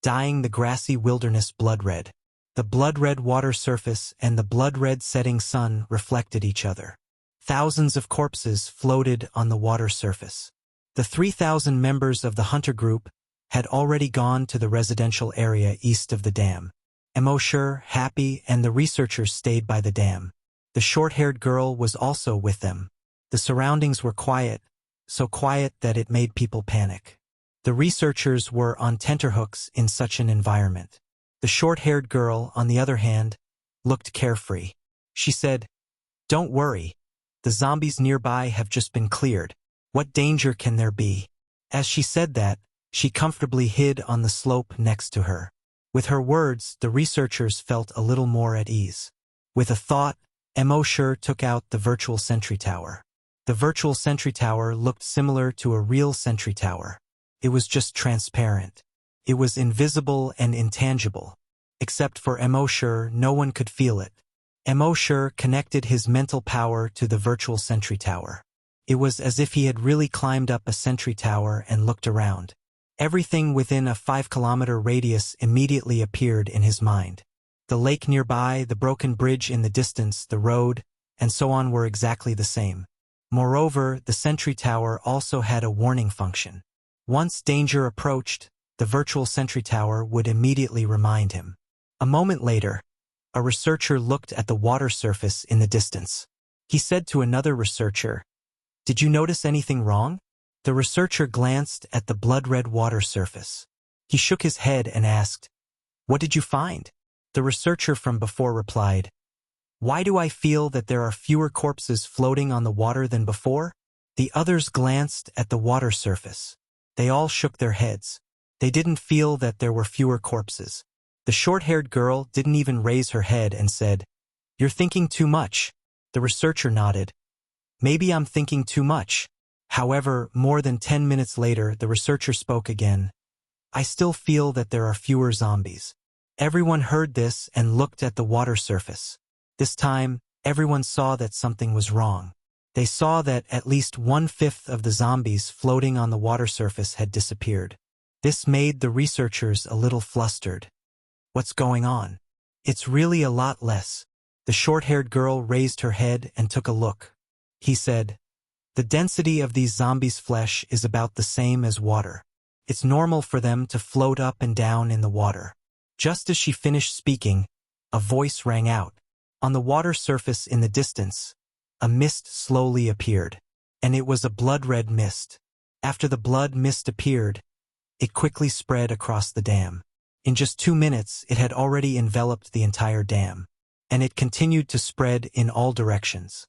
dyeing the grassy wilderness blood-red. The blood-red water surface and the blood-red setting sun reflected each other. Thousands of corpses floated on the water surface. The 3,000 members of the hunter group had already gone to the residential area east of the dam. Mosher, Happy, and the researchers stayed by the dam. The short-haired girl was also with them. The surroundings were quiet, so quiet that it made people panic. The researchers were on tenterhooks in such an environment. The short-haired girl, on the other hand, looked carefree. She said, "Don't worry. The zombies nearby have just been cleared. What danger can there be?" As she said that, she comfortably hid on the slope next to her. With her words, the researchers felt a little more at ease. With a thought, Mosher took out the virtual sentry tower. The virtual sentry tower looked similar to a real sentry tower. It was just transparent. It was invisible and intangible. Except for Mosher, no one could feel it. Mosher connected his mental power to the virtual sentry tower. It was as if he had really climbed up a sentry tower and looked around. Everything within a 5-kilometer radius immediately appeared in his mind. The lake nearby, the broken bridge in the distance, the road, and so on were exactly the same. Moreover, the sentry tower also had a warning function. Once danger approached, the virtual sentry tower would immediately remind him. A moment later, a researcher looked at the water surface in the distance. He said to another researcher, "Did you notice anything wrong?" The researcher glanced at the blood-red water surface. He shook his head and asked, "What did you find?" The researcher from before replied, "Why do I feel that there are fewer corpses floating on the water than before?" The others glanced at the water surface. They all shook their heads. They didn't feel that there were fewer corpses. The short-haired girl didn't even raise her head and said, "You're thinking too much." The researcher nodded. "Maybe I'm thinking too much." However, more than 10 minutes later, the researcher spoke again. "I still feel that there are fewer zombies." Everyone heard this and looked at the water surface. This time, everyone saw that something was wrong. They saw that at least 1/5 of the zombies floating on the water surface had disappeared. This made the researchers a little flustered. "What's going on? It's really a lot less." The short-haired girl raised her head and took a look. He said, "The density of these zombies' flesh is about the same as water. It's normal for them to float up and down in the water." Just as she finished speaking, a voice rang out. On the water surface in the distance, a mist slowly appeared, and it was a blood-red mist. After the blood mist appeared, it quickly spread across the dam. In just 2 minutes, it had already enveloped the entire dam, and it continued to spread in all directions.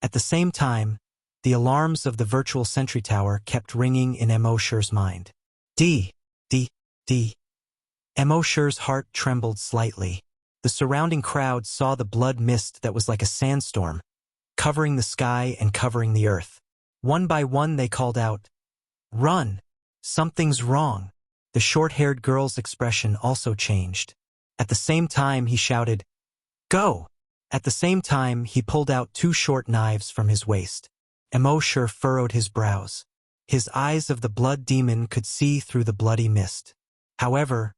At the same time, the alarms of the virtual sentry tower kept ringing in Mosher's mind. D. Mosher's heart trembled slightly. The surrounding crowd saw the blood mist that was like a sandstorm, covering the sky and covering the earth. One by one they called out, "Run! Something's wrong!" The short-haired girl's expression also changed. At the same time he shouted, "Go!" At the same time he pulled out 2 short knives from his waist. Mosher furrowed his brows. His eyes of the blood demon could see through the bloody mist. However,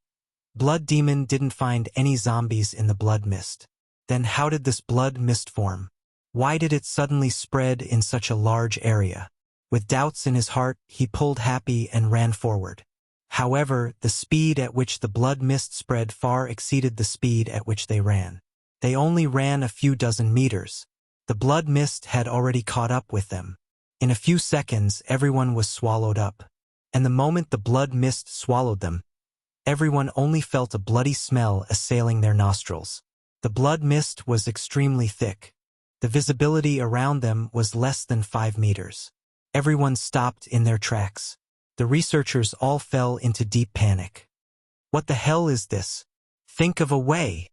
Blood Demon didn't find any zombies in the blood mist. Then how did this blood mist form? Why did it suddenly spread in such a large area? With doubts in his heart, he pulled Happy and ran forward. However, the speed at which the blood mist spread far exceeded the speed at which they ran. They only ran a few dozen meters. The blood mist had already caught up with them. In a few seconds, everyone was swallowed up. And the moment the blood mist swallowed them, everyone only felt a bloody smell assailing their nostrils. The blood mist was extremely thick. The visibility around them was less than 5 meters. Everyone stopped in their tracks. The researchers all fell into deep panic. "What the hell is this? Think of a way.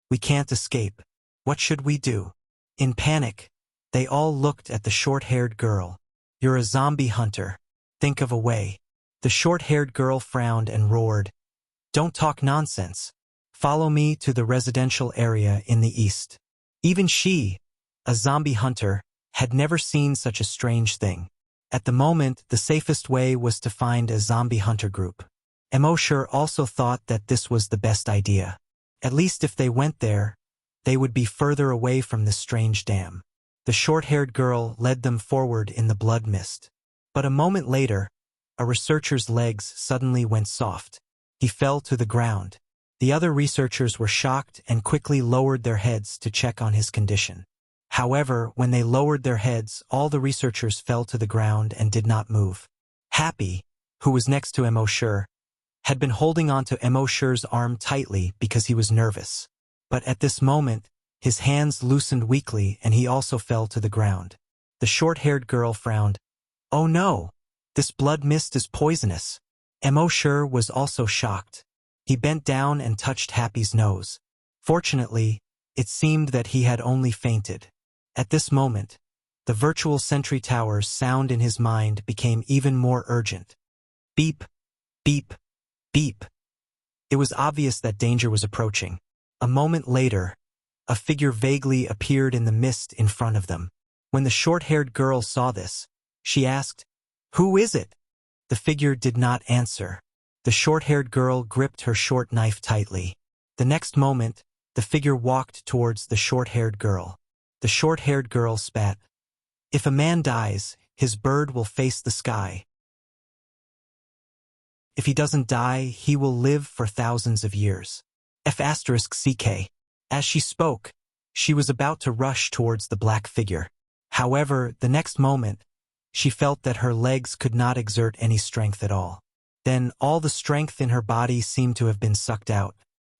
We can't escape. What should we do?" In panic, they all looked at the short-haired girl. "You're a zombie hunter. Think of a way." The short-haired girl frowned and roared, "Don't talk nonsense. Follow me to the residential area in the east." Even she, a zombie hunter, had never seen such a strange thing. At the moment, the safest way was to find a zombie hunter group. Emoshur also thought that this was the best idea. At least if they went there, they would be further away from this strange dam. The short-haired girl led them forward in the blood mist. But a moment later, a researcher's legs suddenly went soft. He fell to the ground. The other researchers were shocked and quickly lowered their heads to check on his condition. However, when they lowered their heads, all the researchers fell to the ground and did not move. Happy, who was next to Emoshur, had been holding onto Emoshur's arm tightly because he was nervous. But at this moment, his hands loosened weakly and he also fell to the ground. The short-haired girl frowned. "Oh no! This blood mist is poisonous." Emoshur was also shocked. He bent down and touched Happy's nose. Fortunately, it seemed that he had only fainted. At this moment, the virtual sentry tower's sound in his mind became even more urgent. Beep, beep, beep. It was obvious that danger was approaching. A moment later, a figure vaguely appeared in the mist in front of them. When the short-haired girl saw this, she asked, "Who is it?" The figure did not answer. The short-haired girl gripped her short knife tightly. The next moment, the figure walked towards the short-haired girl. The short-haired girl spat. "If a man dies, his bird will face the sky. If he doesn't die, he will live for thousands of years. F***CK. As she spoke, she was about to rush towards the black figure. However, the next moment, she felt that her legs could not exert any strength at all. Then all the strength in her body seemed to have been sucked out.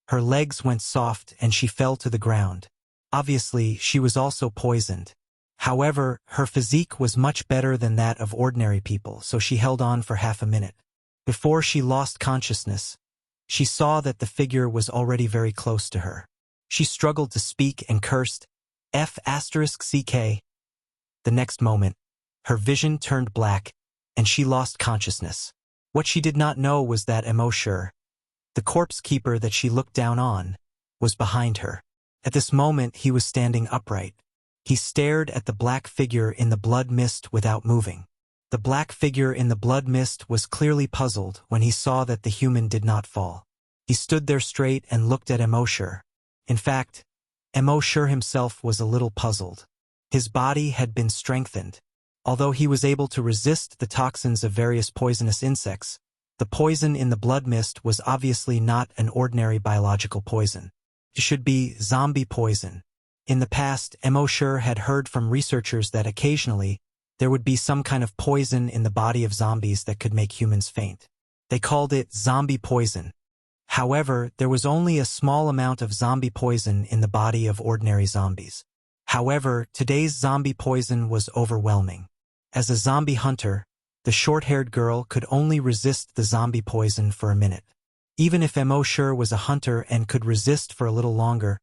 Her legs went soft and she fell to the ground. Obviously, she was also poisoned. However, her physique was much better than that of ordinary people, so she held on for half a minute. Before she lost consciousness, she saw that the figure was already very close to her. She struggled to speak and cursed, F***CK. The next moment, her vision turned black, and she lost consciousness. What she did not know was that Emoshur, the corpse keeper that she looked down on, was behind her. At this moment, he was standing upright. He stared at the black figure in the blood mist without moving. The black figure in the blood mist was clearly puzzled when he saw that the human did not fall. He stood there straight and looked at Emoshur. In fact, Emoshur himself was a little puzzled. His body had been strengthened. Although he was able to resist the toxins of various poisonous insects, the poison in the blood mist was obviously not an ordinary biological poison. It should be zombie poison. In the past, Emoshur had heard from researchers that occasionally there would be some kind of poison in the body of zombies that could make humans faint. They called it zombie poison. However, there was only a small amount of zombie poison in the body of ordinary zombies. However, today's zombie poison was overwhelming. As a zombie hunter, the short-haired girl could only resist the zombie poison for a minute. Even if Emoshur was a hunter and could resist for a little longer,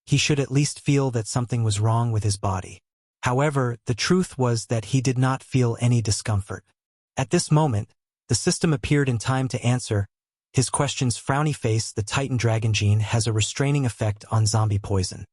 he should at least feel that something was wrong with his body. However, the truth was that he did not feel any discomfort. At this moment, the system appeared in time to answer his question's frowny face. The Titan Dragon gene has a restraining effect on zombie poison.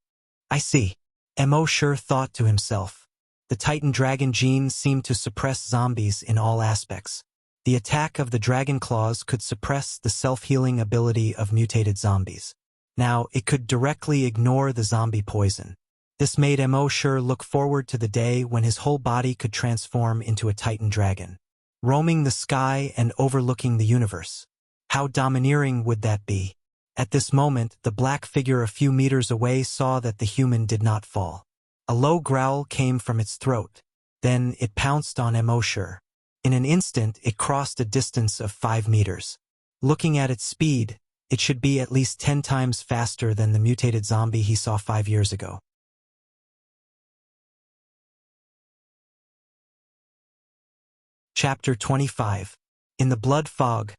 I see. Emoshur thought to himself. The Titan Dragon gene seemed to suppress zombies in all aspects. The attack of the dragon claws could suppress the self-healing ability of mutated zombies. Now, it could directly ignore the zombie poison. This made Emoshur look forward to the day when his whole body could transform into a Titan dragon, roaming the sky and overlooking the universe. How domineering would that be? At this moment, the black figure a few meters away saw that the human did not fall. A low growl came from its throat. Then it pounced on Emoshur. In an instant, it crossed a distance of 5 meters. Looking at its speed, it should be at least 10 times faster than the mutated zombie he saw 5 years ago. Chapter 25. In the blood fog,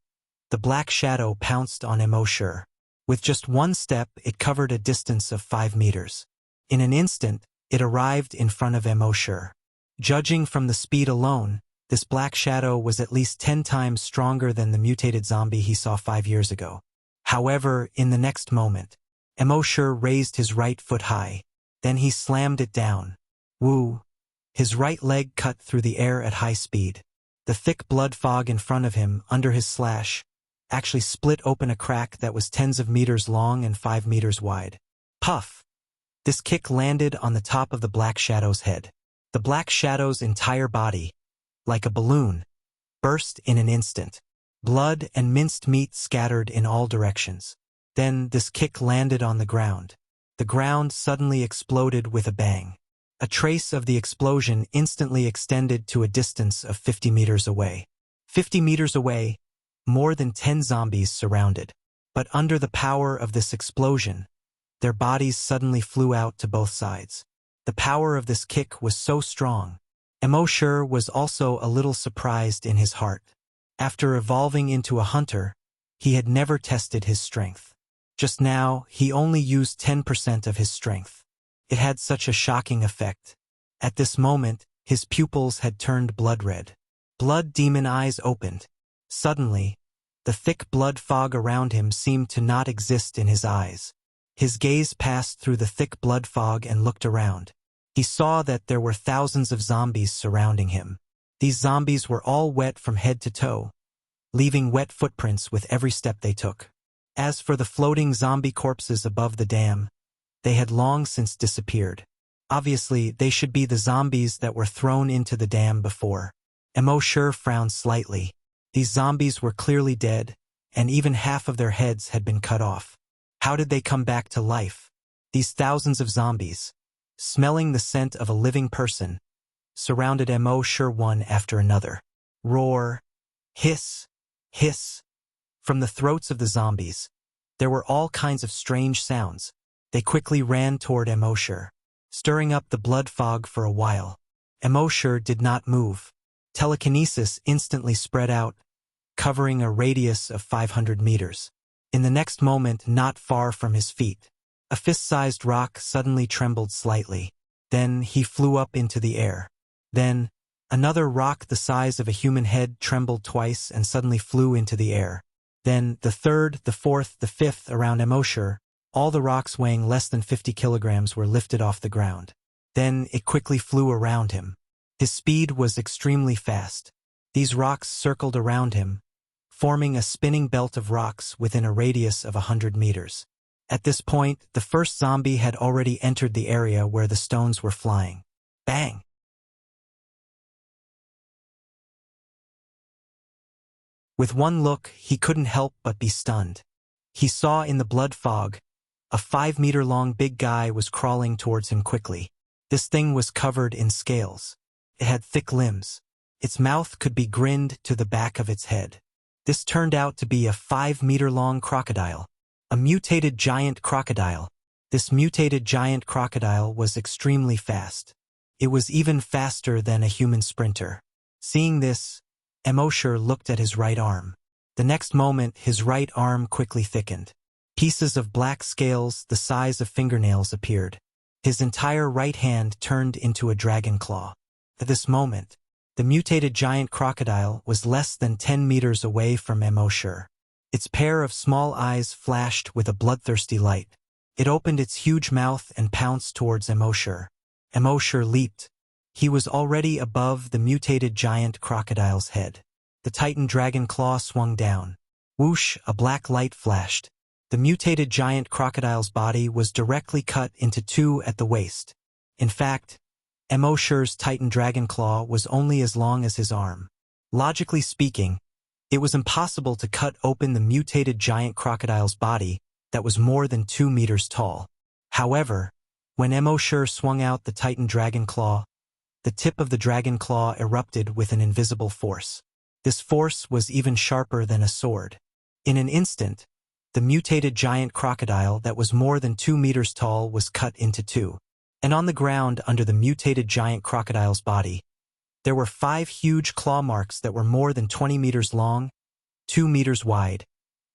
the black shadow pounced on Emoshur. With just one step, it covered a distance of 5 meters. In an instant, it arrived in front of Emoshur. Judging from the speed alone, this black shadow was at least 10 times stronger than the mutated zombie he saw 5 years ago. However, in the next moment, Emoshur raised his right foot high. Then he slammed it down. Woo! His right leg cut through the air at high speed. The thick blood fog in front of him, under his slash, actually split open a crack that was tens of meters long and 5 meters wide. Puff! This kick landed on the top of the Black Shadow's head. The Black Shadow's entire body, like a balloon, burst in an instant. Blood and minced meat scattered in all directions. Then this kick landed on the ground. The ground suddenly exploded with a bang. A trace of the explosion instantly extended to a distance of 50 meters away. 50 meters away, more than 10 zombies surrounded. But under the power of this explosion, their bodies suddenly flew out to both sides. The power of this kick was so strong. Emoshur was also a little surprised in his heart. After evolving into a hunter, he had never tested his strength. Just now, he only used 10% of his strength. It had such a shocking effect. At this moment, his pupils had turned blood red. Blood demon eyes opened. Suddenly, the thick blood fog around him seemed to not exist in his eyes. His gaze passed through the thick blood fog and looked around. He saw that there were thousands of zombies surrounding him. These zombies were all wet from head to toe, leaving wet footprints with every step they took. As for the floating zombie corpses above the dam, they had long since disappeared. Obviously, they should be the zombies that were thrown into the dam before. Emoshur frowned slightly. These zombies were clearly dead, and even half of their heads had been cut off. How did they come back to life? These thousands of zombies, smelling the scent of a living person, surrounded Emoshur one after another. Roar, hiss, hiss. From the throats of the zombies, there were all kinds of strange sounds. They quickly ran toward Emoshur, stirring up the blood fog for a while. Emoshur did not move. Telekinesis instantly spread out, covering a radius of 500 meters. In the next moment, not far from his feet, a fist-sized rock suddenly trembled slightly. Then he flew up into the air. Then, another rock the size of a human head trembled twice and suddenly flew into the air. Then, the third, the fourth, the fifth around Emoshur, all the rocks weighing less than 50 kilograms were lifted off the ground. Then it quickly flew around him. His speed was extremely fast. These rocks circled around him, forming a spinning belt of rocks within a radius of 100 meters. At this point, the first zombie had already entered the area where the stones were flying. Bang! With one look, he couldn't help but be stunned. He saw in the blood fog, a 5-meter-long big guy was crawling towards him quickly. This thing was covered in scales. It had thick limbs. Its mouth could be grinned to the back of its head. This turned out to be a 5-meter-long crocodile. A mutated giant crocodile. This mutated giant crocodile was extremely fast. It was even faster than a human sprinter. Seeing this, Emoshur looked at his right arm. The next moment, his right arm quickly thickened. Pieces of black scales the size of fingernails appeared. His entire right hand turned into a dragon claw. At this moment, the mutated giant crocodile was less than 10 meters away from Emoshur. Its pair of small eyes flashed with a bloodthirsty light. It opened its huge mouth and pounced towards Emoshur. Emoshur leaped. He was already above the mutated giant crocodile's head. The Titan dragon claw swung down. Whoosh, a black light flashed. The mutated giant crocodile's body was directly cut into two at the waist. In fact, Emoshur's Titan dragon claw was only as long as his arm. Logically speaking, it was impossible to cut open the mutated giant crocodile's body that was more than 2 meters tall. However, when Emoshur swung out the Titan dragon claw, the tip of the dragon claw erupted with an invisible force. This force was even sharper than a sword. In an instant, the mutated giant crocodile that was more than 2 meters tall was cut into two. And on the ground under the mutated giant crocodile's body, there were 5 huge claw marks that were more than 20 meters long, 2 meters wide,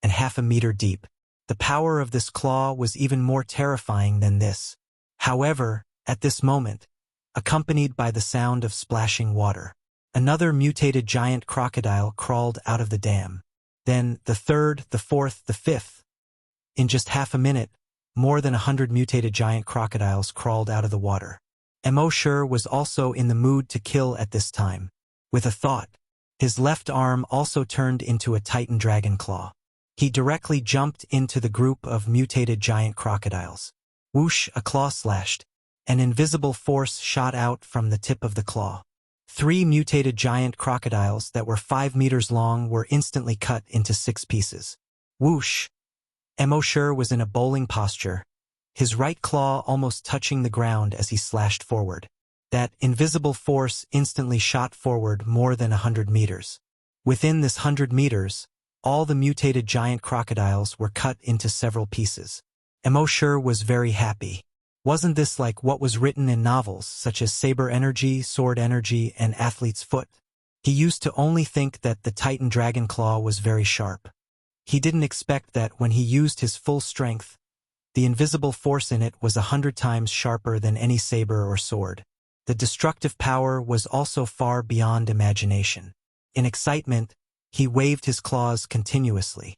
and half a meter deep. The power of this claw was even more terrifying than this. However, at this moment, accompanied by the sound of splashing water, another mutated giant crocodile crawled out of the dam. Then the third, the fourth, the fifth. In just half a minute, more than 100 mutated giant crocodiles crawled out of the water. Emoshur was also in the mood to kill at this time. With a thought, his left arm also turned into a titan dragon claw. He directly jumped into the group of mutated giant crocodiles. Whoosh, a claw slashed. An invisible force shot out from the tip of the claw. 3 mutated giant crocodiles that were 5 meters long were instantly cut into 6 pieces. Whoosh! Emoshur was in a bowling posture, his right claw almost touching the ground as he slashed forward. That invisible force instantly shot forward more than 100 meters. Within this 100 meters, all the mutated giant crocodiles were cut into several pieces. Emoshur was very happy. Wasn't this like what was written in novels such as Saber Energy, Sword Energy, and Athlete's Foot? He used to only think that the Titan Dragon Claw was very sharp. He didn't expect that when he used his full strength, the invisible force in it was 100 times sharper than any saber or sword. The destructive power was also far beyond imagination. In excitement, he waved his claws continuously.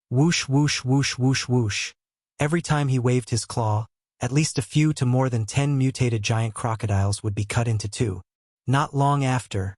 Whoosh, whoosh, whoosh, whoosh, whoosh. Every time he waved his claw, at least a few to more than 10 mutated giant crocodiles would be cut into 2. Not long after,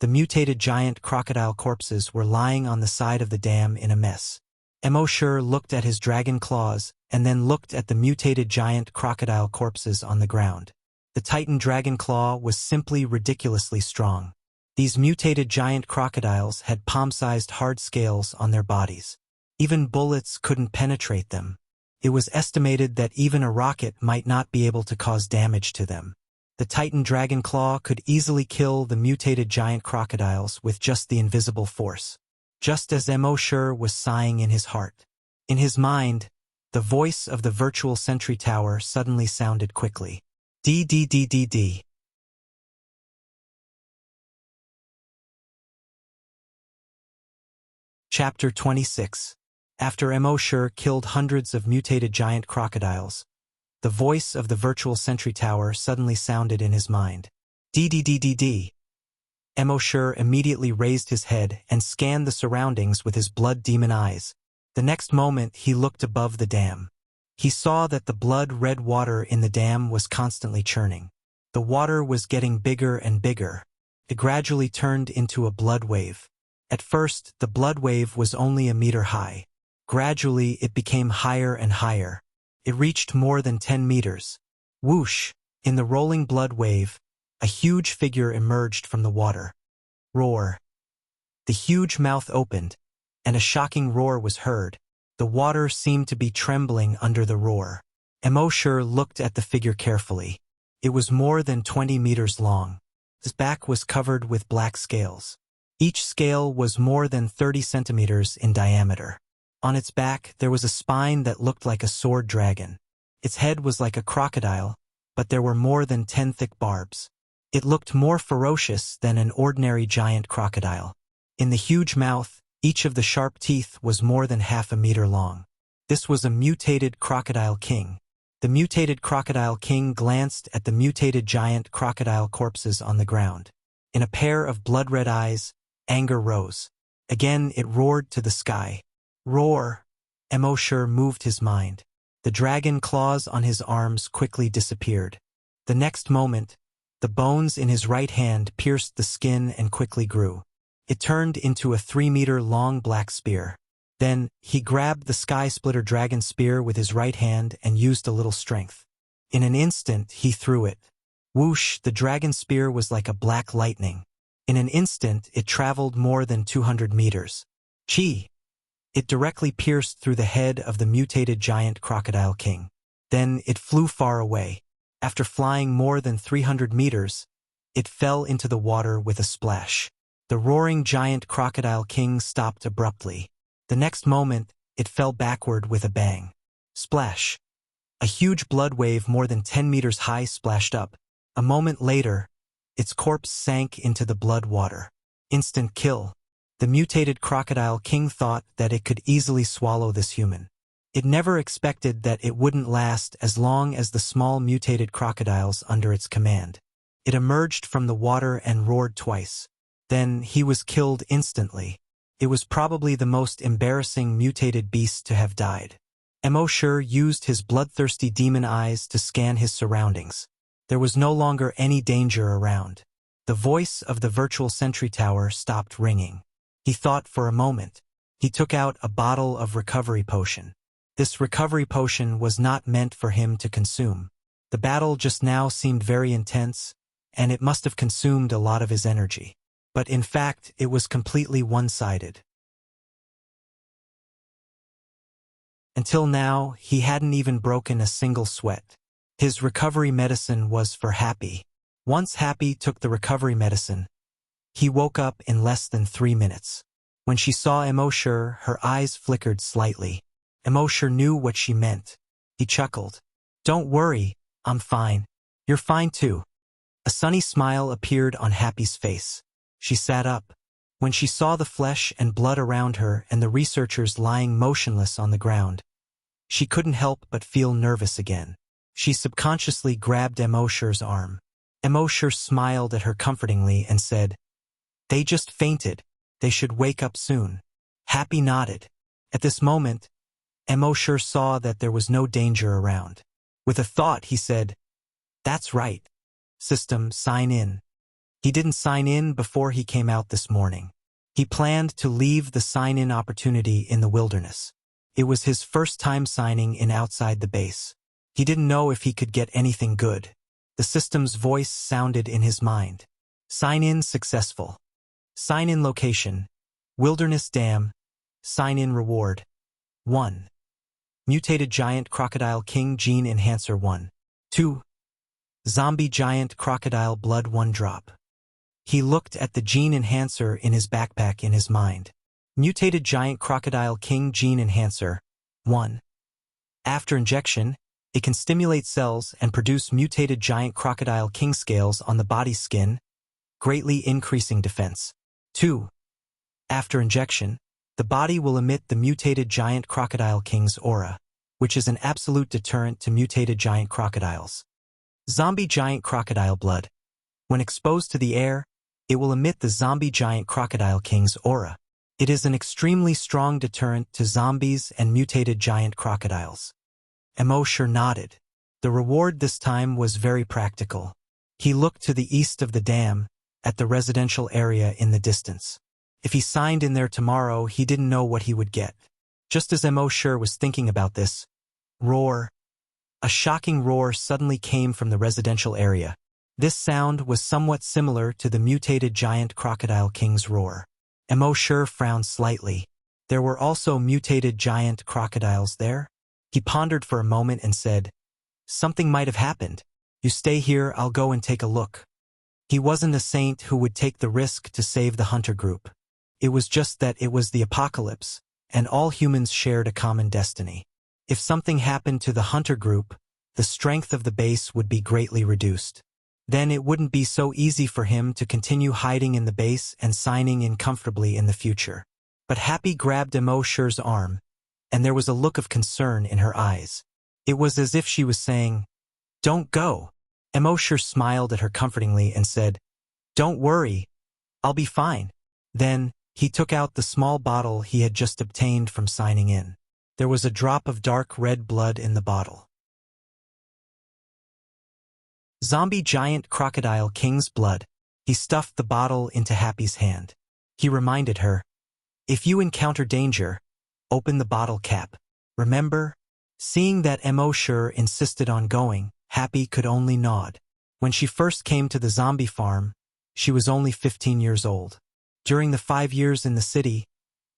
the mutated giant crocodile corpses were lying on the side of the dam in a mess. Emoshur looked at his dragon claws and then looked at the mutated giant crocodile corpses on the ground. The Titan Dragon Claw was simply ridiculously strong. These mutated giant crocodiles had palm-sized hard scales on their bodies. Even bullets couldn't penetrate them. It was estimated that even a rocket might not be able to cause damage to them. The Titan Dragon Claw could easily kill the mutated giant crocodiles with just the invisible force. Just as Emoshur was sighing in his heart. In his mind, the voice of the virtual sentry tower suddenly sounded quickly. D. Chapter 26. After Emoshur killed hundreds of mutated giant crocodiles, the voice of the virtual sentry tower suddenly sounded in his mind. D. Emoshur immediately raised his head and scanned the surroundings with his blood demon eyes. The next moment he looked above the dam. He saw that the blood-red water in the dam was constantly churning. The water was getting bigger and bigger. It gradually turned into a blood wave. At first, the blood wave was only a meter high. Gradually, it became higher and higher. It reached more than 10 meters. Whoosh! In the rolling blood wave, a huge figure emerged from the water. Roar! The huge mouth opened, and a shocking roar was heard. The water seemed to be trembling under the roar. Emoshur looked at the figure carefully. It was more than 20 meters long. Its back was covered with black scales. Each scale was more than 30 centimeters in diameter. On its back, there was a spine that looked like a sword dragon. Its head was like a crocodile, but there were more than 10 thick barbs. It looked more ferocious than an ordinary giant crocodile. In the huge mouth, each of the sharp teeth was more than half a meter long. This was a mutated crocodile king. The mutated crocodile king glanced at the mutated giant crocodile corpses on the ground. In a pair of blood-red eyes, anger rose. Again it roared to the sky. Roar! Emoshur moved his mind. The dragon claws on his arms quickly disappeared. The next moment, the bones in his right hand pierced the skin and quickly grew. It turned into a 3-meter-long black spear. Then, he grabbed the sky-splitter dragon spear with his right hand and used a little strength. In an instant, he threw it. Whoosh! The dragon spear was like a black lightning. In an instant, it traveled more than 200 meters. Chi! It directly pierced through the head of the mutated giant crocodile king. Then it flew far away. After flying more than 300 meters, it fell into the water with a splash. The roaring giant crocodile king stopped abruptly. The next moment, it fell backward with a bang. Splash! A huge blood wave more than 10 meters high splashed up. A moment later, its corpse sank into the blood water. Instant kill. The mutated crocodile king thought that it could easily swallow this human. It never expected that it wouldn't last as long as the small mutated crocodiles under its command. It emerged from the water and roared twice. Then he was killed instantly. It was probably the most embarrassing mutated beast to have died. Emoshur used his bloodthirsty demon eyes to scan his surroundings. There was no longer any danger around. The voice of the virtual sentry tower stopped ringing. He thought for a moment. He took out a bottle of recovery potion. This recovery potion was not meant for him to consume. The battle just now seemed very intense, and it must have consumed a lot of his energy. But in fact, it was completely one-sided. Until now, he hadn't even broken a single sweat. His recovery medicine was for Happy. Once Happy took the recovery medicine, he woke up in less than 3 minutes. When she saw Emoshur, her eyes flickered slightly. Emoshur knew what she meant. He chuckled. "Don't worry, I'm fine. You're fine too." A sunny smile appeared on Happy's face. She sat up. When she saw the flesh and blood around her and the researchers lying motionless on the ground, she couldn't help but feel nervous again. She subconsciously grabbed Emoshur's arm. Emoshur smiled at her comfortingly and said, "They just fainted. They should wake up soon." Happy nodded. At this moment, Emoshur saw that there was no danger around. With a thought, he said, "That's right. System, sign in." He didn't sign in before he came out this morning. He planned to leave the sign-in opportunity in the wilderness. It was his first time signing in outside the base. He didn't know if he could get anything good. The system's voice sounded in his mind. Sign-in successful. Sign-in location. Wilderness Dam. Sign-in reward. 1. Mutated Giant Crocodile King Gene Enhancer 1. 2. Zombie Giant Crocodile Blood 1 drop. He looked at the gene enhancer in his backpack in his mind. Mutated Giant Crocodile King Gene Enhancer 1. After injection, it can stimulate cells and produce mutated Giant Crocodile King scales on the body's skin, greatly increasing defense. 2. After injection, the body will emit the mutated Giant Crocodile King's aura, which is an absolute deterrent to mutated giant crocodiles. Zombie Giant Crocodile Blood. When exposed to the air, it will emit the Zombie Giant Crocodile King's aura. It is an extremely strong deterrent to zombies and mutated giant crocodiles. Emoshur nodded. The reward this time was very practical. He looked to the east of the dam, at the residential area in the distance. If he signed in there tomorrow, he didn't know what he would get. Just as Emoshur was thinking about this, roar. A shocking roar suddenly came from the residential area. This sound was somewhat similar to the mutated Giant Crocodile King's roar. Emoshur frowned slightly. There were also mutated giant crocodiles there? He pondered for a moment and said, "Something might have happened. You stay here, I'll go and take a look." He wasn't a saint who would take the risk to save the hunter group. It was just that it was the apocalypse, and all humans shared a common destiny. If something happened to the hunter group, the strength of the base would be greatly reduced. Then it wouldn't be so easy for him to continue hiding in the base and signing in comfortably in the future. But Happy grabbed Emoshur's arm, and there was a look of concern in her eyes. It was as if she was saying, "Don't go." Emoshur smiled at her comfortingly and said, "Don't worry, I'll be fine." Then, he took out the small bottle he had just obtained from signing in. There was a drop of dark red blood in the bottle. Zombie Giant Crocodile King's blood. He stuffed the bottle into Happy's hand. He reminded her, "If you encounter danger, open the bottle cap. Remember?" Seeing that Emoshur insisted on going, Happy could only nod. When she first came to the zombie farm, she was only 15 years old. During the 5 years in the city,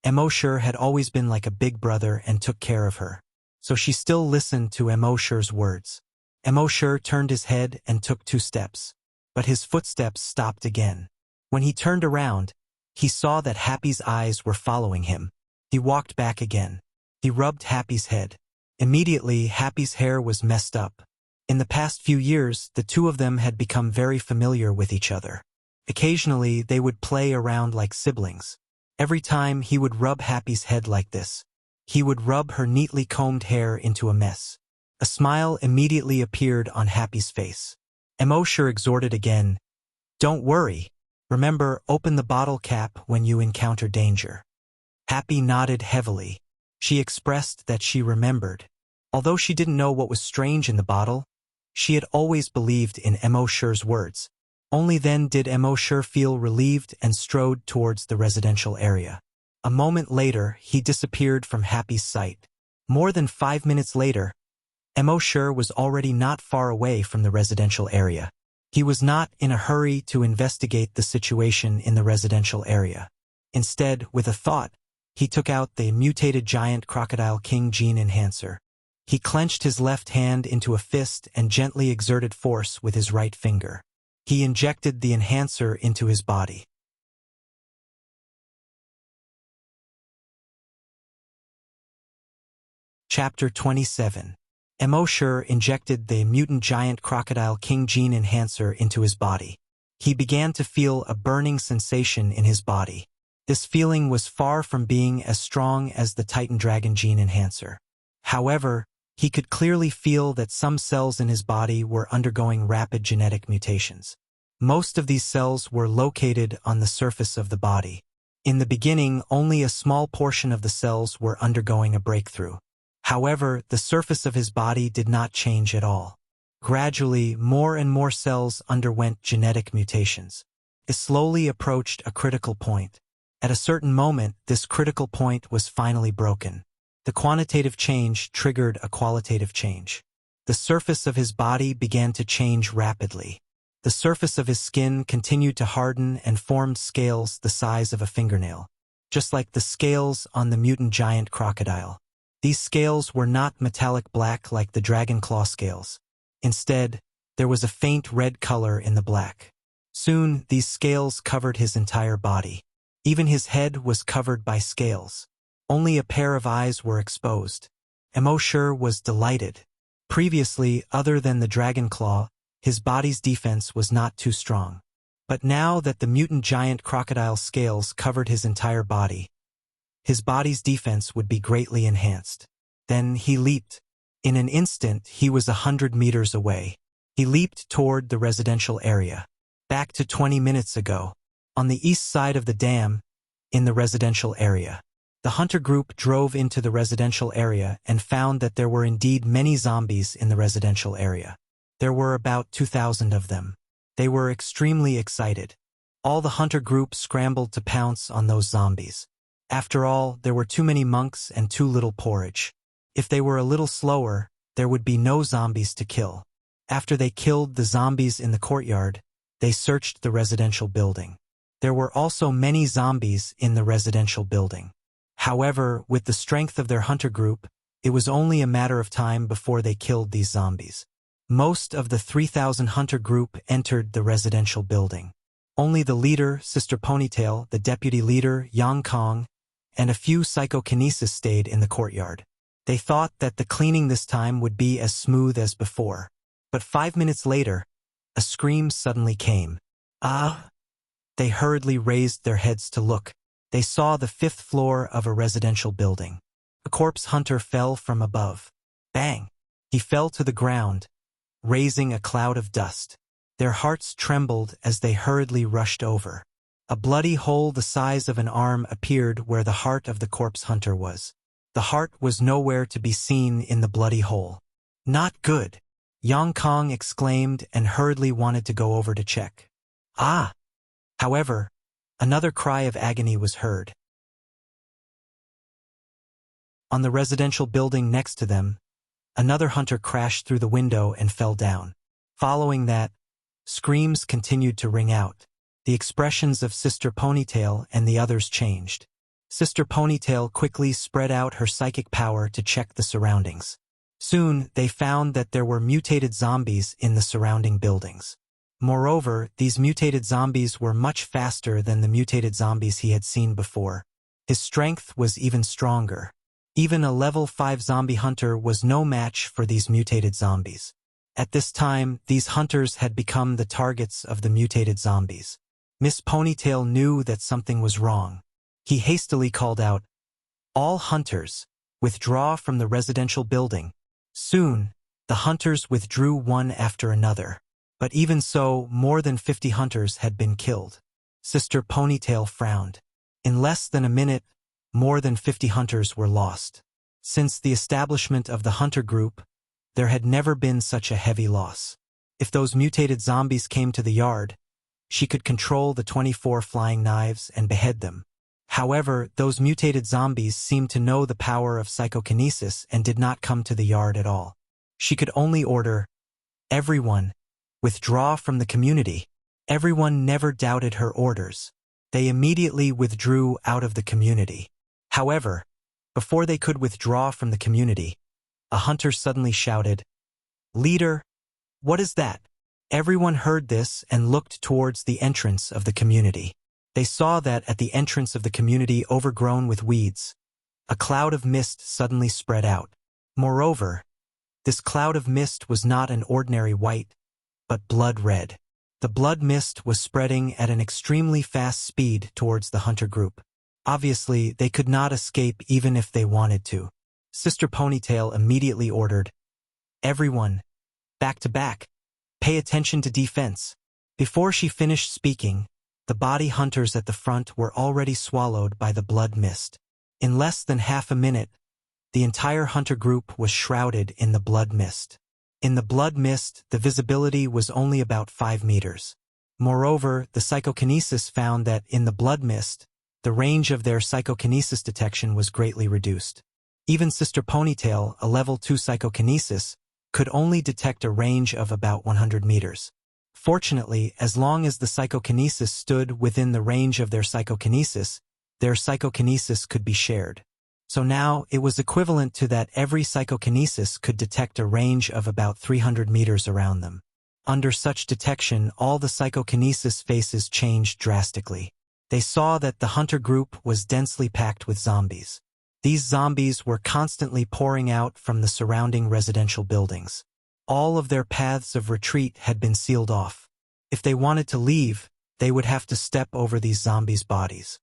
Emoshur had always been like a big brother and took care of her. So she still listened to Emoshur's words. Emoshur turned his head and took 2 steps, but his footsteps stopped again. When he turned around, he saw that Happy's eyes were following him. He walked back again. He rubbed Happy's head. Immediately, Happy's hair was messed up. In the past few years, the two of them had become very familiar with each other. Occasionally, they would play around like siblings. Every time he would rub Happy's head like this, he would rub her neatly combed hair into a mess. A smile immediately appeared on Happy's face. Emoshur exhorted again, "Don't worry. Remember, open the bottle cap when you encounter danger." Happy nodded heavily. She expressed that she remembered. Although she didn't know what was strange in the bottle, she had always believed in Mo Shi's words. Only then did Mo Shi feel relieved and strode towards the residential area. A moment later, he disappeared from Happy's sight. More than 5 minutes later, Mo Shi was already not far away from the residential area. He was not in a hurry to investigate the situation in the residential area. Instead, with a thought, he took out the mutated giant crocodile King Gene enhancer. He clenched his left hand into a fist and gently exerted force with his right finger. He injected the enhancer into his body. Chapter 27. Mo Shi injected the mutant giant crocodile King Gene enhancer into his body. He began to feel a burning sensation in his body. This feeling was far from being as strong as the Titan Dragon Gene enhancer. However, he could clearly feel that some cells in his body were undergoing rapid genetic mutations. Most of these cells were located on the surface of the body. In the beginning, only a small portion of the cells were undergoing a breakthrough. However, the surface of his body did not change at all. Gradually, more and more cells underwent genetic mutations. It slowly approached a critical point. At a certain moment, this critical point was finally broken. The quantitative change triggered a qualitative change. The surface of his body began to change rapidly. The surface of his skin continued to harden and formed scales the size of a fingernail, just like the scales on the mutant giant crocodile. These scales were not metallic black like the dragon claw scales. Instead, there was a faint red color in the black. Soon, these scales covered his entire body. Even his head was covered by scales. Only a pair of eyes were exposed. Mo Shi was delighted. Previously, other than the dragon claw, his body's defense was not too strong. But now that the mutant giant crocodile scales covered his entire body, his body's defense would be greatly enhanced. Then he leaped. In an instant, he was 100 meters away. He leaped toward the residential area. Back to 20 minutes ago. On the east side of the dam, in the residential area. The hunter group drove into the residential area and found that there were indeed many zombies in the residential area. There were about 2,000 of them. They were extremely excited. All the hunter group scrambled to pounce on those zombies. After all, there were too many monks and too little porridge. If they were a little slower, there would be no zombies to kill. After they killed the zombies in the courtyard, they searched the residential building. There were also many zombies in the residential building. However, with the strength of their hunter group, it was only a matter of time before they killed these zombies. Most of the 3,000 hunter group entered the residential building. Only the leader, Sister Ponytail, the deputy leader, Yang Kong, and a few psychokinesis stayed in the courtyard. They thought that the cleaning this time would be as smooth as before. But 5 minutes later, a scream suddenly came. Ah! They hurriedly raised their heads to look. They saw the 5th floor of a residential building. A corpse hunter fell from above. Bang! He fell to the ground, raising a cloud of dust. Their hearts trembled as they hurriedly rushed over. A bloody hole the size of an arm appeared where the heart of the corpse hunter was. The heart was nowhere to be seen in the bloody hole. Not good! Yang Kong exclaimed and hurriedly wanted to go over to check. Ah! However, another cry of agony was heard. On the residential building next to them, another hunter crashed through the window and fell down. Following that, screams continued to ring out. The expressions of Sister Ponytail and the others changed. Sister Ponytail quickly spread out her psychic power to check the surroundings. Soon, they found that there were mutated zombies in the surrounding buildings. Moreover, these mutated zombies were much faster than the mutated zombies he had seen before. His strength was even stronger. Even a level 5 zombie hunter was no match for these mutated zombies. At this time, these hunters had become the targets of the mutated zombies. Miss Ponytail knew that something was wrong. He hastily called out, "All hunters, withdraw from the residential building." Soon, the hunters withdrew one after another. But even so, more than 50 hunters had been killed. Sister Ponytail frowned. In less than a minute, more than 50 hunters were lost. Since the establishment of the hunter group, there had never been such a heavy loss. If those mutated zombies came to the yard, she could control the 24 flying knives and behead them. However, those mutated zombies seemed to know the power of psychokinesis and did not come to the yard at all. She could only order, "Everyone, withdraw from the community." Everyone never doubted her orders. They immediately withdrew out of the community. However, before they could withdraw from the community, a hunter suddenly shouted, "Leader, what is that?" Everyone heard this and looked towards the entrance of the community. They saw that at the entrance of the community overgrown with weeds, a cloud of mist suddenly spread out. Moreover, this cloud of mist was not an ordinary white, but blood red. The blood mist was spreading at an extremely fast speed towards the hunter group. Obviously, they could not escape even if they wanted to. Sister Ponytail immediately ordered, "Everyone, back to back. Pay attention to defense." Before she finished speaking, the body hunters at the front were already swallowed by the blood mist. In less than half a minute, the entire hunter group was shrouded in the blood mist. In the blood mist, the visibility was only about 5 meters. Moreover, the psychokinesis found that in the blood mist, the range of their psychokinesis detection was greatly reduced. Even Sister Ponytail, a level 2 psychokinesis, could only detect a range of about 100 meters. Fortunately, as long as the psychokinesis stood within the range of their psychokinesis could be shared. So now, it was equivalent to that every psychokinesis could detect a range of about 300 meters around them. Under such detection, all the psychokinesis faces changed drastically. They saw that the hunter group was densely packed with zombies. These zombies were constantly pouring out from the surrounding residential buildings. All of their paths of retreat had been sealed off. If they wanted to leave, they would have to step over these zombies' bodies.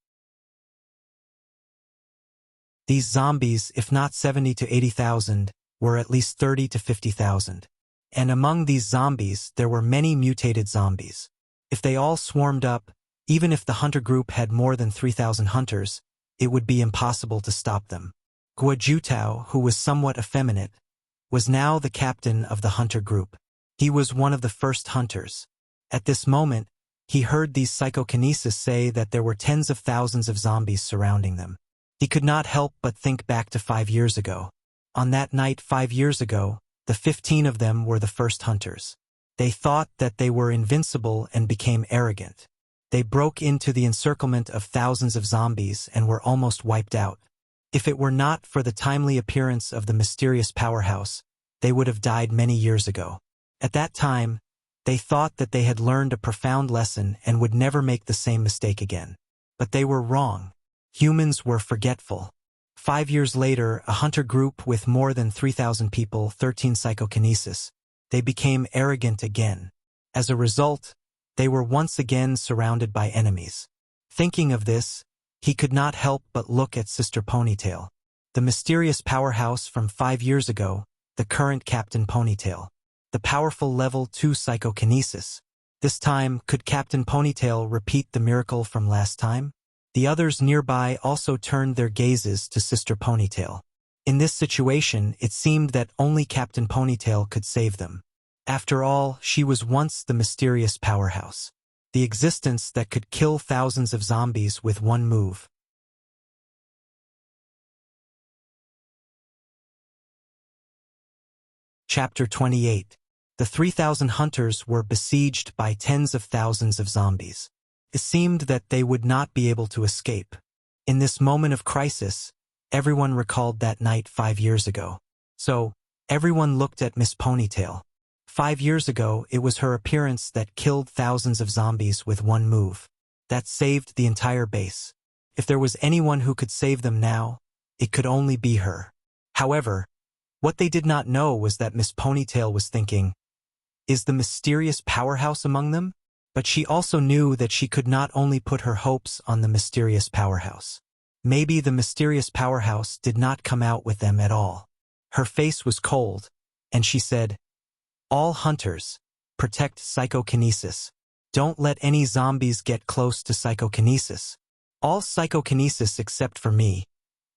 These zombies, if not 70 to 80,000, were at least 30 to 50,000. And among these zombies, there were many mutated zombies. If they all swarmed up, even if the hunter group had more than 3,000 hunters, it would be impossible to stop them. Guojutao, who was somewhat effeminate, was now the captain of the hunter group. He was one of the first hunters. At this moment, he heard these psychokinesis say that there were tens of thousands of zombies surrounding them. He could not help but think back to 5 years ago. On that night 5 years ago, the 15 of them were the first hunters. They thought that they were invincible and became arrogant. They broke into the encirclement of thousands of zombies and were almost wiped out. If it were not for the timely appearance of the mysterious powerhouse, they would have died many years ago. At that time, they thought that they had learned a profound lesson and would never make the same mistake again. But they were wrong. Humans were forgetful. 5 years later, a hunter group with more than 3,000 people, 13 psychokinesis, they became arrogant again. As a result, they were once again surrounded by enemies. Thinking of this, he could not help but look at Sister Ponytail, the mysterious powerhouse from 5 years ago, the current Captain Ponytail, the powerful level 2 psychokinesis. This time, could Captain Ponytail repeat the miracle from last time? The others nearby also turned their gazes to Sister Ponytail. In this situation, it seemed that only Captain Ponytail could save them. After all, she was once the mysterious powerhouse, the existence that could kill thousands of zombies with one move. Chapter 28. The 3,000 hunters were besieged by tens of thousands of zombies. It seemed that they would not be able to escape. In this moment of crisis, everyone recalled that night 5 years ago. So, everyone looked at Miss Ponytail. 5 years ago, it was her appearance that killed thousands of zombies with one move. That saved the entire base. If there was anyone who could save them now, it could only be her. However, what they did not know was that Miss Ponytail was thinking, "Is the mysterious powerhouse among them?" But she also knew that she could not only put her hopes on the mysterious powerhouse. Maybe the mysterious powerhouse did not come out with them at all. Her face was cold, and she said, "All hunters, protect psychokinesis. Don't let any zombies get close to psychokinesis. All psychokinesis except for me.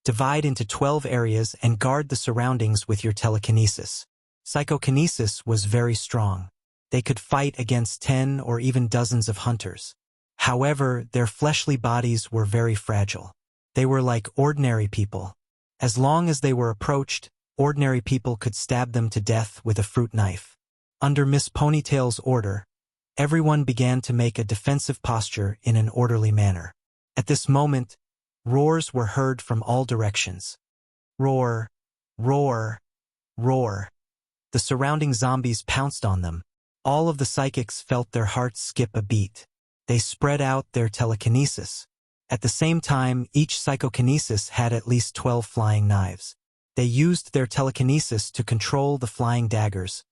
Divide into 12 areas and guard the surroundings with your telekinesis. Psychokinesis was very strong. They could fight against 10 or even dozens of hunters. However, their fleshly bodies were very fragile. They were like ordinary people. As long as they were approached, ordinary people could stab them to death with a fruit knife. Under Miss Ponytail's order, everyone began to make a defensive posture in an orderly manner. At this moment, roars were heard from all directions. Roar, roar, roar. The surrounding zombies pounced on them. All of the psychics felt their hearts skip a beat. They spread out their telekinesis. At the same time, each psychokinesis had at least 12 flying knives. They used their telekinesis to control the flying daggers,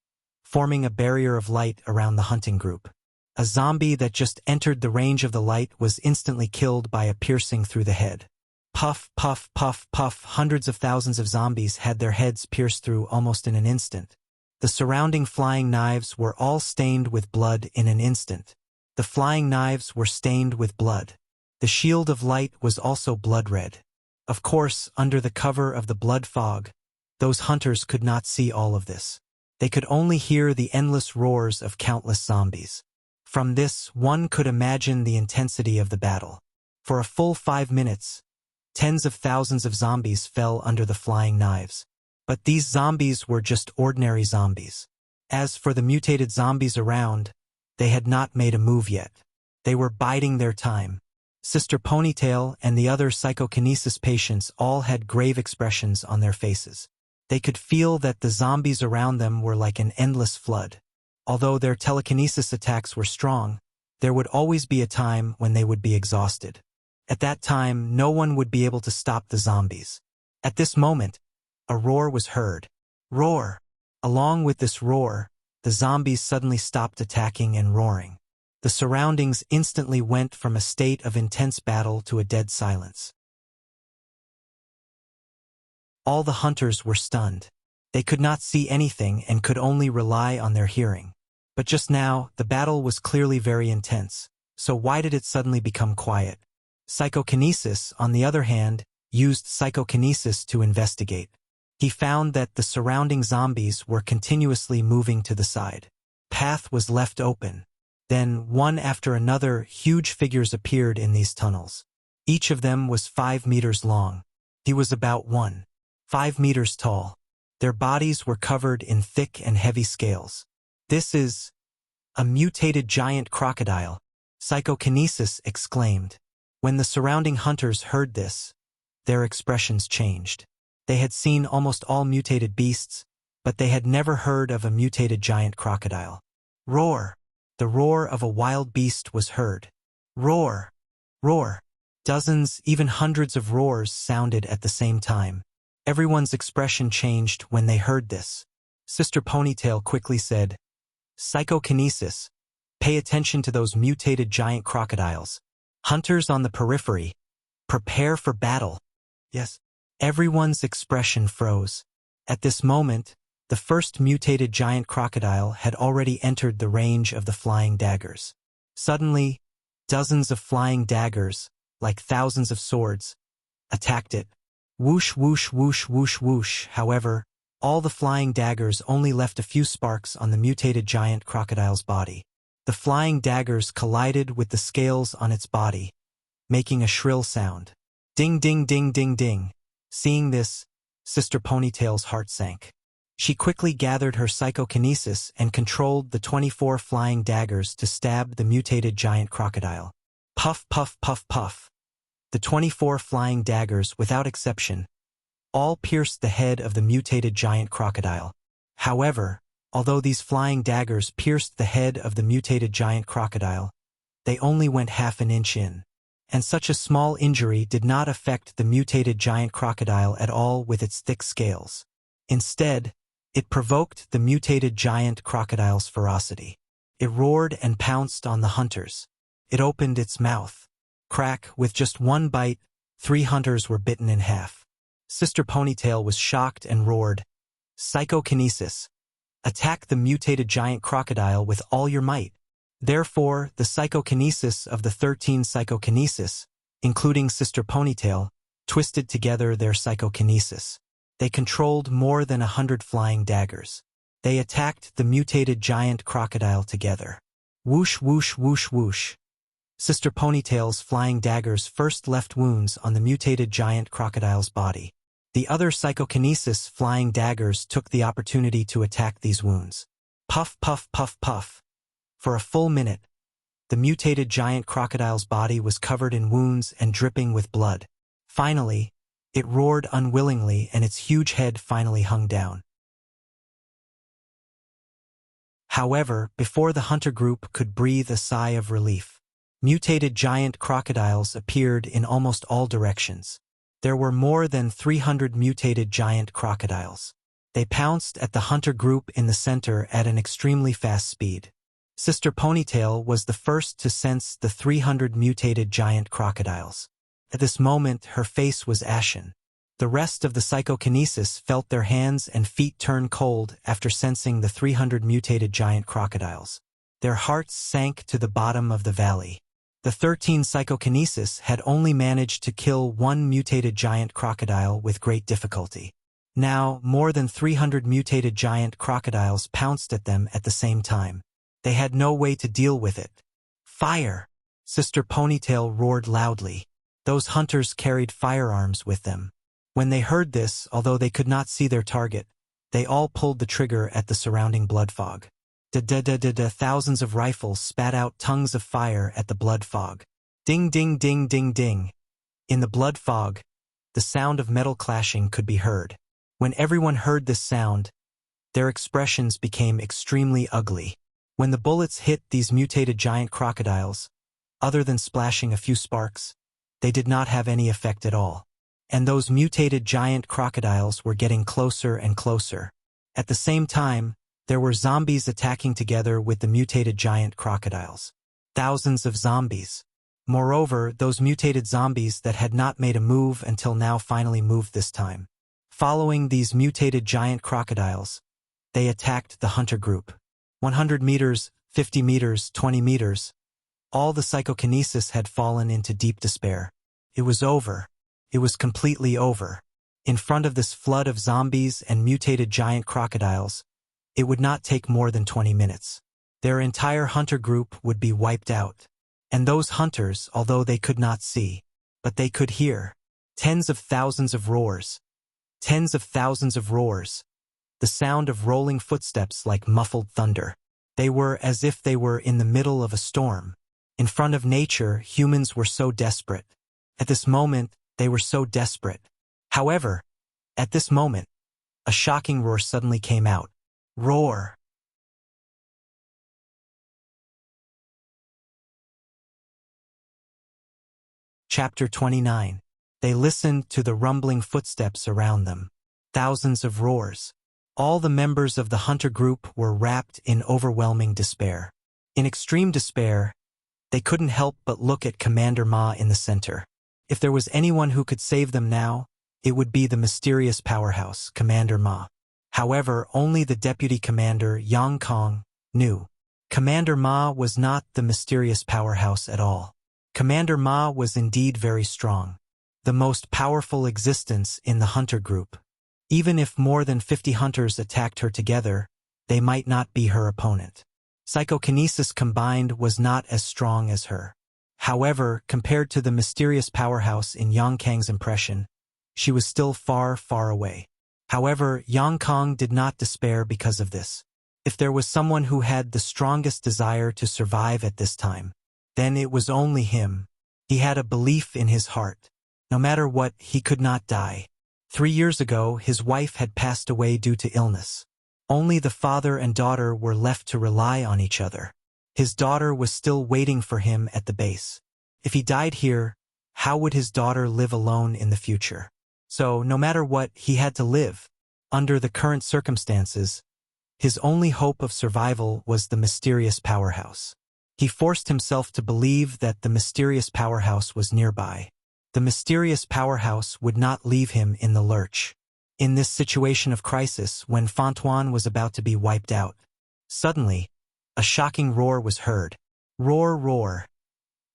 forming a barrier of light around the hunting group. A zombie that just entered the range of the light was instantly killed by a piercing through the head. Puff, puff, puff, puff. Hundreds of thousands of zombies had their heads pierced through almost in an instant. The surrounding flying knives were all stained with blood in an instant. The flying knives were stained with blood. The shield of light was also blood red. Of course, under the cover of the blood fog, those hunters could not see all of this. They could only hear the endless roars of countless zombies. From this, one could imagine the intensity of the battle. For a full 5 minutes, tens of thousands of zombies fell under the flying knives. But these zombies were just ordinary zombies. As for the mutated zombies around, they had not made a move yet. They were biding their time. Sister Ponytail and the other psychokinesis patients all had grave expressions on their faces. They could feel that the zombies around them were like an endless flood. Although their telekinesis attacks were strong, there would always be a time when they would be exhausted. At that time, no one would be able to stop the zombies. At this moment, a roar was heard. Roar! Along with this roar, the zombies suddenly stopped attacking and roaring. The surroundings instantly went from a state of intense battle to a dead silence. All the hunters were stunned. They could not see anything and could only rely on their hearing. But just now, the battle was clearly very intense. So why did it suddenly become quiet? Psychokinesis, on the other hand, used psychokinesis to investigate. He found that the surrounding zombies were continuously moving to the side. Path was left open. Then, one after another, huge figures appeared in these tunnels. Each of them was 5 meters long. He was about 1.5 meters tall. Their bodies were covered in thick and heavy scales. "This is a mutated giant crocodile," Psychokinesis exclaimed. When the surrounding hunters heard this, their expressions changed. They had seen almost all mutated beasts, but they had never heard of a mutated giant crocodile. Roar! The roar of a wild beast was heard. Roar! Roar! Dozens, even hundreds of roars sounded at the same time. Everyone's expression changed when they heard this. Sister Ponytail quickly said, "Psychokinesis, pay attention to those mutated giant crocodiles. Hunters on the periphery, prepare for battle." Yes. Everyone's expression froze. At this moment, the first mutated giant crocodile had already entered the range of the flying daggers. Suddenly, dozens of flying daggers, like thousands of swords, attacked it. Whoosh, whoosh, whoosh, whoosh, whoosh. However, all the flying daggers only left a few sparks on the mutated giant crocodile's body. The flying daggers collided with the scales on its body, making a shrill sound. Ding, ding, ding, ding, ding. Seeing this, Sister Ponytail's heart sank. She quickly gathered her psychokinesis and controlled the 24 flying daggers to stab the mutated giant crocodile. Puff, puff, puff, puff. The 24 flying daggers, without exception, all pierced the head of the mutated giant crocodile. However, although these flying daggers pierced the head of the mutated giant crocodile, they only went half an inch in. And such a small injury did not affect the mutated giant crocodile at all with its thick scales. Instead, it provoked the mutated giant crocodile's ferocity. It roared and pounced on the hunters. It opened its mouth. Crack, with just one bite, 3 hunters were bitten in half. Sister Ponytail was shocked and roared, "Psychokinesis! Attack the mutated giant crocodile with all your might." Therefore, the psychokinesis of the 13 psychokinesis, including Sister Ponytail, twisted together their psychokinesis. They controlled more than 100 flying daggers. They attacked the mutated giant crocodile together. Whoosh, whoosh, whoosh, whoosh. Sister Ponytail's flying daggers first left wounds on the mutated giant crocodile's body. The other psychokinesis flying daggers took the opportunity to attack these wounds. Puff, puff, puff, puff. For a full minute, the mutated giant crocodile's body was covered in wounds and dripping with blood. Finally, it roared unwillingly and its huge head finally hung down. However, before the hunter group could breathe a sigh of relief, mutated giant crocodiles appeared in almost all directions. There were more than 300 mutated giant crocodiles. They pounced at the hunter group in the center at an extremely fast speed. Sister Ponytail was the first to sense the 300 mutated giant crocodiles. At this moment, her face was ashen. The rest of the psychokinesis felt their hands and feet turn cold after sensing the 300 mutated giant crocodiles. Their hearts sank to the bottom of the valley. The 13 psychokinesis had only managed to kill one mutated giant crocodile with great difficulty. Now, more than 300 mutated giant crocodiles pounced at them at the same time. They had no way to deal with it. Fire! Sister Ponytail roared loudly. Those hunters carried firearms with them. When they heard this, although they could not see their target, they all pulled the trigger at the surrounding blood fog. Thousands of rifles spat out tongues of fire at the blood fog. Ding, ding, ding, ding, ding. In the blood fog, the sound of metal clashing could be heard. When everyone heard this sound, their expressions became extremely ugly. When the bullets hit these mutated giant crocodiles, other than splashing a few sparks, they did not have any effect at all. And those mutated giant crocodiles were getting closer and closer. At the same time, there were zombies attacking together with the mutated giant crocodiles. Thousands of zombies. Moreover, those mutated zombies that had not made a move until now finally moved this time. Following these mutated giant crocodiles, they attacked the hunter group. 100 meters, 50 meters, 20 meters. All the psychokinesis had fallen into deep despair. It was over. It was completely over. In front of this flood of zombies and mutated giant crocodiles, it would not take more than 20 minutes. Their entire hunter group would be wiped out. And those hunters, although they could not see, but they could hear, tens of thousands of roars. Tens of thousands of roars. The sound of rolling footsteps like muffled thunder. They were as if they were in the middle of a storm. In front of nature, humans were so desperate. At this moment, they were so desperate. However, at this moment, a shocking roar suddenly came out. Roar! Chapter 29. They listened to the rumbling footsteps around them. Thousands of roars. All the members of the hunter group were wrapped in overwhelming despair. In extreme despair, they couldn't help but look at Commander Ma in the center. If there was anyone who could save them now, it would be the mysterious powerhouse, Commander Ma. However, only the deputy commander, Yang Kong, knew. Commander Ma was not the mysterious powerhouse at all. Commander Ma was indeed very strong. The most powerful existence in the hunter group. Even if more than 50 hunters attacked her together, they might not be her opponent. Psychokinesis combined was not as strong as her. However, compared to the mysterious powerhouse in Yang Kang's impression, she was still far, far away. However, Yang Kong did not despair because of this. If there was someone who had the strongest desire to survive at this time, then it was only him. He had a belief in his heart. No matter what, he could not die. 3 years ago, his wife had passed away due to illness. Only the father and daughter were left to rely on each other. His daughter was still waiting for him at the base. If he died here, how would his daughter live alone in the future? So, no matter what, he had to live. Under the current circumstances, his only hope of survival was the mysterious powerhouse. He forced himself to believe that the mysterious powerhouse was nearby. The mysterious powerhouse would not leave him in the lurch. In this situation of crisis, when Fontuan was about to be wiped out, suddenly, a shocking roar was heard. Roar, roar.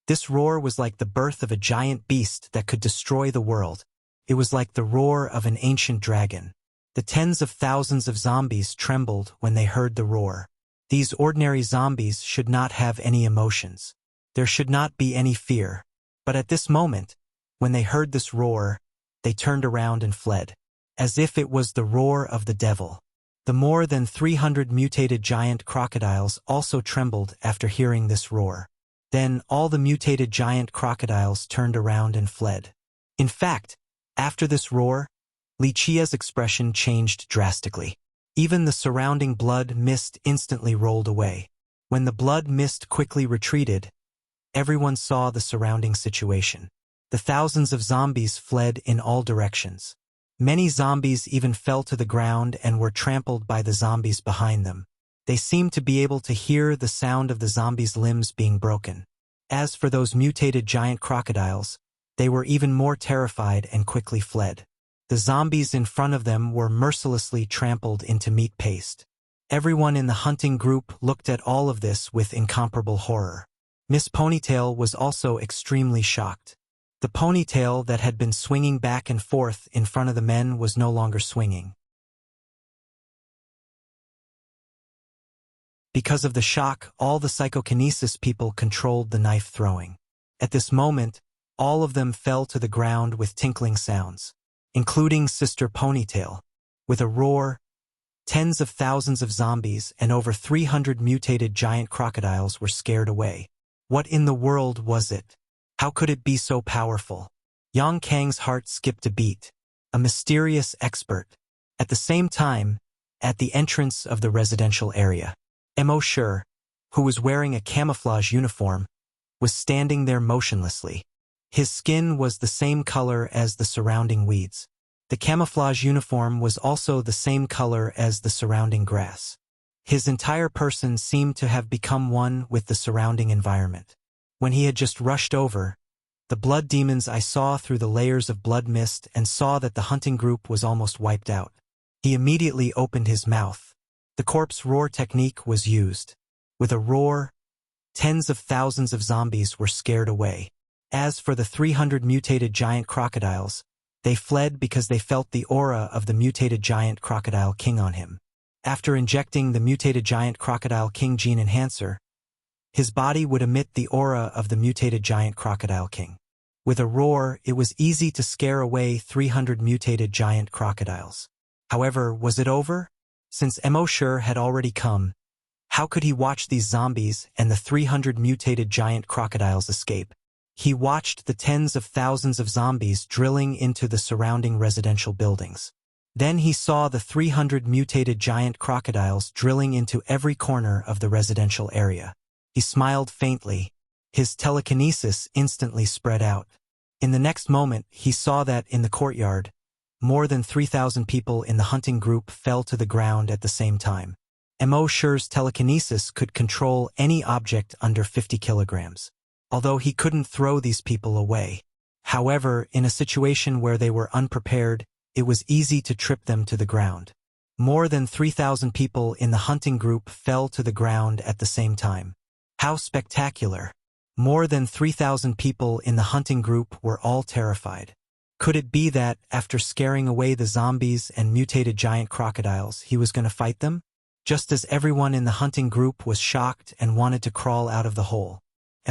This roar was like the birth of a giant beast that could destroy the world. It was like the roar of an ancient dragon. The tens of thousands of zombies trembled when they heard the roar. These ordinary zombies should not have any emotions. There should not be any fear. But at this moment, when they heard this roar, they turned around and fled, as if it was the roar of the devil. The more than 300 mutated giant crocodiles also trembled after hearing this roar. Then all the mutated giant crocodiles turned around and fled. In fact, after this roar, Wuxia's expression changed drastically. Even the surrounding blood mist instantly rolled away. When the blood mist quickly retreated, everyone saw the surrounding situation. The thousands of zombies fled in all directions. Many zombies even fell to the ground and were trampled by the zombies behind them. They seemed to be able to hear the sound of the zombies' limbs being broken. As for those mutated giant crocodiles, they were even more terrified and quickly fled. The zombies in front of them were mercilessly trampled into meat paste. Everyone in the hunting group looked at all of this with incomparable horror. Miss Ponytail was also extremely shocked. The ponytail that had been swinging back and forth in front of the men was no longer swinging. Because of the shock, all the psychokinesis people controlled the knife throwing. At this moment, all of them fell to the ground with tinkling sounds, including Sister Ponytail. With a roar, tens of thousands of zombies and over 300 mutated giant crocodiles were scared away. What in the world was it? How could it be so powerful? Yang Kang's heart skipped a beat. A mysterious expert. At the same time, at the entrance of the residential area, Mo Shi, who was wearing a camouflage uniform, was standing there motionlessly. His skin was the same color as the surrounding weeds. The camouflage uniform was also the same color as the surrounding grass. His entire person seemed to have become one with the surrounding environment. When he had just rushed over, the blood demons I saw through the layers of blood mist and saw that the hunting group was almost wiped out. He immediately opened his mouth. The corpse roar technique was used. With a roar, tens of thousands of zombies were scared away. As for the 300 mutated giant crocodiles, they fled because they felt the aura of the mutated giant crocodile king on him. After injecting the mutated giant crocodile king gene enhancer, his body would emit the aura of the mutated giant crocodile king. With a roar, it was easy to scare away 300 mutated giant crocodiles. However, was it over? Since Mo Shi had already come, how could he watch these zombies and the 300 mutated giant crocodiles escape? He watched the tens of thousands of zombies drilling into the surrounding residential buildings. Then he saw the 300 mutated giant crocodiles drilling into every corner of the residential area. He smiled faintly. His telekinesis instantly spread out. In the next moment, he saw that in the courtyard, more than 3,000 people in the hunting group fell to the ground at the same time. Mo Shi's telekinesis could control any object under 50 kilograms, although he couldn't throw these people away. However, in a situation where they were unprepared, it was easy to trip them to the ground. More than 3,000 people in the hunting group fell to the ground at the same time. How spectacular! More than 3,000 people in the hunting group were all terrified. Could it be that, after scaring away the zombies and mutated giant crocodiles, he was going to fight them? Just as everyone in the hunting group was shocked and wanted to crawl out of the hole,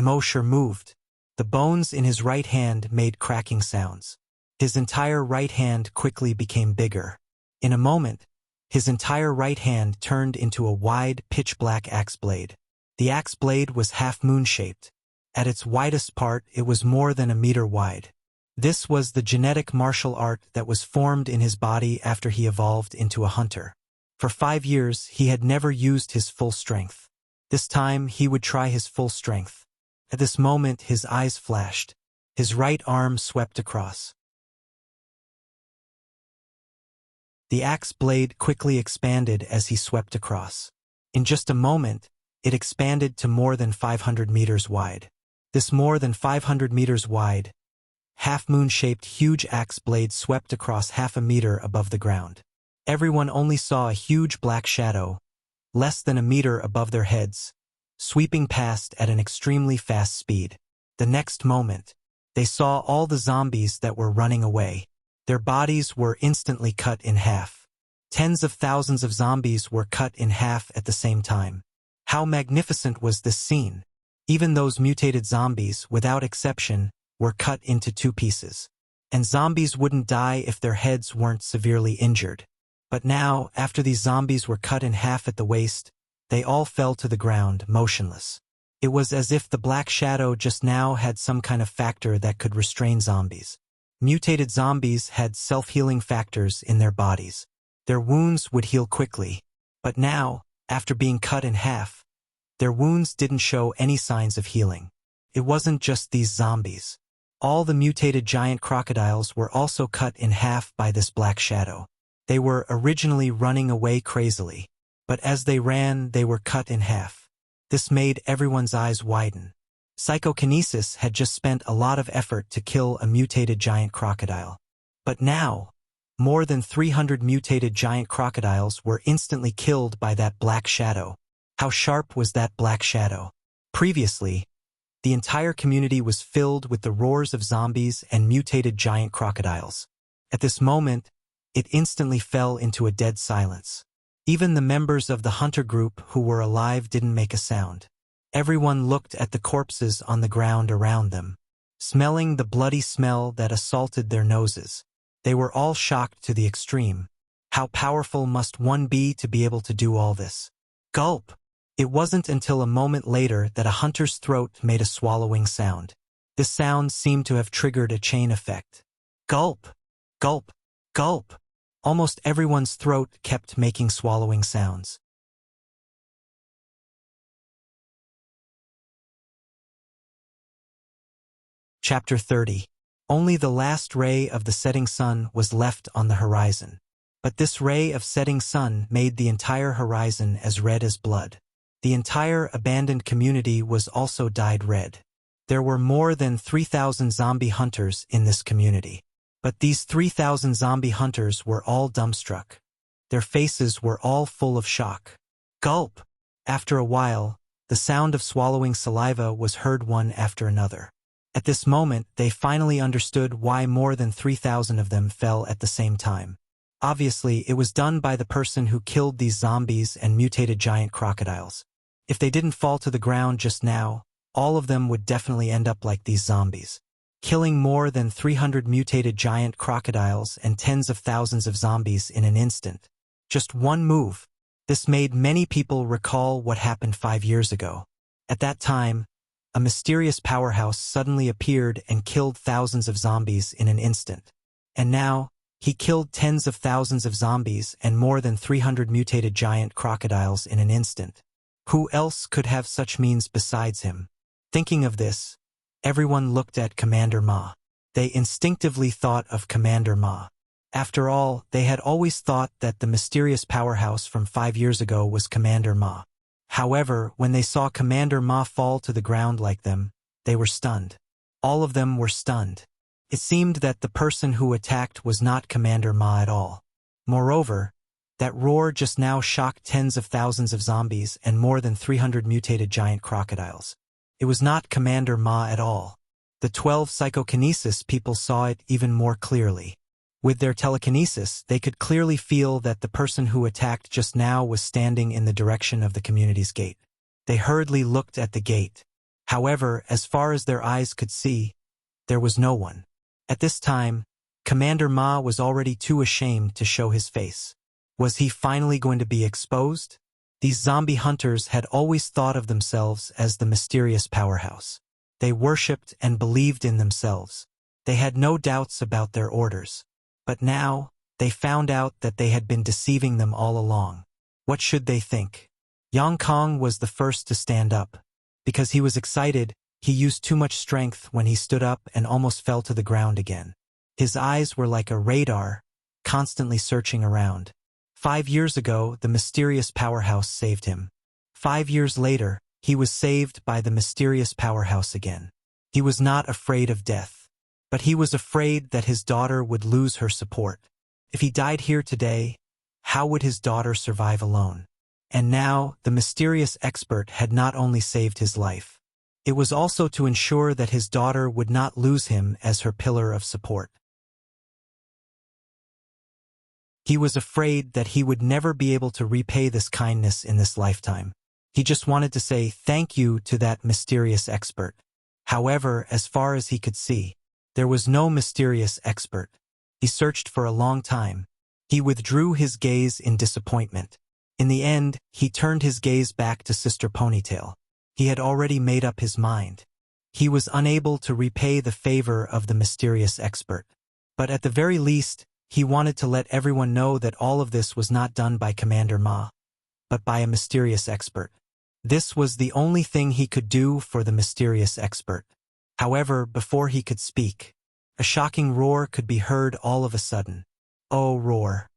Mo Shi moved. The bones in his right hand made cracking sounds. His entire right hand quickly became bigger. In a moment, his entire right hand turned into a wide, pitch-black axe blade. The axe blade was half-moon-shaped. At its widest part, it was more than a meter wide. This was the genetic martial art that was formed in his body after he evolved into a hunter. For 5 years, he had never used his full strength. This time, he would try his full strength. At this moment, his eyes flashed. His right arm swept across. The axe blade quickly expanded as he swept across. In just a moment, it expanded to more than 500 meters wide. This more than 500 meters wide, half-moon-shaped huge axe blade swept across half a meter above the ground. Everyone only saw a huge black shadow, less than a meter above their heads, sweeping past at an extremely fast speed. The next moment, they saw all the zombies that were running away. Their bodies were instantly cut in half. Tens of thousands of zombies were cut in half at the same time. How magnificent was this scene! Even those mutated zombies, without exception, were cut into two pieces. And zombies wouldn't die if their heads weren't severely injured. But now, after these zombies were cut in half at the waist, they all fell to the ground, motionless. It was as if the black shadow just now had some kind of factor that could restrain zombies. Mutated zombies had self-healing factors in their bodies. Their wounds would heal quickly. But now, after being cut in half, their wounds didn't show any signs of healing. It wasn't just these zombies. All the mutated giant crocodiles were also cut in half by this black shadow. They were originally running away crazily, but as they ran, they were cut in half. This made everyone's eyes widen. Psychokinesis had just spent a lot of effort to kill a mutated giant crocodile. But now, more than 300 mutated giant crocodiles were instantly killed by that black shadow. How sharp was that black shadow? Previously, the entire community was filled with the roars of zombies and mutated giant crocodiles. At this moment, it instantly fell into a dead silence. Even the members of the hunter group who were alive didn't make a sound. Everyone looked at the corpses on the ground around them, smelling the bloody smell that assaulted their noses. They were all shocked to the extreme. How powerful must one be to be able to do all this? Gulp! It wasn't until a moment later that a hunter's throat made a swallowing sound. This sound seemed to have triggered a chain effect. Gulp! Gulp! Gulp! Almost everyone's throat kept making swallowing sounds. Chapter 30. Only the last ray of the setting sun was left on the horizon. But this ray of setting sun made the entire horizon as red as blood. The entire abandoned community was also dyed red. There were more than 3,000 zombie hunters in this community. But these 3,000 zombie hunters were all dumbstruck. Their faces were all full of shock. Gulp! After a while, the sound of swallowing saliva was heard one after another. At this moment, they finally understood why more than 3,000 of them fell at the same time. Obviously, it was done by the person who killed these zombies and mutated giant crocodiles. If they didn't fall to the ground just now, all of them would definitely end up like these zombies. Killing more than 300 mutated giant crocodiles and tens of thousands of zombies in an instant. Just one move. This made many people recall what happened 5 years ago. At that time, a mysterious powerhouse suddenly appeared and killed thousands of zombies in an instant. And now, he killed tens of thousands of zombies and more than 300 mutated giant crocodiles in an instant. Who else could have such means besides him? Thinking of this, everyone looked at Commander Ma. They instinctively thought of Commander Ma. After all, they had always thought that the mysterious powerhouse from 5 years ago was Commander Ma. However, when they saw Commander Ma fall to the ground like them, they were stunned. All of them were stunned. It seemed that the person who attacked was not Commander Ma at all. Moreover, that roar just now shocked tens of thousands of zombies and more than 300 mutated giant crocodiles. It was not Commander Ma at all. The 12 psychokinesis people saw it even more clearly. With their telekinesis, they could clearly feel that the person who attacked just now was standing in the direction of the community's gate. They hurriedly looked at the gate. However, as far as their eyes could see, there was no one. At this time, Commander Ma was already too ashamed to show his face. Was he finally going to be exposed? These zombie hunters had always thought of themselves as the mysterious powerhouse. They worshipped and believed in themselves. They had no doubts about their orders. But now, they found out that they had been deceiving them all along. What should they think? Yang Kong was the first to stand up. Because he was excited, he used too much strength when he stood up and almost fell to the ground again. His eyes were like a radar, constantly searching around. 5 years ago, the mysterious powerhouse saved him. 5 years later, he was saved by the mysterious powerhouse again. He was not afraid of death. But he was afraid that his daughter would lose her support. If he died here today, how would his daughter survive alone? And now, the mysterious expert had not only saved his life. It was also to ensure that his daughter would not lose him as her pillar of support. He was afraid that he would never be able to repay this kindness in this lifetime. He just wanted to say thank you to that mysterious expert. However, as far as he could see, there was no mysterious expert. He searched for a long time. He withdrew his gaze in disappointment. In the end, he turned his gaze back to Sister Ponytail. He had already made up his mind. He was unable to repay the favor of the mysterious expert. But at the very least, he wanted to let everyone know that all of this was not done by Commander Ma, but by a mysterious expert. This was the only thing he could do for the mysterious expert. However, before he could speak, a shocking roar could be heard all of a sudden. Oh, roar!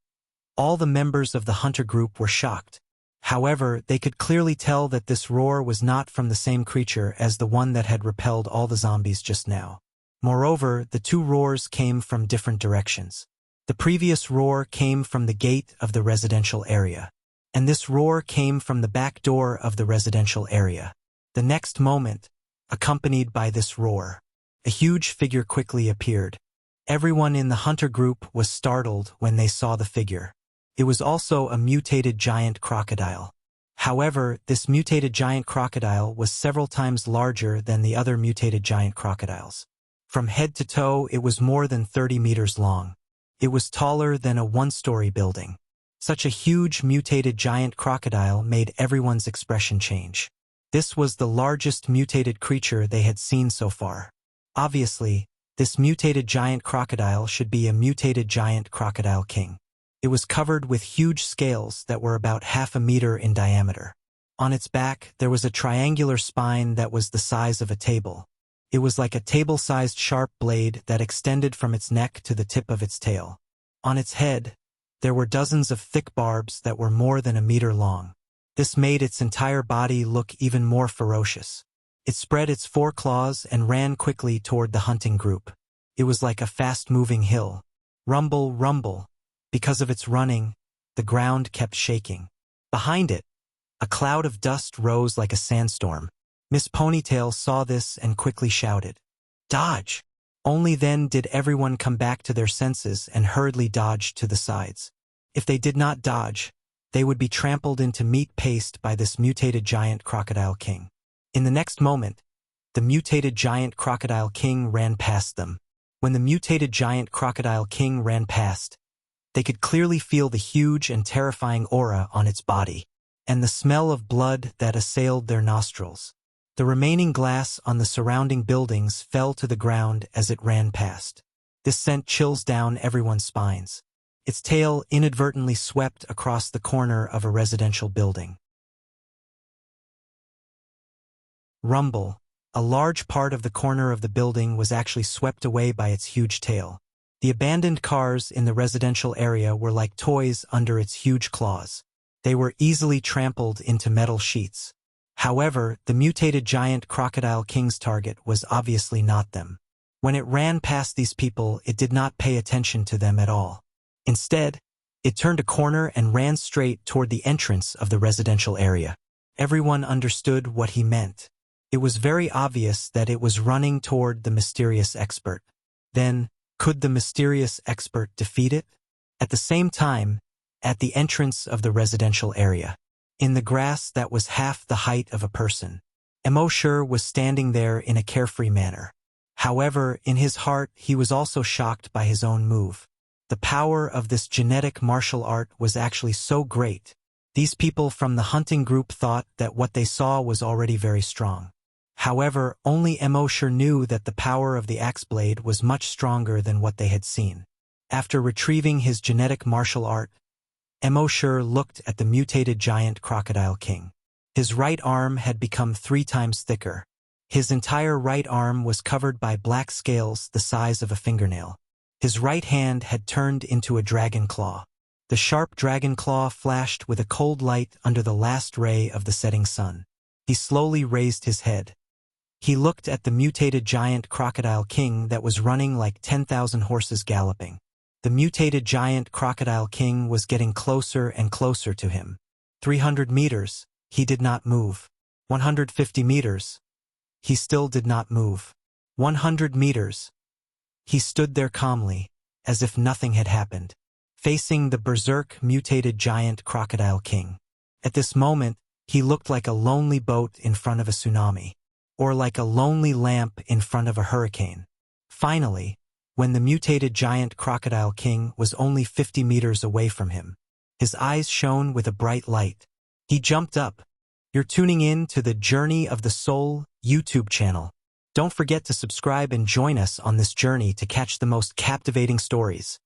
All the members of the hunter group were shocked. However, they could clearly tell that this roar was not from the same creature as the one that had repelled all the zombies just now. Moreover, the two roars came from different directions. The previous roar came from the gate of the residential area, and this roar came from the back door of the residential area. The next moment, accompanied by this roar, a huge figure quickly appeared. Everyone in the hunter group was startled when they saw the figure. It was also a mutated giant crocodile. However, this mutated giant crocodile was several times larger than the other mutated giant crocodiles. From head to toe, it was more than 30 meters long. It was taller than a one-story building. Such a huge mutated giant crocodile made everyone's expression change. This was the largest mutated creature they had seen so far. Obviously, this mutated giant crocodile should be a mutated giant crocodile king. It was covered with huge scales that were about 1/2 meter in diameter. On its back, there was a triangular spine that was the size of a table. It was like a table-sized sharp blade that extended from its neck to the tip of its tail. On its head, there were dozens of thick barbs that were more than 1 meter long. This made its entire body look even more ferocious. It spread its 4 claws and ran quickly toward the hunting group. It was like a fast-moving hill. Rumble, rumble. Because of its running, the ground kept shaking. Behind it, a cloud of dust rose like a sandstorm. Miss Ponytail saw this and quickly shouted, "Dodge!" Only then did everyone come back to their senses and hurriedly dodged to the sides. If they did not dodge, they would be trampled into meat paste by this mutated giant crocodile king. In the next moment, the mutated giant crocodile king ran past them. When the mutated giant crocodile king ran past, they could clearly feel the huge and terrifying aura on its body, and the smell of blood that assailed their nostrils. The remaining glass on the surrounding buildings fell to the ground as it ran past. This sent chills down everyone's spines. Its tail inadvertently swept across the corner of a residential building. Rumble. A large part of the corner of the building was actually swept away by its huge tail. The abandoned cars in the residential area were like toys under its huge claws. They were easily trampled into metal sheets. However, the mutated giant crocodile king's target was obviously not them. When it ran past these people, it did not pay attention to them at all. Instead, it turned a corner and ran straight toward the entrance of the residential area. Everyone understood what he meant. It was very obvious that it was running toward the mysterious expert. Then, could the mysterious expert defeat it? At the same time, at the entrance of the residential area, in the grass that was half the height of a person, Emoshur was standing there in a carefree manner. However, in his heart, he was also shocked by his own move. The power of this genetic martial art was actually so great. These people from the hunting group thought that what they saw was already very strong. However, only Emoshur knew that the power of the axe blade was much stronger than what they had seen. After retrieving his genetic martial art, Emoshur looked at the mutated giant crocodile king. His right arm had become 3 times thicker. His entire right arm was covered by black scales the size of a fingernail. His right hand had turned into a dragon claw. The sharp dragon claw flashed with a cold light under the last ray of the setting sun. He slowly raised his head. He looked at the mutated giant crocodile king that was running like 10,000 horses galloping. The mutated giant crocodile king was getting closer and closer to him. 300 meters, he did not move. 150 meters, he still did not move. 100 meters, he stood there calmly, as if nothing had happened. facing the berserk mutated giant crocodile king. At this moment, he looked like a lonely boat in front of a tsunami, or like a lonely lamp in front of a hurricane. Finally, when the mutated giant crocodile king was only 50 meters away from him, his eyes shone with a bright light. He jumped up. You're tuning in to the Journey of the Soul YouTube channel. Don't forget to subscribe and join us on this journey to catch the most captivating stories.